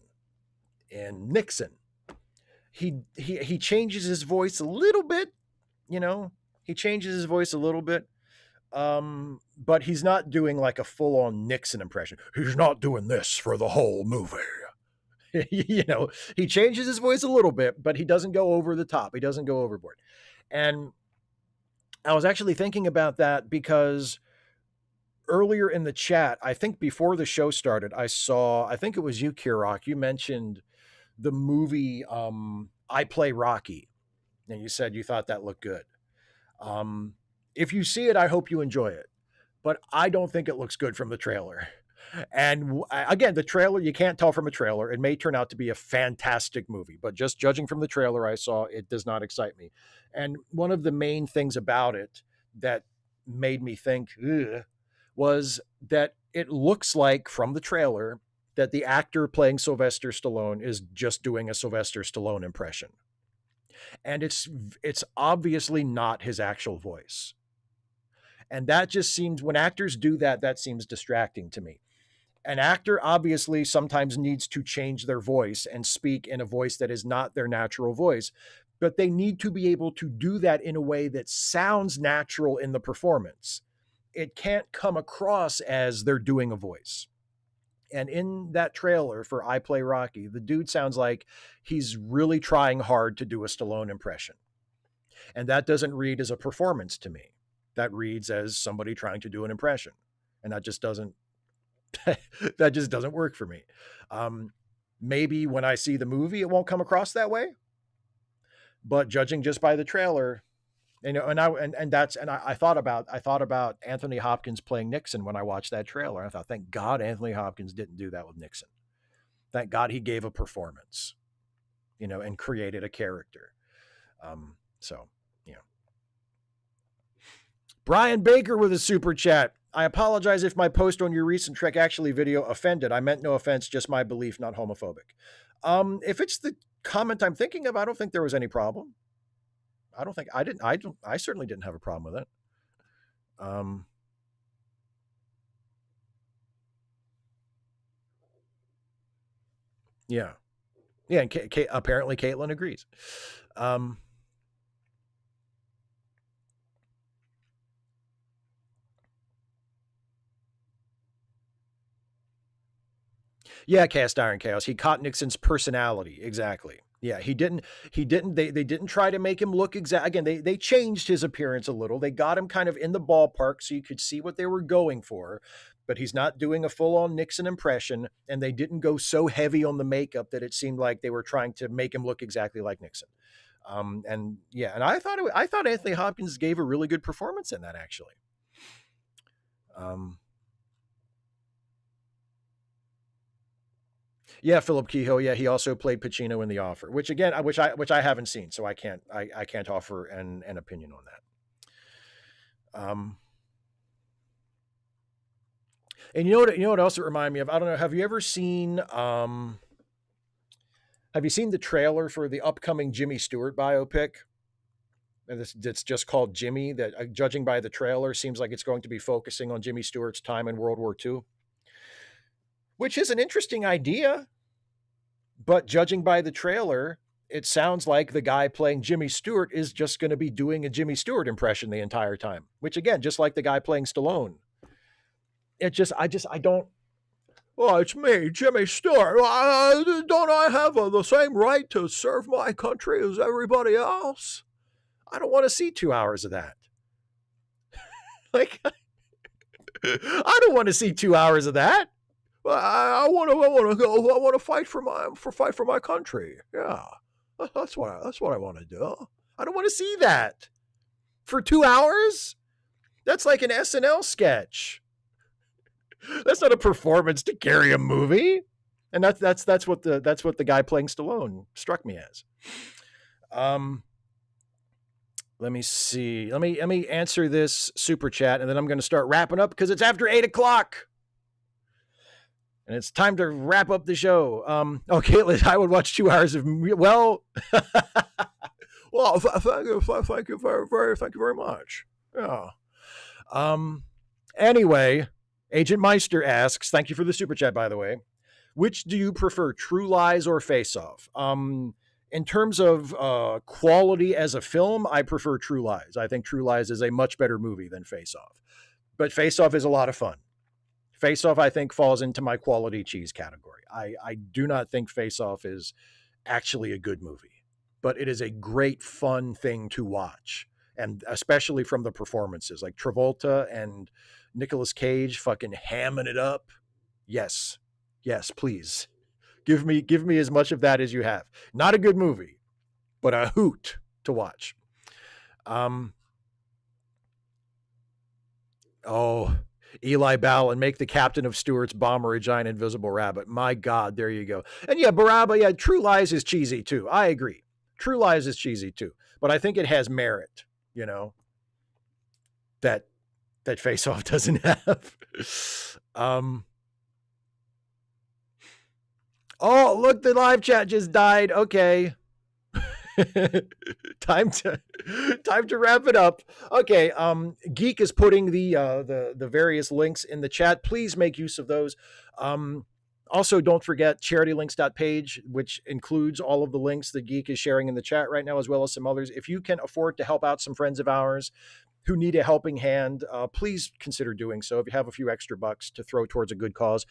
in Nixon, he changes his voice a little bit, you know. He changes his voice a little bit, but he's not doing like a full-on Nixon impression. He's not doing this for the whole movie. You know, he changes his voice a little bit, but he doesn't go over the top. He doesn't go overboard. And I was actually thinking about that because earlier in the chat, I think before the show started, I think it was you, Kirok, you mentioned the movie I Play Rocky. And you said you thought that looked good. If you see it, I hope you enjoy it. But I don't think it looks good from the trailer. And again, the trailer, you can't tell from a trailer. It may turn out to be a fantastic movie, but just judging from the trailer I saw, it does not excite me. And one of the main things about it that made me think, ugh, was that it looks like from the trailer that the actor playing Sylvester Stallone is just doing a Sylvester Stallone impression. And it's obviously not his actual voice. And that just seems, when actors do that, that seems distracting to me. An actor obviously sometimes needs to change their voice and speak in a voice that is not their natural voice, but they need to be able to do that in a way that sounds natural in the performance. It can't come across as they're doing a voice. And in that trailer for I Play Rocky, the dude sounds like he's really trying hard to do a Stallone impression. And that doesn't read as a performance to me. That reads as somebody trying to do an impression. And that just doesn't work for me. Maybe when I see the movie, it won't come across that way. But judging just by the trailer, I thought about Anthony Hopkins playing Nixon when I watched that trailer. I thought, thank God Anthony Hopkins didn't do that with Nixon. Thank God he gave a performance, and created a character. Brian Baker with a super chat. I apologize if my post on your recent Trek Actually video offended. I meant no offense, just my belief, not homophobic. If it's the comment I'm thinking of, I don't think there was any problem. I certainly didn't have a problem with it. Yeah. And apparently Caitlin agrees. Yeah, Cast Iron Chaos. He caught Nixon's personality. Exactly. Yeah, they didn't try to make him look exact. Again, they changed his appearance a little. They got him kind of in the ballpark so you could see what they were going for, but he's not doing a full-on Nixon impression, and they didn't go so heavy on the makeup that it seemed like they were trying to make him look exactly like Nixon. And I thought Anthony Hopkins gave a really good performance in that, actually. Yeah, Philip Kehoe. Yeah, he also played Pacino in The Offer, which I haven't seen, so I can't offer an opinion on that. And you know what else it reminded me of? I don't know. Have you ever seen the trailer for the upcoming Jimmy Stewart biopic? That's just called Jimmy. That judging by the trailer, seems like it's going to be focusing on Jimmy Stewart's time in World War II. Which is an interesting idea, but judging by the trailer, it sounds like the guy playing Jimmy Stewart is just going to be doing a Jimmy Stewart impression the entire time, which again, just like the guy playing Stallone. I don't. Oh, it's me, Jimmy Stewart. Don't I have the same right to serve my country as everybody else? I don't want to see 2 hours of that. Like, I don't want to see 2 hours of that. I want to go. I want to fight for my country. Yeah, that's what I want to do. I don't want to see that for 2 hours. That's like an SNL sketch. That's not a performance to carry a movie. And that's what the guy playing Stallone struck me as. Let me see. Let me answer this super chat, and then I'm going to start wrapping up because it's after 8:00. And it's time to wrap up the show. Caitlin, I would watch 2 hours of well. Well, thank you very much. Yeah. Anyway, Agent Meister asks, thank you for the super chat, by the way. Which do you prefer, True Lies or Face Off? In terms of quality as a film, I prefer True Lies. I think True Lies is a much better movie than Face Off. But Face Off is a lot of fun. Face Off, I think, falls into my quality cheese category. I do not think Face Off is actually a good movie, but it is a great, fun thing to watch. And especially from the performances, like Travolta and Nicolas Cage fucking hamming it up. Yes, please. Give me as much of that as you have. Not a good movie, but a hoot to watch. Eli Bell and make the captain of Stewart's bomber a giant invisible rabbit. My God, there you go. And yeah, Barabba, yeah, True Lies is cheesy too. I agree. True Lies is cheesy too. But I think it has merit, that Face Off doesn't have. Oh, look, the live chat just died. Okay. time to wrap it up. Okay, Geek is putting the various links in the chat. Please make use of those. Also, don't forget charitylinks.page, which includes all of the links that Geek is sharing in the chat right now, as well as some others. If you can afford to help out some friends of ours who need a helping hand, please consider doing so. If you have a few extra bucks to throw towards a good cause,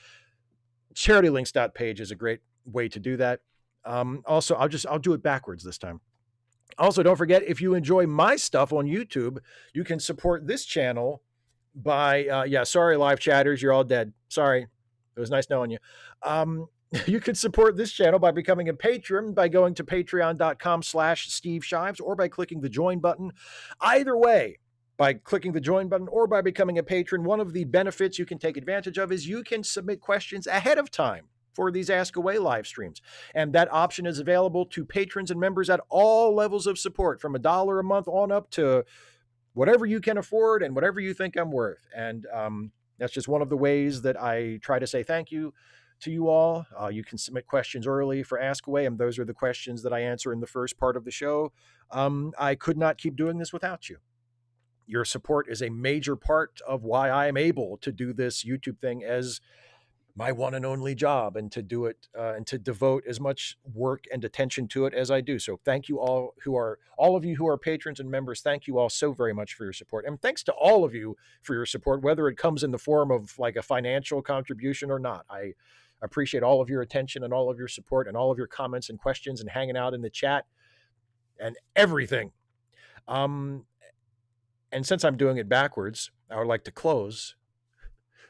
charitylinks.page is a great way to do that. Also, I'll do it backwards this time. Also, don't forget, if you enjoy my stuff on YouTube, you can support this channel by, sorry, live chatters, you're all dead. Sorry. It was nice knowing you. You can support this channel by becoming a patron by going to patreon.com/Steve Shives or by clicking the join button. Either way, by clicking the join button or by becoming a patron, one of the benefits you can take advantage of is you can submit questions ahead of time for these Ask Away live streams. And that option is available to patrons and members at all levels of support, from $1 a month on up to whatever you can afford and whatever you think I'm worth. And that's just one of the ways that I try to say thank you to you all. You can submit questions early for Ask Away, and those are the questions that I answer in the first part of the show. I could not keep doing this without you. Your support is a major part of why I am able to do this YouTube thing as my one and only job, and to do it and to devote as much work and attention to it as I do. So thank you all of you who are patrons and members. Thank you all so very much for your support. And thanks to all of you for your support, whether it comes in the form of like a financial contribution or not. I appreciate all of your attention and all of your support and all of your comments and questions and hanging out in the chat and everything. And since I'm doing it backwards, I would like to close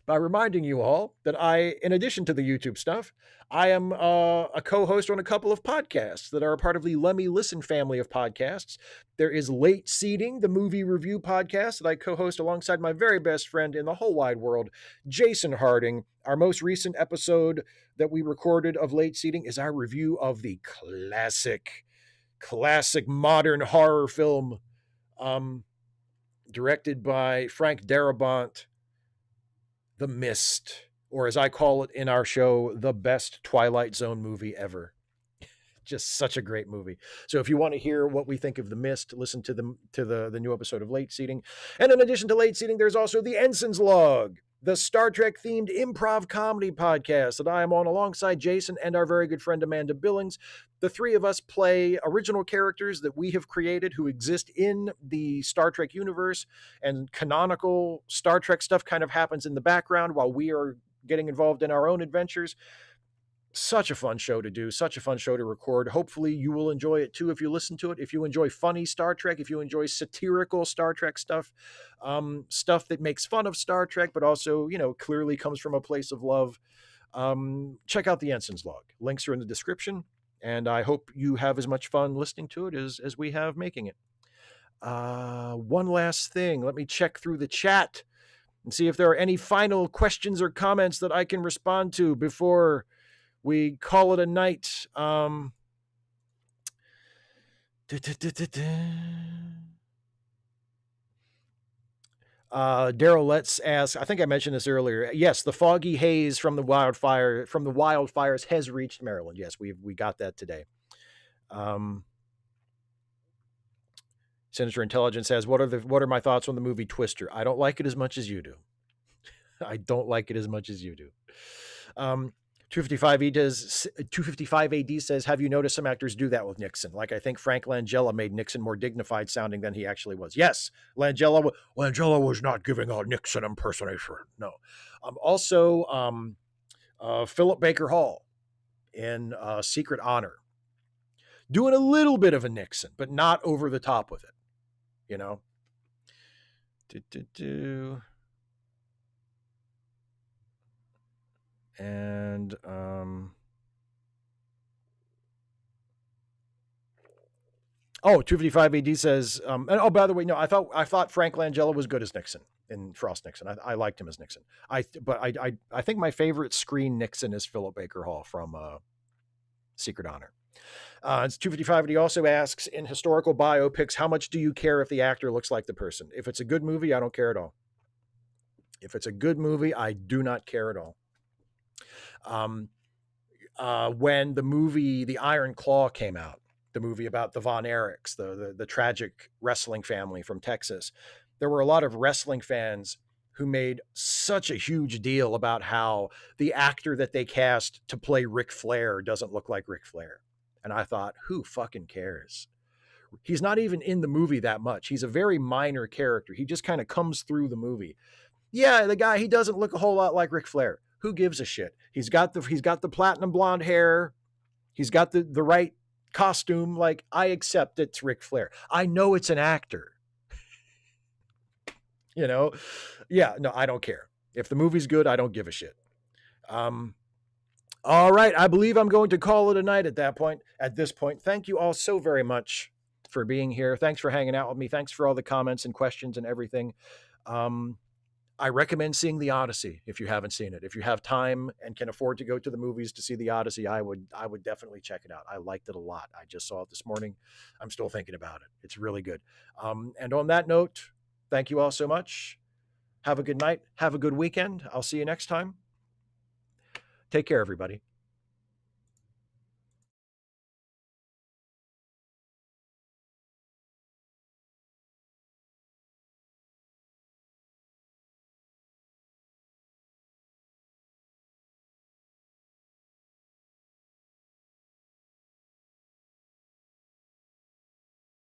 by reminding you all that in addition to the YouTube stuff, I am a co-host on a couple of podcasts that are a part of the Lemmy Listen family of podcasts. There is Late Seating, the movie review podcast that I co-host alongside my very best friend in the whole wide world, Jason Harding. Our most recent episode that we recorded of Late Seating is our review of the classic modern horror film, directed by Frank Darabont, The Mist, or as I call it in our show, the best Twilight Zone movie ever. Just such a great movie. So if you want to hear what we think of The Mist, listen to the new episode of Late Seating. And in addition to Late Seating, there's also the Ensign's Log, the Star Trek themed improv comedy podcast that I am on alongside Jason and our very good friend Amanda Billings. The three of us play original characters that we have created who exist in the Star Trek universe, and canonical Star Trek stuff kind of happens in the background while we are getting involved in our own adventures. Such a fun show to do, such a fun show to record. Hopefully you will enjoy it too if you listen to it. If you enjoy funny Star Trek, if you enjoy satirical Star Trek stuff, stuff that makes fun of Star Trek, but also, clearly comes from a place of love, check out the Ensign's Log. Links are in the description, and I hope you have as much fun listening to it as we have making it. One last thing. Let me check through the chat and see if there are any final questions or comments that I can respond to before we call it a night. Daryl Let's ask, I think I mentioned this earlier. Yes, the foggy haze from the wildfires has reached Maryland. Yes, we got that today. Sinister Intelligence says, what are my thoughts on the movie Twister? I don't like it as much as you do. I don't like it as much as you do. 255 AD says, have you noticed some actors do that with Nixon? Like, I think Frank Langella made Nixon more dignified sounding than he actually was. Yes, Langella was not giving a Nixon impersonation. No. Also, Philip Baker Hall in Secret Honor, doing a little bit of a Nixon, but not over the top with it. And Oh, 255 AD says, and oh, by the way, no, I thought Frank Langella was good as Nixon in Frost Nixon. I liked him as Nixon. I think my favorite screen Nixon is Philip Baker Hall from Secret Honor. It's 255 AD. He also asks, in historical biopics, how much do you care if the actor looks like the person? If it's a good movie, I don't care at all. If it's a good movie, I do not care at all. When the movie The Iron Claw came out, the movie about the Von Erichs, the tragic wrestling family from Texas, there were a lot of wrestling fans who made such a huge deal about how the actor that they cast to play Ric Flair doesn't look like Ric Flair. And I thought, who fucking cares? He's not even in the movie that much. He's a very minor character. He just kind of comes through the movie. Yeah, the guy, he doesn't look a whole lot like Ric Flair. Who gives a shit? He's got the platinum blonde hair. He's got the right costume. Like, I accept it's Ric Flair. I know it's an actor. You know? Yeah, no, I don't care. If the movie's good, I don't give a shit. All right, I believe I'm going to call it a night at this point. Thank you all so very much for being here. Thanks for hanging out with me. Thanks for all the comments and questions and everything. I recommend seeing The Odyssey if you haven't seen it. If you have time and can afford to go to the movies to see The Odyssey, I would definitely check it out. I liked it a lot. I just saw it this morning. I'm still thinking about it. It's really good. And on that note, thank you all so much. Have a good night. Have a good weekend. I'll see you next time. Take care, everybody.